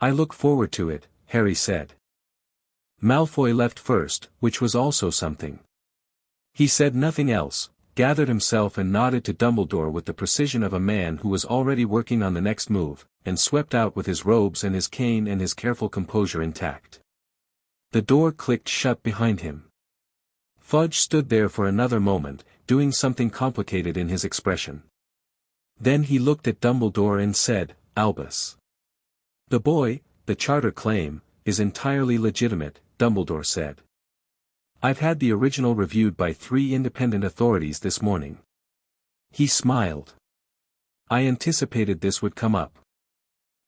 S1: I look forward to it, Harry said. Malfoy left first, which was also something. He said nothing else, gathered himself and nodded to Dumbledore with the precision of a man who was already working on the next move, and swept out with his robes and his cane and his careful composure intact. The door clicked shut behind him. Fudge stood there for another moment, doing something complicated in his expression. Then he looked at Dumbledore and said, Albus. The boy, the charter claim, is entirely legitimate, Dumbledore said. I've had the original reviewed by 3 independent authorities this morning. He smiled. I anticipated this would come up.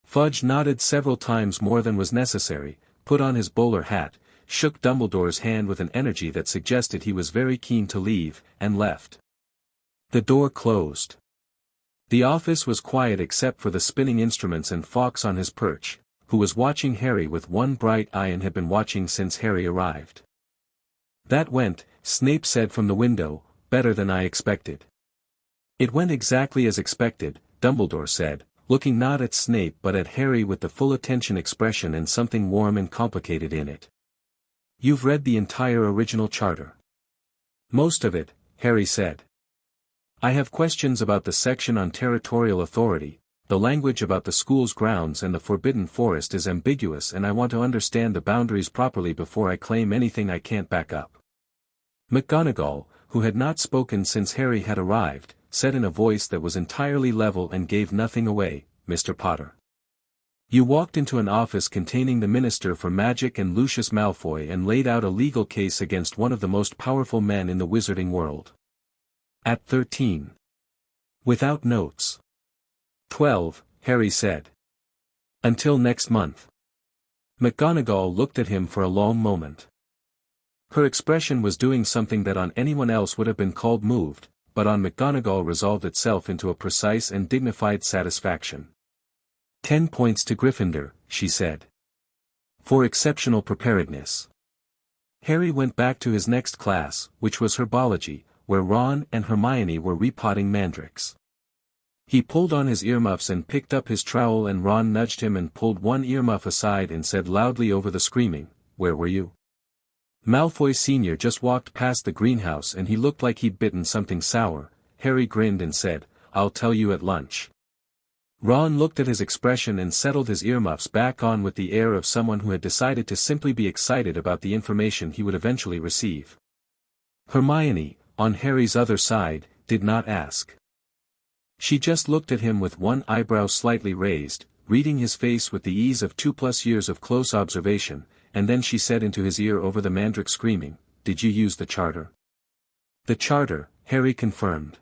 S1: Fudge nodded several times more than was necessary, put on his bowler hat, shook Dumbledore's hand with an energy that suggested he was very keen to leave, and left. The door closed. The office was quiet except for the spinning instruments and Fawkes on his perch, who was watching Harry with one bright eye and had been watching since Harry arrived. That went, Snape said from the window, better than I expected. It went exactly as expected, Dumbledore said, looking not at Snape but at Harry with the full attention expression and something warm and complicated in it. You've read the entire original charter. Most of it, Harry said. I have questions about the section on territorial authority, the language about the school's grounds and the Forbidden Forest is ambiguous and I want to understand the boundaries properly before I claim anything I can't back up. McGonagall, who had not spoken since Harry had arrived, said in a voice that was entirely level and gave nothing away, Mr. Potter. You walked into an office containing the Minister for Magic and Lucius Malfoy and laid out a legal case against one of the most powerful men in the wizarding world. At 13. Without notes. 12, Harry said. Until next month. McGonagall looked at him for a long moment. Her expression was doing something that on anyone else would have been called moved, but on McGonagall resolved itself into a precise and dignified satisfaction. 10 points to Gryffindor, she said. For exceptional preparedness. Harry went back to his next class, which was herbology, where Ron and Hermione were repotting mandrakes. He pulled on his earmuffs and picked up his trowel, and Ron nudged him and pulled one earmuff aside and said loudly over the screaming, "Where were you?" Malfoy Sr. just walked past the greenhouse and he looked like he'd bitten something sour. Harry grinned and said, "I'll tell you at lunch." Ron looked at his expression and settled his earmuffs back on with the air of someone who had decided to simply be excited about the information he would eventually receive. Hermione, on Harry's other side, did not ask. She just looked at him with one eyebrow slightly raised, reading his face with the ease of 2+ years of close observation, and then she said into his ear over the mandrake screaming, "Did you use the charter?" "The charter," Harry confirmed.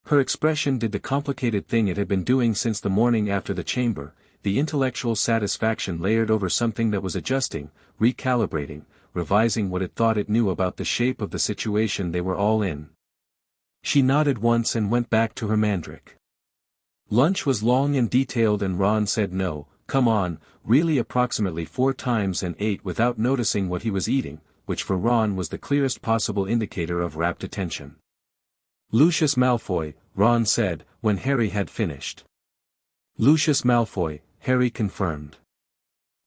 S1: Her expression did the complicated thing it had been doing since the morning after the chamber, the intellectual satisfaction layered over something that was adjusting, recalibrating, revising what it thought it knew about the shape of the situation they were all in. She nodded once and went back to her mandrake. Lunch was long and detailed and Ron said no, come on, really approximately 4 times and ate without noticing what he was eating, which for Ron was the clearest possible indicator of rapt attention. "Lucius Malfoy," Ron said, when Harry had finished. "Lucius Malfoy," Harry confirmed.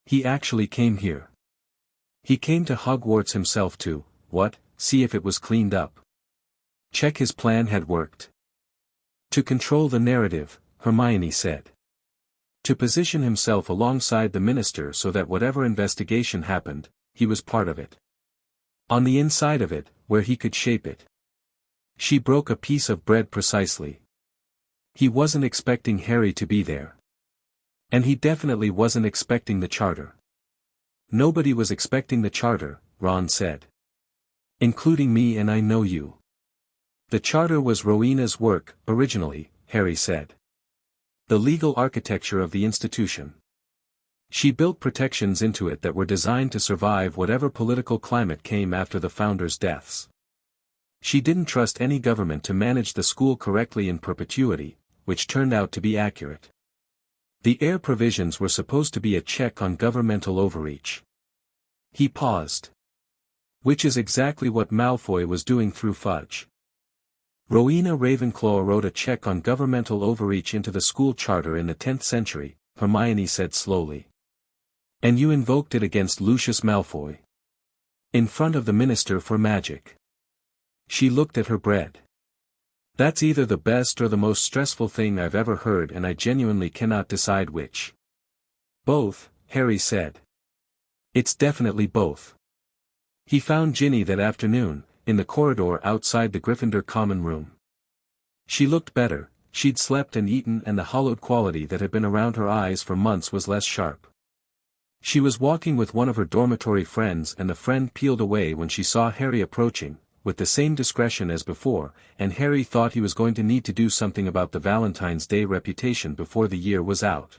S1: "He actually came here. He came to Hogwarts himself to, what, see if it was cleaned up. Check his plan had worked. To control the narrative," Hermione said. "To position himself alongside the minister so that whatever investigation happened, he was part of it. On the inside of it, where he could shape it." She broke a piece of bread precisely. He wasn't expecting Harry to be there. And he definitely wasn't expecting the charter. "Nobody was expecting the charter," Ron said. "Including me, and I know you." "The charter was Rowena's work, originally," Harry said. "The legal architecture of the institution. She built protections into it that were designed to survive whatever political climate came after the founders' deaths. She didn't trust any government to manage the school correctly in perpetuity, which turned out to be accurate. The Heir provisions were supposed to be a check on governmental overreach." He paused. "Which is exactly what Malfoy was doing through Fudge. Rowena Ravenclaw wrote a check on governmental overreach into the school charter in the 10th century, Hermione said slowly. "And you invoked it against Lucius Malfoy. In front of the Minister for Magic." She looked at her bread. "That's either the best or the most stressful thing I've ever heard, and I genuinely cannot decide which." "Both," Harry said. "It's definitely both." He found Ginny that afternoon, in the corridor outside the Gryffindor common room. She looked better, she'd slept and eaten, and the hollowed quality that had been around her eyes for months was less sharp. She was walking with one of her dormitory friends, and the friend peeled away when she saw Harry approaching, with the same discretion as before, and Harry thought he was going to need to do something about the Valentine's Day reputation before the year was out.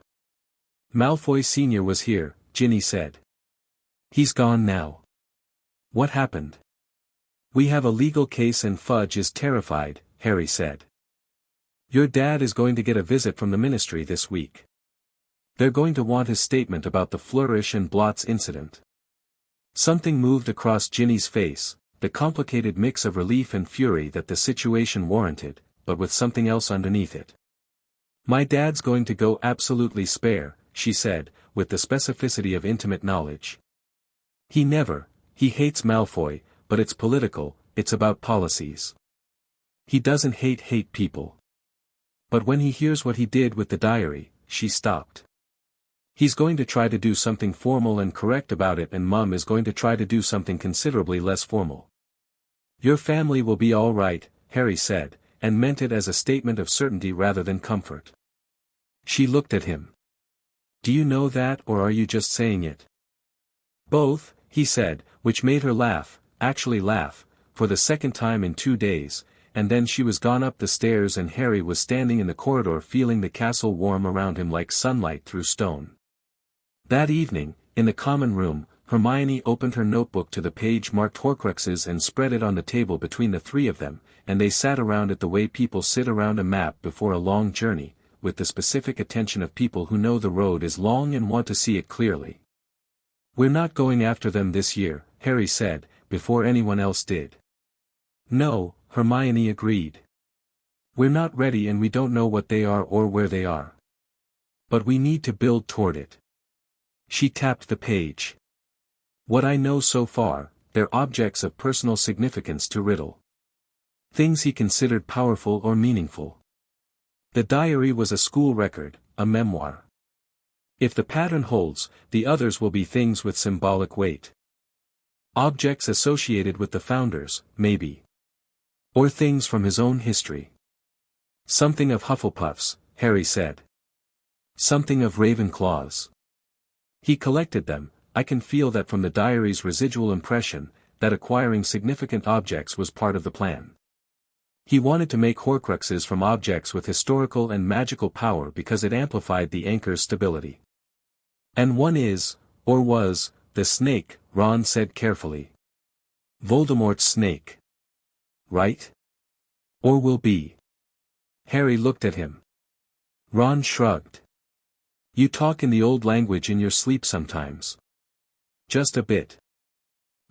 S1: "Malfoy Sr. was here," Ginny said. "He's gone now." "What happened?" "We have a legal case and Fudge is terrified," Harry said. "Your dad is going to get a visit from the ministry this week. They're going to want his statement about the Flourish and Blots incident." Something moved across Ginny's face, the complicated mix of relief and fury that the situation warranted, but with something else underneath it. "My dad's going to go absolutely spare," she said, with the specificity of intimate knowledge. He hates Malfoy, but it's political, it's about policies. He doesn't hate people. But when he hears what he did with the diary," she stopped. "He's going to try to do something formal and correct about it, and Mum is going to try to do something considerably less formal." "Your family will be all right," Harry said, and meant it as a statement of certainty rather than comfort. She looked at him. "Do you know that, or are you just saying it?" "Both," he said, which made her laugh, actually laugh, for the second time in 2 days, and then she was gone up the stairs and Harry was standing in the corridor feeling the castle warm around him like sunlight through stone. That evening, in the common room, Hermione opened her notebook to the page marked Horcruxes and spread it on the table between the 3 of them, and they sat around it the way people sit around a map before a long journey, with the specific attention of people who know the road is long and want to see it clearly. "We're not going after them this year," Harry said, before anyone else did. "No," Hermione agreed. We're not ready and we don't know what they are or where they are. But we need to build toward it. She tapped the page. What I know so far, they're objects of personal significance to Riddle. Things he considered powerful or meaningful. The diary was a school record, a memoir. If the pattern holds, the others will be things with symbolic weight. Objects associated with the founders, maybe. Or things from his own history. Something of Hufflepuff's, Harry said. Something of Ravenclaw's. He collected them. I can feel that from the diary's residual impression, that acquiring significant objects was part of the plan. He wanted to make Horcruxes from objects with historical and magical power because it amplified the anchor's stability. And one is, or was, the snake, Ron said carefully. Voldemort's snake. Right? Or will be. Harry looked at him. Ron shrugged. You talk in the old language in your sleep sometimes. Just a bit.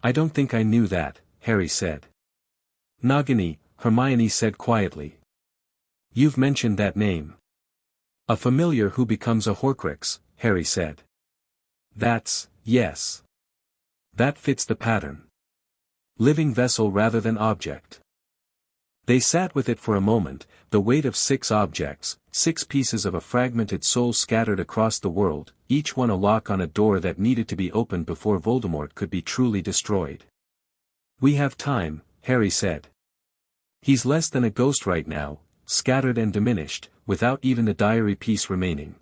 S1: I don't think I knew that, Harry said. Nagini, Hermione said quietly. You've mentioned that name. A familiar who becomes a Horcrux, Harry said. That's, yes. That fits the pattern. Living vessel rather than object. They sat with it for a moment, the weight of 6 objects, 6 pieces of a fragmented soul scattered across the world, each one a lock on a door that needed to be opened before Voldemort could be truly destroyed. We have time, Harry said. He's less than a ghost right now, scattered and diminished, without even the diary piece remaining.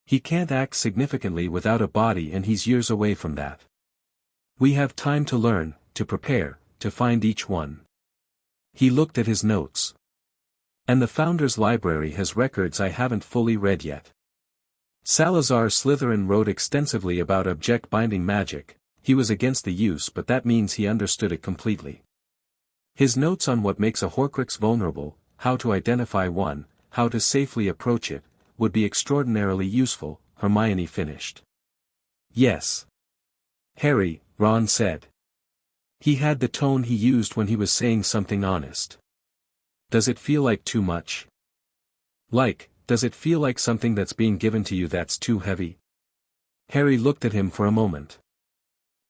S1: He can't act significantly without a body and he's years away from that. We have time to learn, to prepare, to find each one. He looked at his notes. And the Founder's Library has records I haven't fully read yet. Salazar Slytherin wrote extensively about object-binding magic. He was against the use but that means he understood it completely. His notes on what makes a Horcrux vulnerable, how to identify one, how to safely approach it, would be extraordinarily useful, Hermione finished. Yes. Harry, Ron said. He had the tone he used when he was saying something honest. Does it feel like too much? Does it feel like something that's being given to you that's too heavy? Harry looked at him for a moment.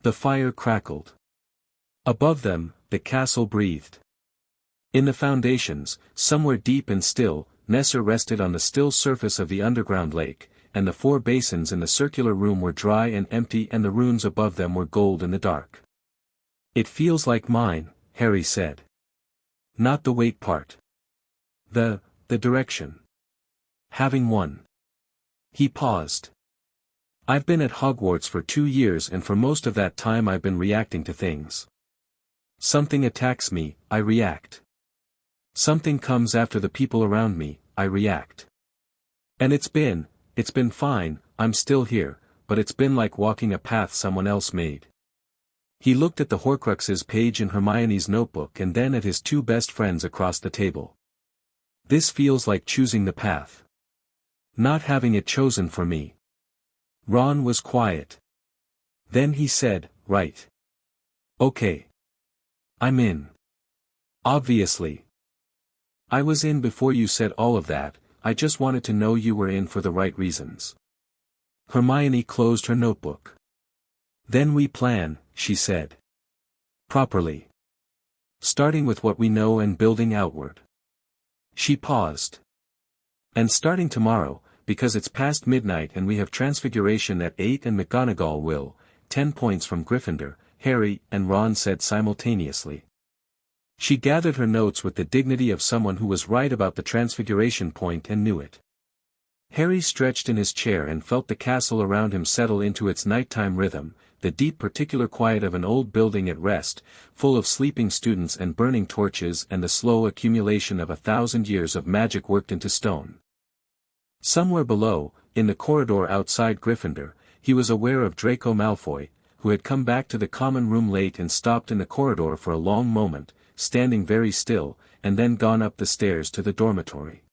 S1: The fire crackled. Above them, the castle breathed. In the foundations, somewhere deep and still, Nesser rested on the still surface of the underground lake, and the 4 basins in the circular room were dry and empty and the runes above them were gold in the dark. It feels like mine, Harry said. Not the weight part. The direction. Having one. He paused. I've been at Hogwarts for 2 years and for most of that time I've been reacting to things. Something attacks me, I react. Something comes after the people around me, I react. And it's been fine, I'm still here, but it's been like walking a path someone else made. He looked at the Horcruxes page in Hermione's notebook and then at his 2 best friends across the table. This feels like choosing the path. Not having it chosen for me. Ron was quiet. Then he said, right. Okay. I'm in. Obviously. I was in before you said all of that, I just wanted to know you were in for the right reasons. Hermione closed her notebook. Then we plan, she said. Properly. Starting with what we know and building outward. She paused. And starting tomorrow, because it's past midnight and we have Transfiguration at 8 and McGonagall will, 10 points from Gryffindor, Harry and Ron said simultaneously. She gathered her notes with the dignity of someone who was right about the Transfiguration point and knew it. Harry stretched in his chair and felt the castle around him settle into its nighttime rhythm, the deep particular quiet of an old building at rest, full of sleeping students and burning torches and the slow accumulation of 1,000 years of magic worked into stone. Somewhere below, in the corridor outside Gryffindor, he was aware of Draco Malfoy, who had come back to the common room late and stopped in the corridor for a long moment, standing very still, and then gone up the stairs to the dormitory.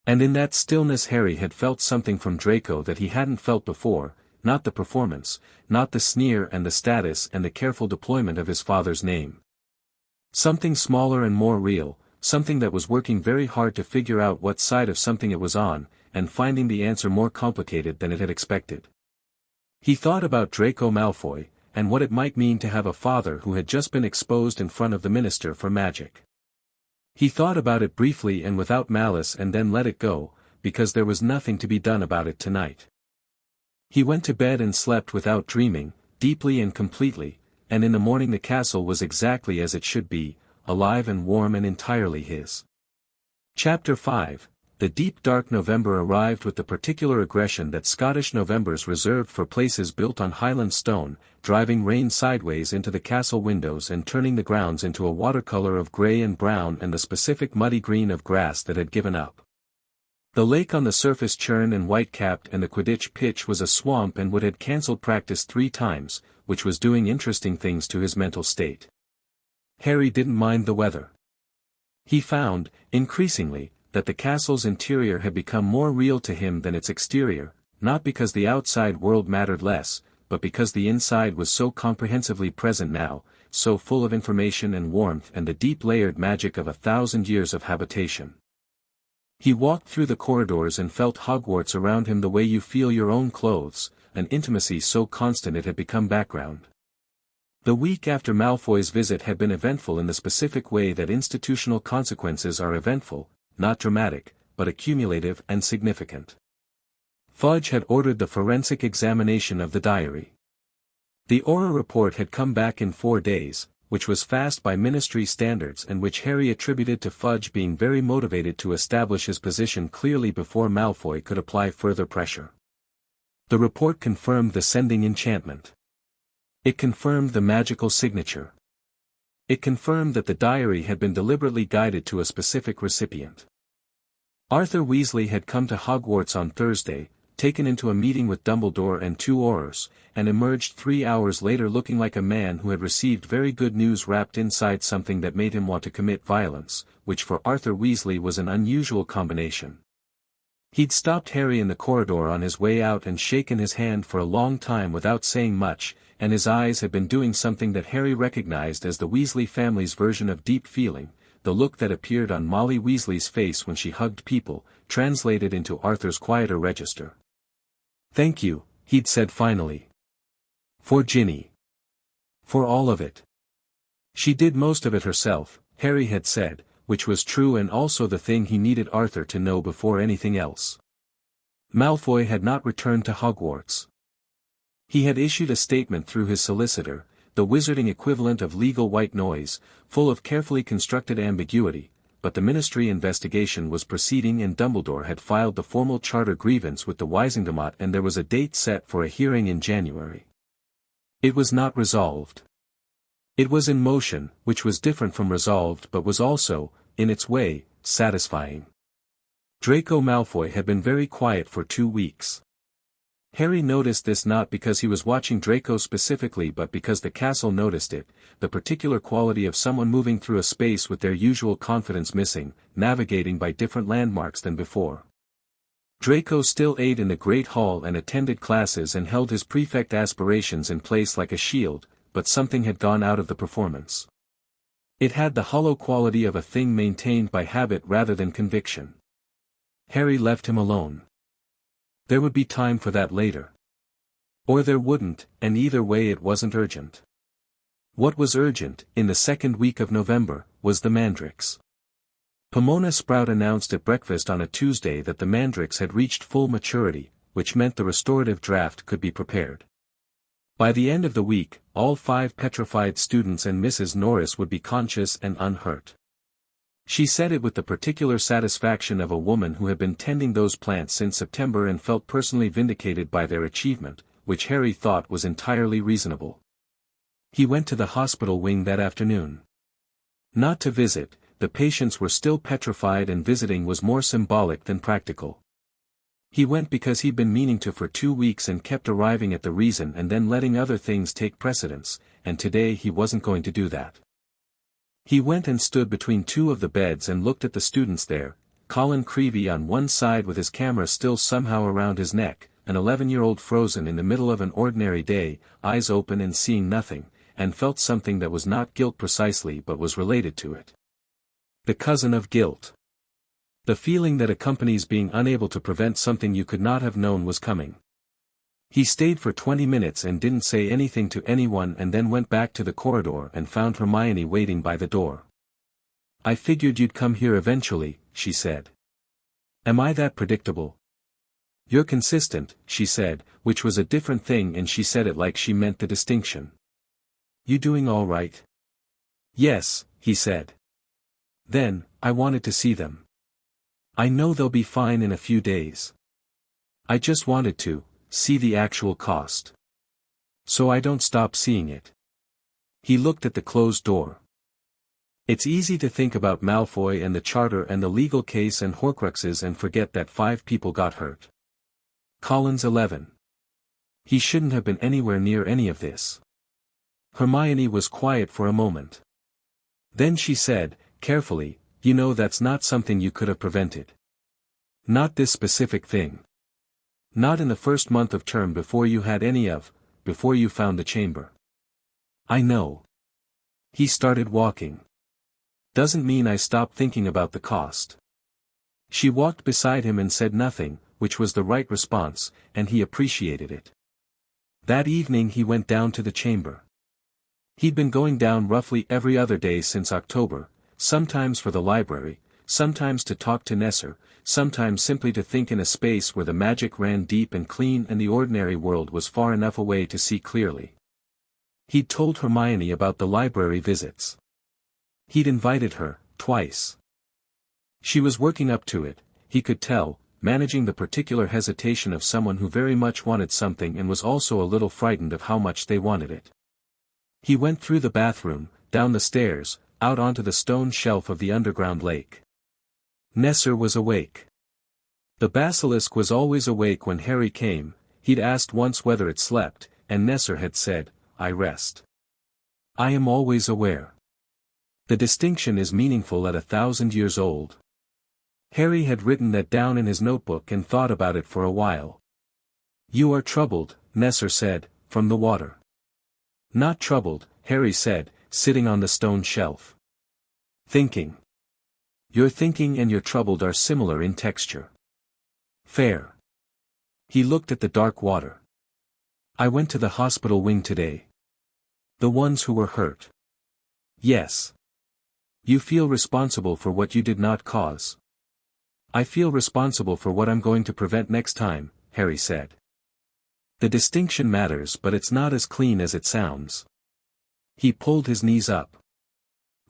S1: And in that stillness Harry had felt something from Draco that he hadn't felt before, not the performance, not the sneer and the status and the careful deployment of his father's name. Something smaller and more real, something that was working very hard to figure out what side of something it was on, and finding the answer more complicated than it had expected. He thought about Draco Malfoy, and what it might mean to have a father who had just been exposed in front of the Minister for Magic. He thought about it briefly and without malice and then let it go, because there was nothing to be done about it tonight. He went to bed and slept without dreaming, deeply and completely, and in the morning the castle was exactly as it should be, alive and warm and entirely his. Chapter 5. The deep dark November arrived with the particular aggression that Scottish Novembers reserved for places built on Highland stone, driving rain sideways into the castle windows and turning the grounds into a watercolor of grey and brown and the specific muddy green of grass that had given up. The lake on the surface churned and white-capped and the Quidditch pitch was a swamp and Wood had cancelled practice 3 times, which was doing interesting things to his mental state. Harry didn't mind the weather. He found, increasingly, that the castle's interior had become more real to him than its exterior, not because the outside world mattered less, but because the inside was so comprehensively present now, so full of information and warmth and the deep layered magic of 1,000 years of habitation. He walked through the corridors and felt Hogwarts around him the way you feel your own clothes, an intimacy so constant it had become background. The week after Malfoy's visit had been eventful in the specific way that institutional consequences are eventful, not dramatic, but accumulative and significant. Fudge had ordered the forensic examination of the diary. The Auror report had come back in 4 days, which was fast by ministry standards and which Harry attributed to Fudge being very motivated to establish his position clearly before Malfoy could apply further pressure. The report confirmed the sending enchantment. It confirmed the magical signature. It confirmed that the diary had been deliberately guided to a specific recipient. Arthur Weasley had come to Hogwarts on Thursday, taken into a meeting with Dumbledore and 2 Aurors, and emerged 3 hours later looking like a man who had received very good news wrapped inside something that made him want to commit violence, which for Arthur Weasley was an unusual combination. He'd stopped Harry in the corridor on his way out and shaken his hand for a long time without saying much, and his eyes had been doing something that Harry recognized as the Weasley family's version of deep feeling, the look that appeared on Molly Weasley's face when she hugged people, translated into Arthur's quieter register. "Thank you," he'd said finally. "For Ginny. For all of it. She did most of it herself," Harry had said, which was true and also the thing he needed Arthur to know before anything else. Malfoy had not returned to Hogwarts. He had issued a statement through his solicitor, the wizarding equivalent of legal white noise, full of carefully constructed ambiguity, but the ministry investigation was proceeding and Dumbledore had filed the formal charter grievance with the Wisingamat and there was a date set for a hearing in January. It was not resolved. It was in motion, which was different from resolved but was also, in its way, satisfying. Draco Malfoy had been very quiet for 2 weeks. Harry noticed this not because he was watching Draco specifically but because the castle noticed it, the particular quality of someone moving through a space with their usual confidence missing, navigating by different landmarks than before. Draco still ate in the Great Hall and attended classes and held his prefect aspirations in place like a shield, but something had gone out of the performance. It had the hollow quality of a thing maintained by habit rather than conviction. Harry left him alone. There would be time for that later. Or there wouldn't, and either way it wasn't urgent. What was urgent, in the second week of November, was the mandrakes. Pomona Sprout announced at breakfast on a Tuesday that the mandrakes had reached full maturity, which meant the restorative draft could be prepared. By the end of the week, all 5 petrified students and Mrs. Norris would be conscious and unhurt. She said it with the particular satisfaction of a woman who had been tending those plants since September and felt personally vindicated by their achievement, which Harry thought was entirely reasonable. He went to the hospital wing that afternoon. Not to visit, the patients were still petrified and visiting was more symbolic than practical. He went because he'd been meaning to for 2 weeks and kept arriving at the reason and then letting other things take precedence, and today he wasn't going to do that. He went and stood between 2 of the beds and looked at the students there, Colin Creevey on one side with his camera still somehow around his neck, an 11-year-old frozen in the middle of an ordinary day, eyes open and seeing nothing, and felt something that was not guilt precisely but was related to it. The cousin of guilt. The feeling that accompanies being unable to prevent something you could not have known was coming. He stayed for 20 minutes and didn't say anything to anyone and then went back to the corridor and found Hermione waiting by the door. "I figured you'd come here eventually," she said. "Am I that predictable?" "You're consistent," she said, which was a different thing, and she said it like she meant the distinction. "You doing all right?" "Yes," he said. "Then, I wanted to see them. I know they'll be fine in a few days. I just wanted to see the actual cost. So I don't stop seeing it." He looked at the closed door. It's easy to think about Malfoy and the Charter and the legal case and Horcruxes and forget that 5 people got hurt. Collins 11. He shouldn't have been anywhere near any of this. Hermione was quiet for a moment. Then she said, carefully, "You know that's not something you could have prevented. Not this specific thing. Not in the first month of term before you found the chamber." "I know." He started walking. "Doesn't mean I stopped thinking about the cost." She walked beside him and said nothing, which was the right response, and he appreciated it. That evening he went down to the chamber. He'd been going down roughly every other day since October, sometimes for the library, sometimes to talk to Nesser, sometimes simply to think in a space where the magic ran deep and clean and the ordinary world was far enough away to see clearly. He'd told Hermione about the library visits. He'd invited her, twice. She was working up to it, he could tell, managing the particular hesitation of someone who very much wanted something and was also a little frightened of how much they wanted it. He went through the bathroom, down the stairs, out onto the stone shelf of the underground lake. Nesser was awake. The basilisk was always awake when Harry came. He'd asked once whether it slept, and Nesser had said, "I rest. I am always aware." The distinction is meaningful at 1,000 years old. Harry had written that down in his notebook and thought about it for a while. "You are troubled," Nesser said, from the water. "Not troubled," Harry said, sitting on the stone shelf. "Thinking. Your thinking and your troubled are similar in texture." "Fair." He looked at the dark water. "I went to the hospital wing today. The ones who were hurt." "Yes. You feel responsible for what you did not cause." "I feel responsible for what I'm going to prevent next time," Harry said. The distinction matters, but it's not as clean as it sounds. He pulled his knees up.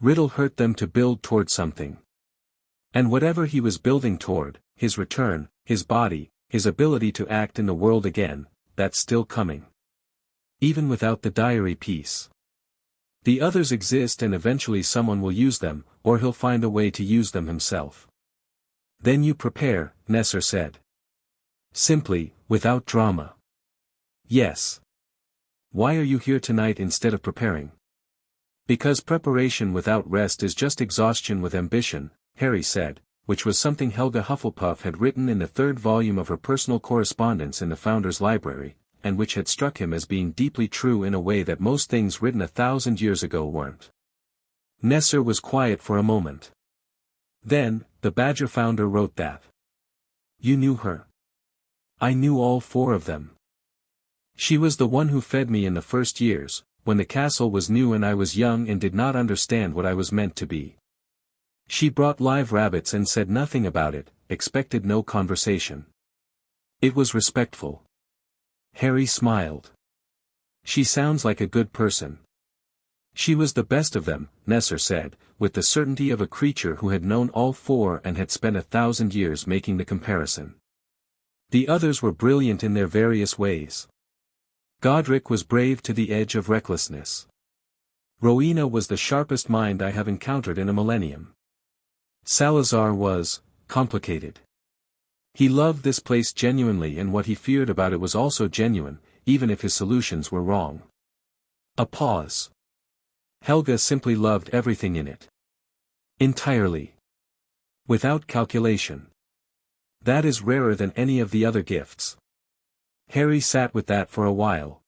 S1: Riddle hurt them to build toward something. And whatever he was building toward, his return, his body, his ability to act in the world again, that's still coming. Even without the diary piece. The others exist and eventually someone will use them, or he'll find a way to use them himself. "Then you prepare," Nesser said. Simply, without drama. "Yes. Why are you here tonight instead of preparing?" "Because preparation without rest is just exhaustion with ambition," Harry said, which was something Helga Hufflepuff had written in the 3rd volume of her personal correspondence in the Founder's Library, and which had struck him as being deeply true in a way that most things written 1,000 years ago weren't. Nesser was quiet for a moment. Then, the Badger founder wrote that. "You knew her." "I knew all 4 of them. She was the one who fed me in the first years, when the castle was new and I was young and did not understand what I was meant to be. She brought live rabbits and said nothing about it, expected no conversation. It was respectful." Harry smiled. "She sounds like a good person." "She was the best of them," Nesser said, with the certainty of a creature who had known all 4 and had spent 1,000 years making the comparison. The others were brilliant in their various ways. Godric was brave to the edge of recklessness. Rowena was the sharpest mind I have encountered in a millennium. Salazar was complicated. He loved this place genuinely, and what he feared about it was also genuine, even if his solutions were wrong. A pause. Helga simply loved everything in it. Entirely. Without calculation. That is rarer than any of the other gifts. Harry sat with that for a while.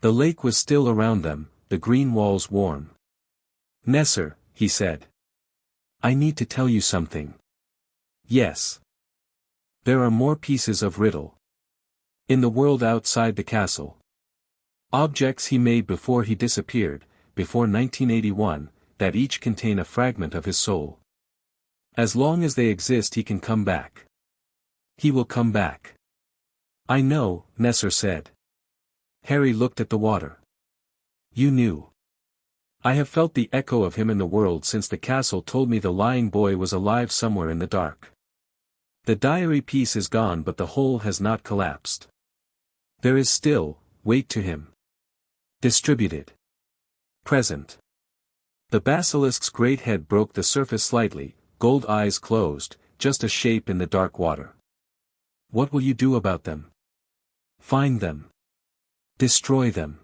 S1: The lake was still around them, the green walls warm. "Nesser," he said. I need to tell you something. Yes. There are more pieces of riddle. In the world outside the castle. Objects he made before he disappeared, before 1981, that each contain a fragment of his soul. As long as they exist he can come back. He will come back. I know, Nesser said. Harry looked at the water. You knew. I have felt the echo of him in the world since the castle told me the lying boy was alive somewhere in the dark. The diary piece is gone but the whole has not collapsed. There is still, weight to him. Distributed. Present. The basilisk's great head broke the surface slightly, gold eyes closed, just a shape in the dark water. What will you do about them? Find them. Destroy them.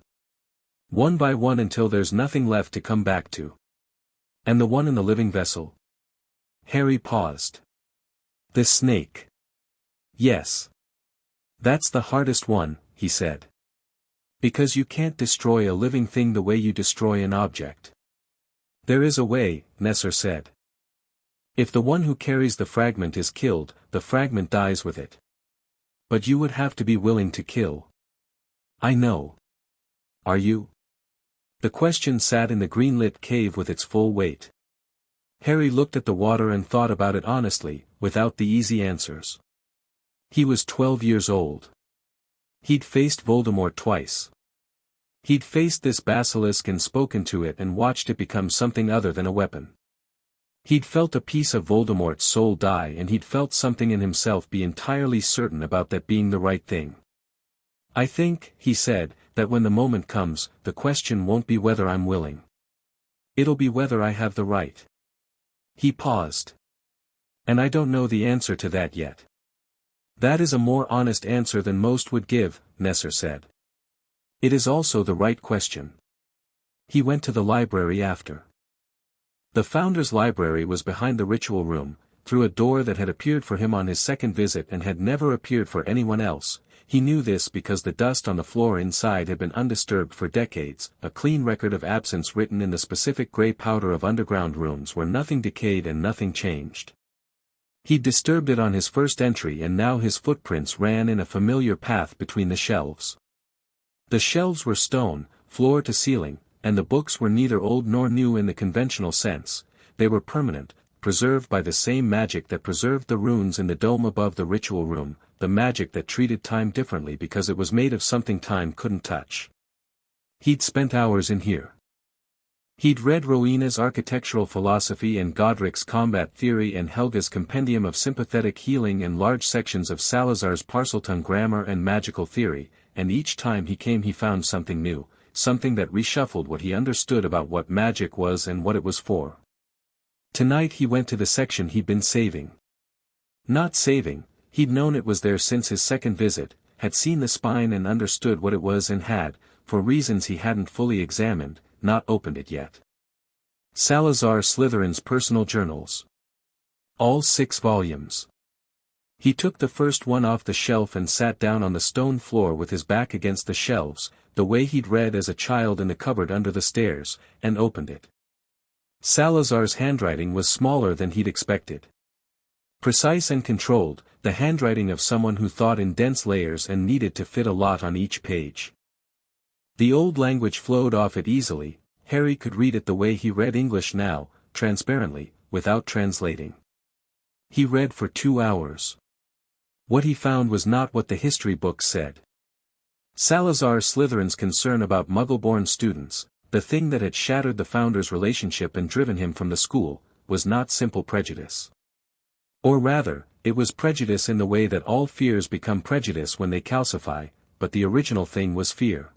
S1: One by one until there's nothing left to come back to. And the one in the living vessel? Harry paused. The snake. Yes. That's the hardest one, he said. Because you can't destroy a living thing the way you destroy an object. There is a way, Nesser said. If the one who carries the fragment is killed, the fragment dies with it. But you would have to be willing to kill. I know. Are you? The question sat in the green-lit cave with its full weight. Harry looked at the water and thought about it honestly, without the easy answers. He was 12 years old. He'd faced Voldemort twice. He'd faced this basilisk and spoken to it and watched it become something other than a weapon. He'd felt a piece of Voldemort's soul die and he'd felt something in himself be entirely certain about that being the right thing. I think, he said, that when the moment comes, the question won't be whether I'm willing. It'll be whether I have the right. He paused. And I don't know the answer to that yet. That is a more honest answer than most would give, Nesser said. It is also the right question. He went to the library after. The Founder's library was behind the ritual room, through a door that had appeared for him on his second visit and had never appeared for anyone else. He knew this because the dust on the floor inside had been undisturbed for decades, a clean record of absence written in the specific grey powder of underground rooms where nothing decayed and nothing changed. He'd disturbed it on his first entry and now his footprints ran in a familiar path between the shelves. The shelves were stone, floor to ceiling, and the books were neither old nor new in the conventional sense. They were permanent, preserved by the same magic that preserved the runes in the dome above the ritual room, the magic that treated time differently because it was made of something time couldn't touch. He'd spent hours in here. He'd read Rowena's architectural philosophy and Godric's combat theory and Helga's compendium of sympathetic healing and large sections of Salazar's Parseltongue grammar and magical theory, and each time he came he found something new, something that reshuffled what he understood about what magic was and what it was for. Tonight he went to the section he'd been saving. Not saving, he'd known it was there since his second visit, had seen the spine and understood what it was and had, for reasons he hadn't fully examined, not opened it yet. Salazar Slytherin's personal journals. All 6 volumes. He took the first one off the shelf and sat down on the stone floor with his back against the shelves, the way he'd read as a child in the cupboard under the stairs, and opened it. Salazar's handwriting was smaller than he'd expected. Precise and controlled, the handwriting of someone who thought in dense layers and needed to fit a lot on each page. The old language flowed off it easily. Harry could read it the way he read English now, transparently, without translating. He read for 2 hours. What he found was not what the history books said. Salazar Slytherin's concern about Muggle-born students, the thing that had shattered the Founder's relationship and driven him from the school, was not simple prejudice. Or rather, it was prejudice in the way that all fears become prejudice when they calcify, but the original thing was fear.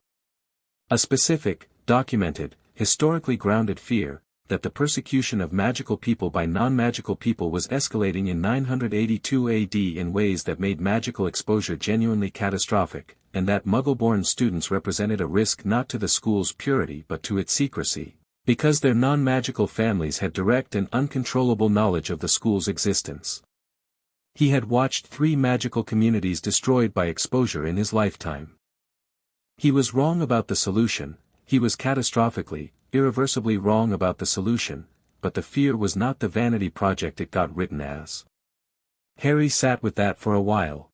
S1: A specific, documented, historically grounded fear, that the persecution of magical people by non-magical people was escalating in 982 AD in ways that made magical exposure genuinely catastrophic, and that Muggle-born students represented a risk not to the school's purity but to its secrecy, because their non-magical families had direct and uncontrollable knowledge of the school's existence. He had watched 3 magical communities destroyed by exposure in his lifetime. He was wrong about the solution, he was catastrophically, irreversibly wrong about the solution, but the fear was not the vanity project it got written as. Harry sat with that for a while.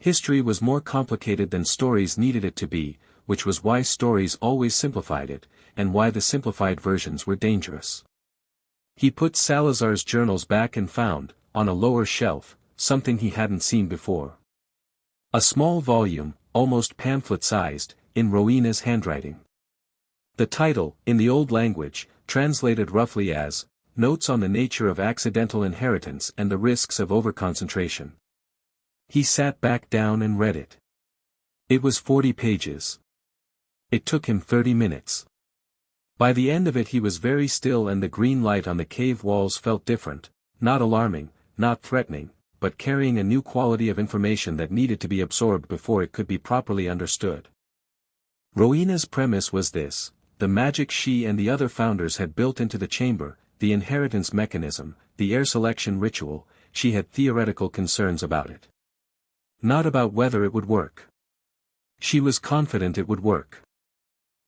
S1: History was more complicated than stories needed it to be, which was why stories always simplified it, and why the simplified versions were dangerous. He put Salazar's journals back and found, on a lower shelf, something he hadn't seen before. A small volume, almost pamphlet-sized, in Rowena's handwriting. The title, in the old language, translated roughly as, Notes on the Nature of Accidental Inheritance and the Risks of Overconcentration. He sat back down and read it. It was 40 pages. It took him 30 minutes. By the end of it he was very still and the green light on the cave walls felt different, not alarming, not threatening, but carrying a new quality of information that needed to be absorbed before it could be properly understood. Rowena's premise was this: the magic she and the other founders had built into the chamber, the inheritance mechanism, the heir selection ritual, she had theoretical concerns about it. Not about whether it would work. She was confident it would work.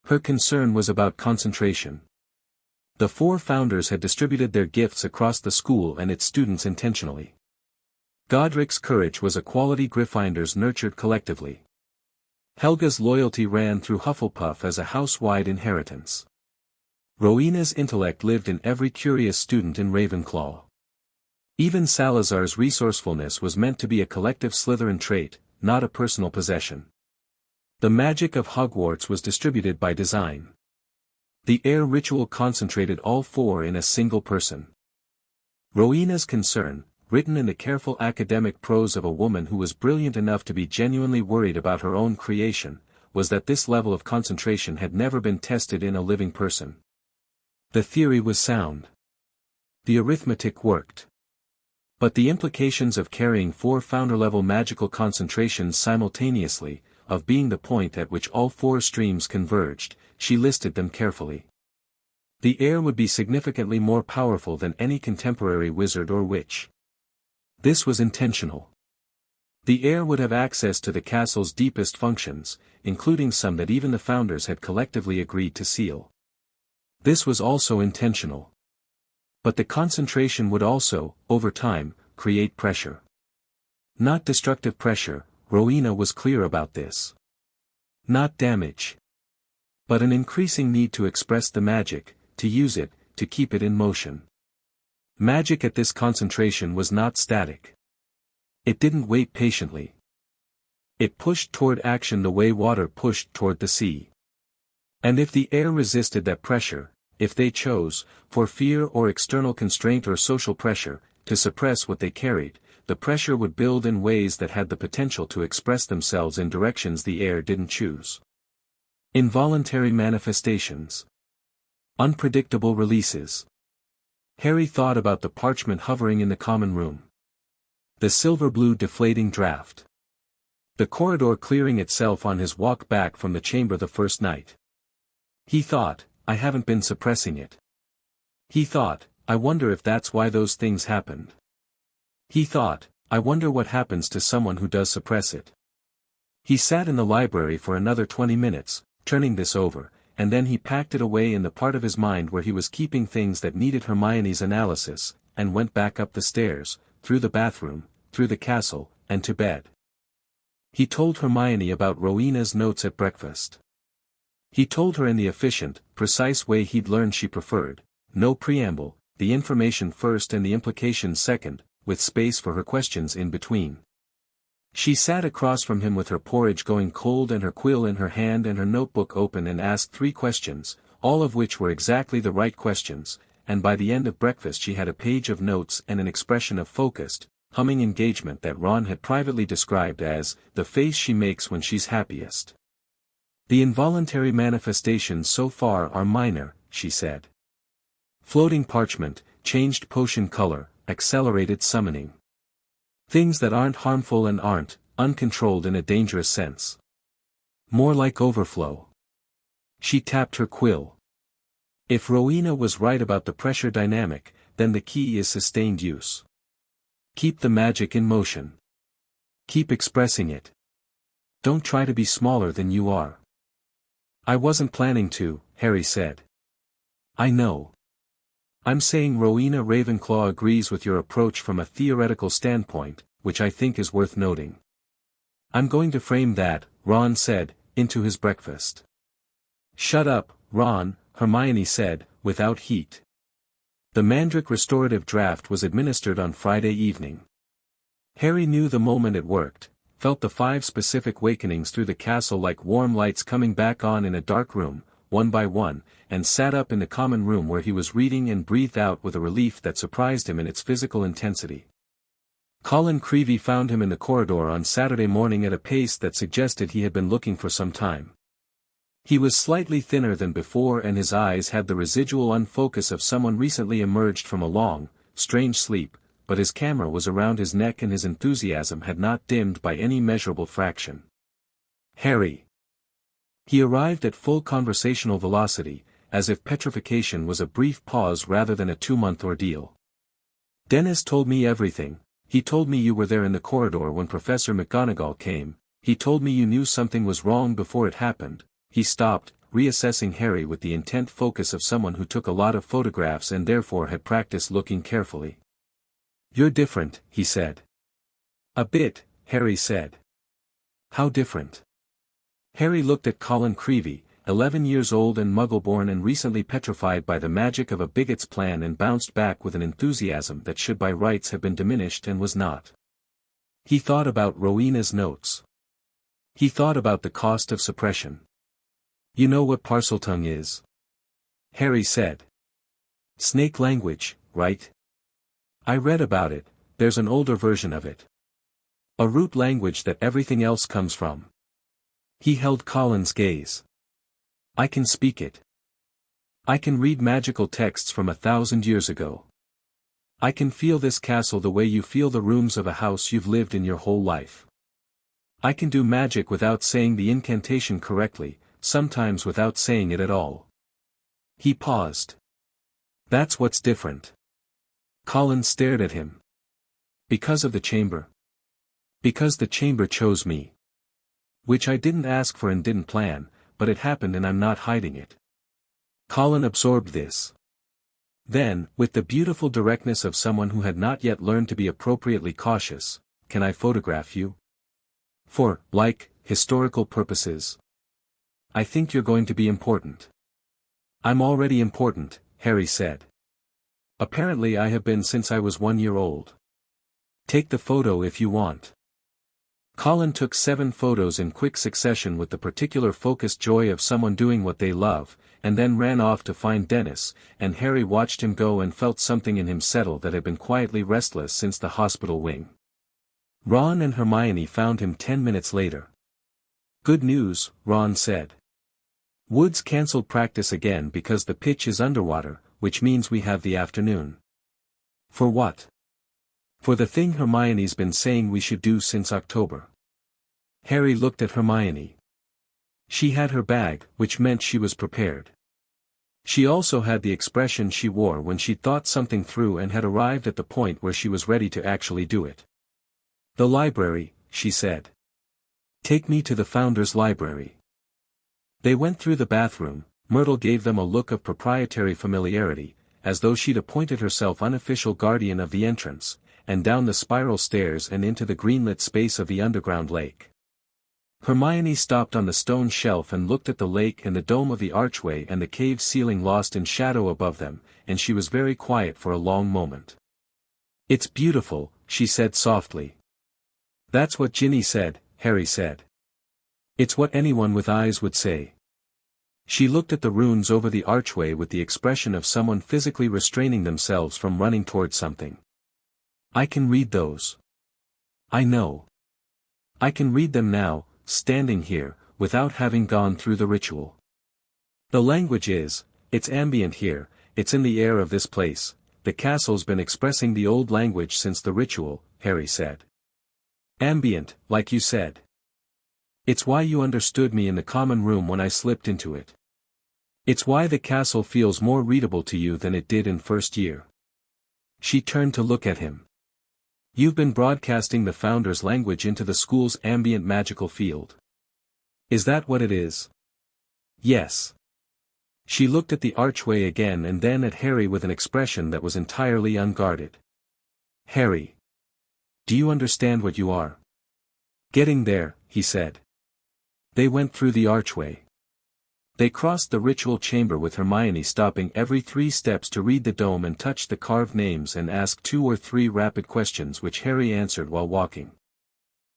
S1: Her concern was about concentration. The 4 founders had distributed their gifts across the school and its students intentionally. Godric's courage was a quality Gryffindors nurtured collectively. Helga's loyalty ran through Hufflepuff as a house-wide inheritance. Rowena's intellect lived in every curious student in Ravenclaw. Even Salazar's resourcefulness was meant to be a collective Slytherin trait, not a personal possession. The magic of Hogwarts was distributed by design. The heir ritual concentrated all 4 in a single person. Rowena's concern, written in the careful academic prose of a woman who was brilliant enough to be genuinely worried about her own creation, was that this level of concentration had never been tested in a living person. The theory was sound. The arithmetic worked. But the implications of carrying 4 founder-level magical concentrations simultaneously, of being the point at which all 4 streams converged, she listed them carefully. The heir would be significantly more powerful than any contemporary wizard or witch. This was intentional. The heir would have access to the castle's deepest functions, including some that even the founders had collectively agreed to seal. This was also intentional. But the concentration would also, over time, create pressure. Not destructive pressure, Rowena was clear about this. Not damage. But an increasing need to express the magic, to use it, to keep it in motion. Magic at this concentration was not static. It didn't wait patiently. It pushed toward action the way water pushed toward the sea. And if the heir resisted that pressure, if they chose, for fear or external constraint or social pressure, to suppress what they carried, the pressure would build in ways that had the potential to express themselves in directions the heir didn't choose. Involuntary manifestations. Unpredictable releases. Harry thought about the parchment hovering in the common room. The silver-blue deflating draft. The corridor clearing itself on his walk back from the chamber the first night. He thought, I haven't been suppressing it. He thought, I wonder if that's why those things happened. He thought, I wonder what happens to someone who does suppress it. He sat in the library for another 20 minutes, turning this over, and then he packed it away in the part of his mind where he was keeping things that needed Hermione's analysis, and went back up the stairs, through the bathroom, through the castle, and to bed. He told Hermione about Rowena's notes at breakfast. He told her in the efficient, precise way he'd learned she preferred, no preamble, the information first and the implications second, with space for her questions in between. She sat across from him with her porridge going cold and her quill in her hand and her notebook open and asked 3 questions, all of which were exactly the right questions, and by the end of breakfast she had a page of notes and an expression of focused, humming engagement that Ron had privately described as, the face she makes when she's happiest. The involuntary manifestations so far are minor, she said. Floating parchment, changed potion color, accelerated summoning. Things that aren't harmful and aren't, uncontrolled in a dangerous sense. More like overflow. She tapped her quill. If Rowena was right about the pressure dynamic, then the key is sustained use. Keep the magic in motion. Keep expressing it. Don't try to be smaller than you are. I wasn't planning to, Harry said. I know. I'm saying Rowena Ravenclaw agrees with your approach from a theoretical standpoint, which I think is worth noting. I'm going to frame that, Ron said, into his breakfast. Shut up, Ron, Hermione said, without heat. The Mandrake restorative draft was administered on Friday evening. Harry knew the moment it worked, felt the 5 specific wakenings through the castle like warm lights coming back on in a dark room, one by one, and sat up in the common room where he was reading and breathed out with a relief that surprised him in its physical intensity. Colin Creevey found him in the corridor on Saturday morning at a pace that suggested he had been looking for some time. He was slightly thinner than before and his eyes had the residual unfocus of someone recently emerged from a long, strange sleep, but his camera was around his neck and his enthusiasm had not dimmed by any measurable fraction. Harry. He arrived at full conversational velocity, as if petrification was a brief pause rather than a 2-month ordeal. Dennis told me everything. He told me you were there in the corridor when Professor McGonagall came, he told me you knew something was wrong before it happened. He stopped, reassessing Harry with the intent focus of someone who took a lot of photographs and therefore had practiced looking carefully. You're different, he said. A bit, Harry said. How different? Harry looked at Colin Creevey, 11 years old and muggle-born and recently petrified by the magic of a bigot's plan and bounced back with an enthusiasm that should by rights have been diminished and was not. He thought about Rowena's notes. He thought about the cost of suppression. You know what Parseltongue is? Harry said. Snake language, right? I read about it, there's an older version of it. A root language that everything else comes from. He held Colin's gaze. I can speak it. I can read magical texts from 1,000 years ago. I can feel this castle the way you feel the rooms of a house you've lived in your whole life. I can do magic without saying the incantation correctly, sometimes without saying it at all. He paused. That's what's different. Colin stared at him. Because of the chamber. Because the chamber chose me. Which I didn't ask for and didn't plan, but it happened and I'm not hiding it. Colin absorbed this. Then, with the beautiful directness of someone who had not yet learned to be appropriately cautious, can I photograph you? For, like, historical purposes. I think you're going to be important. I'm already important, Harry said. Apparently I have been since I was 1 year old. Take the photo if you want. Colin took 7 photos in quick succession with the particular focused joy of someone doing what they love, and then ran off to find Dennis, and Harry watched him go and felt something in him settle that had been quietly restless since the hospital wing. Ron and Hermione found him 10 minutes later. Good news, Ron said. Woods cancelled practice again because the pitch is underwater, which means we have the afternoon. For what? For the thing Hermione's been saying we should do since October. Harry looked at Hermione. She had her bag, which meant she was prepared. She also had the expression she wore when she thought something through and had arrived at the point where she was ready to actually do it. The library, she said. Take me to the Founder's library. They went through the bathroom. Myrtle gave them a look of proprietary familiarity, as though she'd appointed herself unofficial guardian of the entrance, and down the spiral stairs and into the greenlit space of the underground lake. Hermione stopped on the stone shelf and looked at the lake and the dome of the archway and the cave ceiling lost in shadow above them, and she was very quiet for a long moment. It's beautiful, she said softly. That's what Ginny said, Harry said. It's what anyone with eyes would say. She looked at the runes over the archway with the expression of someone physically restraining themselves from running toward something. I can read those. I know. I can read them now, standing here, without having gone through the ritual. The language is, it's ambient here, it's in the air of this place, the castle's been expressing the old language since the ritual, Harry said. Ambient, like you said. It's why you understood me in the common room when I slipped into it. It's why the castle feels more readable to you than it did in first year. She turned to look at him. You've been broadcasting the Founder's language into the school's ambient magical field. Is that what it is? Yes. She looked at the archway again and then at Harry with an expression that was entirely unguarded. "Harry. Do you understand what you are?" "Getting there," he said. They went through the archway. They crossed the ritual chamber with Hermione stopping every 3 steps to read the dome and touch the carved names and ask 2 or 3 rapid questions which Harry answered while walking.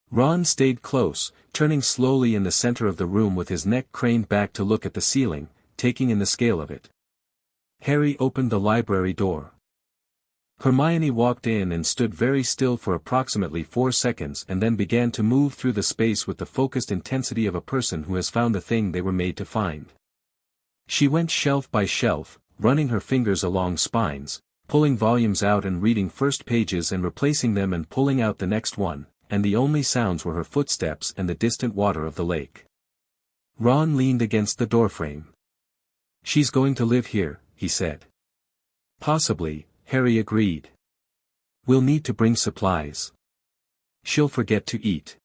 S1: Ron stayed close, turning slowly in the center of the room with his neck craned back to look at the ceiling, taking in the scale of it. Harry opened the library door. Hermione walked in and stood very still for approximately 4 seconds and then began to move through the space with the focused intensity of a person who has found the thing they were made to find. She went shelf by shelf, running her fingers along spines, pulling volumes out and reading first pages and replacing them and pulling out the next one, and the only sounds were her footsteps and the distant water of the lake. Ron leaned against the doorframe. "She's going to live here," he said. "Possibly," Harry agreed. "We'll need to bring supplies. She'll forget to eat.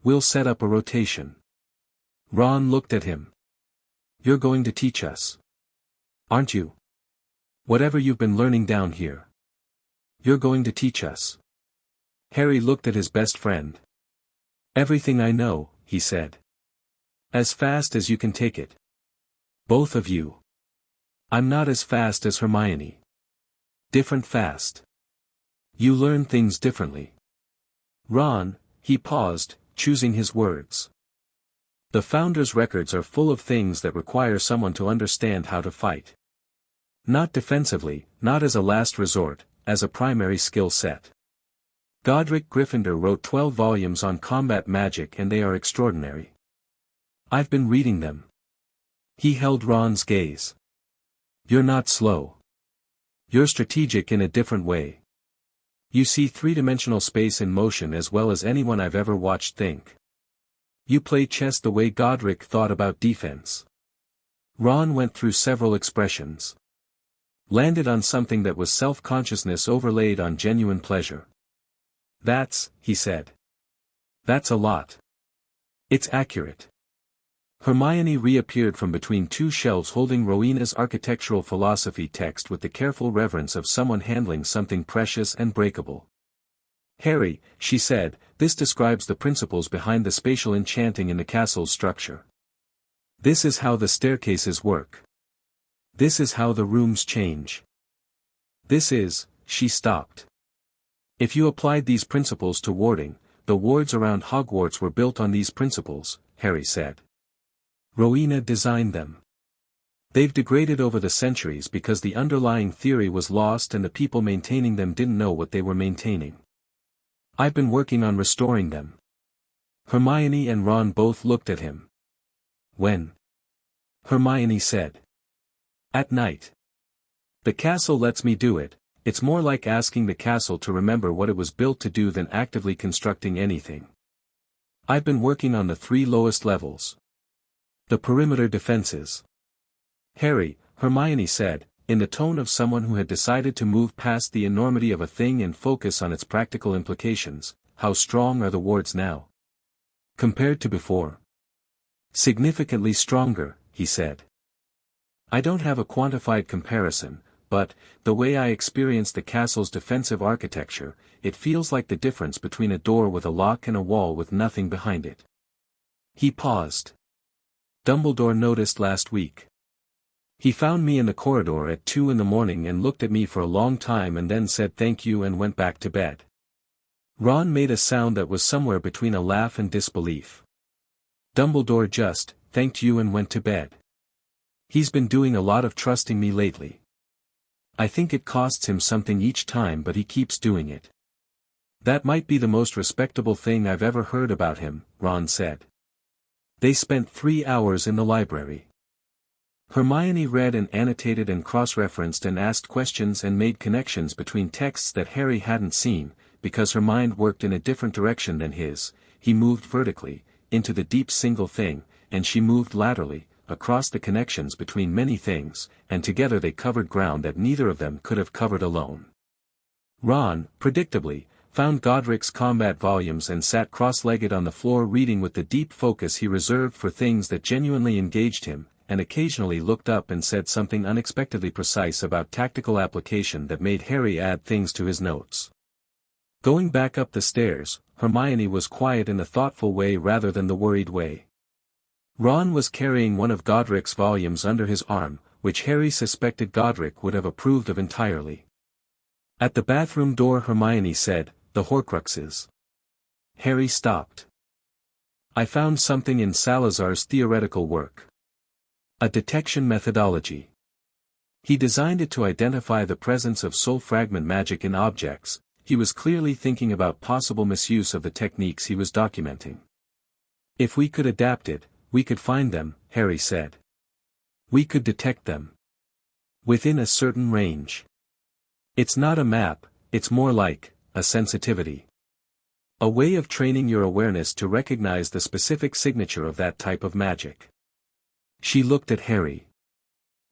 S1: We'll set up a rotation." Ron looked at him. "You're going to teach us. Aren't you? Whatever you've been learning down here. You're going to teach us." Harry looked at his best friend. "Everything I know," he said. "As fast as you can take it. Both of you." "I'm not as fast as Hermione." "Different fast. You learn things differently." "Ron," he paused, choosing his words. "The Founder's records are full of things that require someone to understand how to fight. Not defensively, not as a last resort, as a primary skill set. Godric Gryffindor wrote 12 volumes on combat magic and they are extraordinary. I've been reading them." He held Ron's gaze. "You're not slow. You're strategic in a different way. You see 3-dimensional space in motion as well as anyone I've ever watched think. You play chess the way Godric thought about defense." Ron went through several expressions. Landed on something that was self-consciousness overlaid on genuine pleasure. "That's," he said. "That's a lot. It's accurate." Hermione reappeared from between 2 shelves holding Rowena's architectural philosophy text with the careful reverence of someone handling something precious and breakable. "Harry," she said, "this describes the principles behind the spatial enchanting in the castle's structure. This is how the staircases work. This is how the rooms change. This is," she stopped. "If you applied these principles to warding, the wards around Hogwarts were built on these principles," Harry said. "Rowena designed them. They've degraded over the centuries because the underlying theory was lost and the people maintaining them didn't know what they were maintaining. I've been working on restoring them." Hermione and Ron both looked at him. "When?" Hermione said. "At night. The castle lets me do it. It's more like asking the castle to remember what it was built to do than actively constructing anything. I've been working on the 3 lowest levels. The perimeter defenses." "Harry," Hermione said, in the tone of someone who had decided to move past the enormity of a thing and focus on its practical implications, "how strong are the wards now? Compared to before?" "Significantly stronger," he said. "I don't have a quantified comparison, but, the way I experience the castle's defensive architecture, it feels like the difference between a door with a lock and a wall with nothing behind it." He paused. "Dumbledore noticed last week. He found me in the corridor at 2 in the morning and looked at me for a long time and then said thank you and went back to bed." Ron made a sound that was somewhere between a laugh and disbelief. "Dumbledore just thanked you and went to bed. He's been doing a lot of trusting me lately. I think it costs him something each time but he keeps doing it." "That might be the most respectable thing I've ever heard about him," Ron said. They spent 3 hours in the library. Hermione read and annotated and cross-referenced and asked questions and made connections between texts that Harry hadn't seen, because her mind worked in a different direction than his. He moved vertically, into the deep single thing, and she moved laterally, across the connections between many things, and together they covered ground that neither of them could have covered alone. Ron, predictably, found Godric's combat volumes and sat cross-legged on the floor reading with the deep focus he reserved for things that genuinely engaged him, and occasionally looked up and said something unexpectedly precise about tactical application that made Harry add things to his notes. Going back up the stairs, Hermione was quiet in a thoughtful way rather than the worried way. Ron was carrying one of Godric's volumes under his arm, which Harry suspected Godric would have approved of entirely. At the bathroom door Hermione said, "The Horcruxes." Harry stopped. "I found something in Salazar's theoretical work. A detection methodology. He designed it to identify the presence of soul fragment magic in objects." He was clearly thinking about possible misuse of the techniques he was documenting. "If we could adapt it, we could find them," Harry said. "We could detect them. Within a certain range. It's not a map, it's more like a sensitivity. A way of training your awareness to recognize the specific signature of that type of magic." She looked at Harry.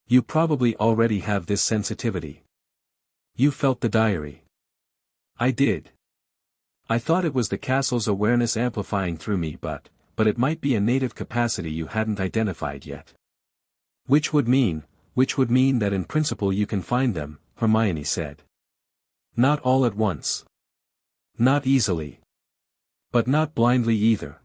S1: "You probably already have this sensitivity. You felt the diary." "I did. I thought it was the castle's awareness amplifying through me but it might be a native capacity you hadn't identified yet." Which would mean that in principle you can find them," Hermione said. "Not all at once. Not easily. But not blindly either."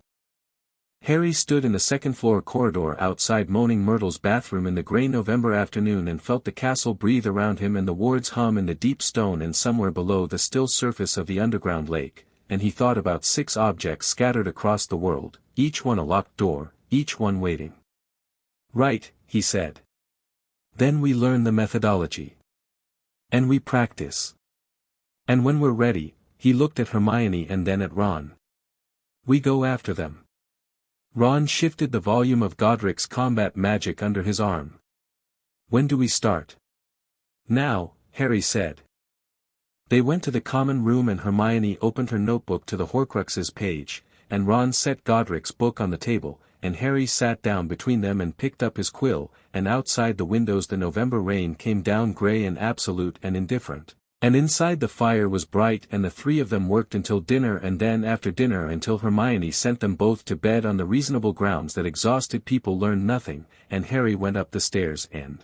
S1: Harry stood in the second-floor corridor outside Moaning Myrtle's bathroom in the grey November afternoon and felt the castle breathe around him and the wards hum in the deep stone and somewhere below the still surface of the underground lake, and he thought about 6 objects scattered across the world, each one a locked door, each one waiting. "Right," he said. "Then we learn the methodology. And we practice. And when we're ready," he looked at Hermione and then at Ron. "We go after them." Ron shifted the volume of Godric's combat magic under his arm. "When do we start?" "Now," Harry said. They went to the common room and Hermione opened her notebook to the Horcruxes page, and Ron set Godric's book on the table, and Harry sat down between them and picked up his quill, and outside the windows the November rain came down grey and absolute and indifferent. And inside the fire was bright and the 3 of them worked until dinner and then after dinner until Hermione sent them both to bed on the reasonable grounds that exhausted people learned nothing, and Harry went up the stairs and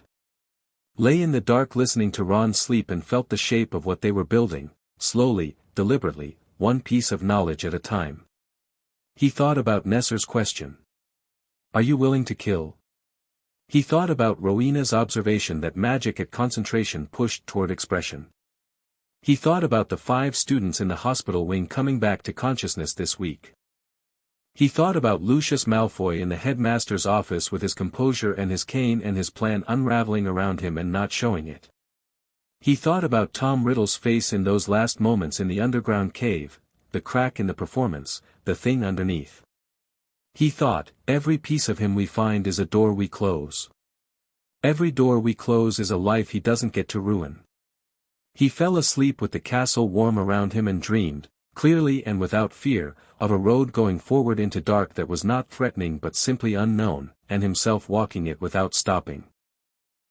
S1: lay in the dark listening to Ron sleep and felt the shape of what they were building, slowly, deliberately, one piece of knowledge at a time. He thought about Nesser's question. "Are you willing to kill?" He thought about Rowena's observation that magic at concentration pushed toward expression. He thought about the 5 students in the hospital wing coming back to consciousness this week. He thought about Lucius Malfoy in the headmaster's office with his composure and his cane and his plan unraveling around him and not showing it. He thought about Tom Riddle's face in those last moments in the underground cave, the crack in the performance, the thing underneath. He thought, every piece of him we find is a door we close. Every door we close is a life he doesn't get to ruin. He fell asleep with the castle warm around him and dreamed, clearly and without fear, of a road going forward into dark that was not threatening but simply unknown, and himself walking it without stopping.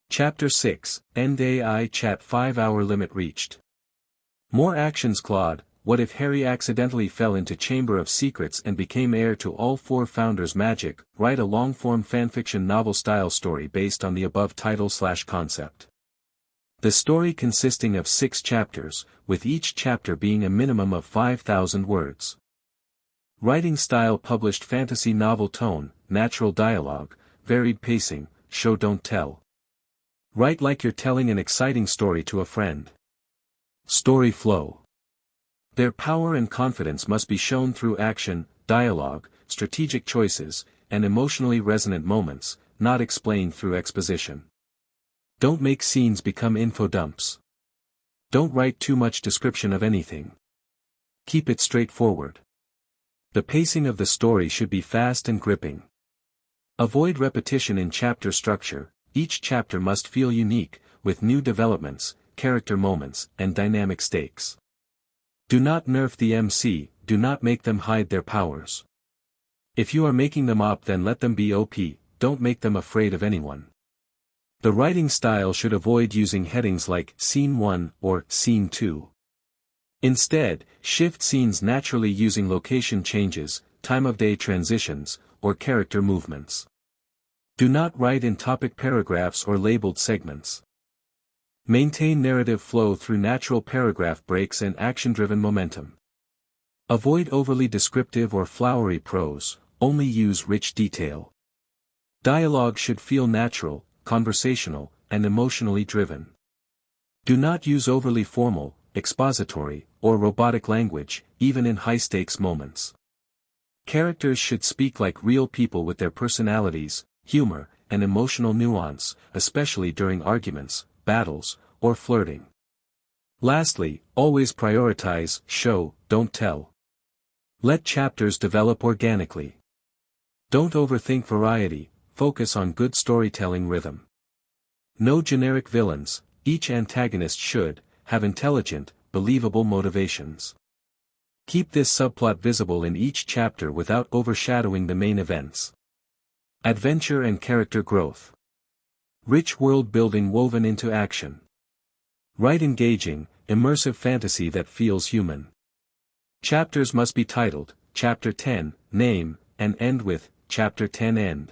S1: Chapter 6, End AI Chat 5-hour limit reached. More actions Claude. What if Harry accidentally fell into Chamber of Secrets and became heir to all 4 founders' magic? Write a long-form fanfiction novel-style story based on the above title/concept. The story consisting of 6 chapters, with each chapter being a minimum of 5,000 words. Writing style published fantasy novel tone, natural dialogue, varied pacing, show don't tell. Write like you're telling an exciting story to a friend. Story flow. Their power and confidence must be shown through action, dialogue, strategic choices, and emotionally resonant moments, not explained through exposition. Don't make scenes become info dumps. Don't write too much description of anything. Keep it straightforward. The pacing of the story should be fast and gripping. Avoid repetition in chapter structure. Each chapter must feel unique, with new developments, character moments, and dynamic stakes. Do not nerf the MC, do not make them hide their powers. If you are making them op, then let them be OP, don't make them afraid of anyone. The writing style should avoid using headings like Scene 1 or Scene 2. Instead, shift scenes naturally using location changes, time of day transitions, or character movements. Do not write in topic paragraphs or labeled segments. Maintain narrative flow through natural paragraph breaks and action-driven momentum. Avoid overly descriptive or flowery prose, only use rich detail. Dialogue should feel natural, conversational, and emotionally driven. Do not use overly formal, expository, or robotic language, even in high-stakes moments. Characters should speak like real people with their personalities, humor, and emotional nuance, especially during arguments, battles, or flirting. Lastly, always prioritize show, don't tell. Let chapters develop organically. Don't overthink variety, focus on good storytelling rhythm. No generic villains, each antagonist should have intelligent, believable motivations. Keep this subplot visible in each chapter without overshadowing the main events. Adventure and character growth. Rich world building woven into action. Write engaging, immersive fantasy that feels human. Chapters must be titled, Chapter 10, Name, and end with, Chapter 10 End.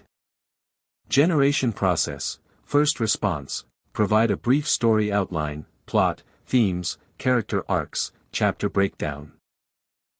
S1: Generation process, first response, provide a brief story outline, plot, themes, character arcs, chapter breakdown.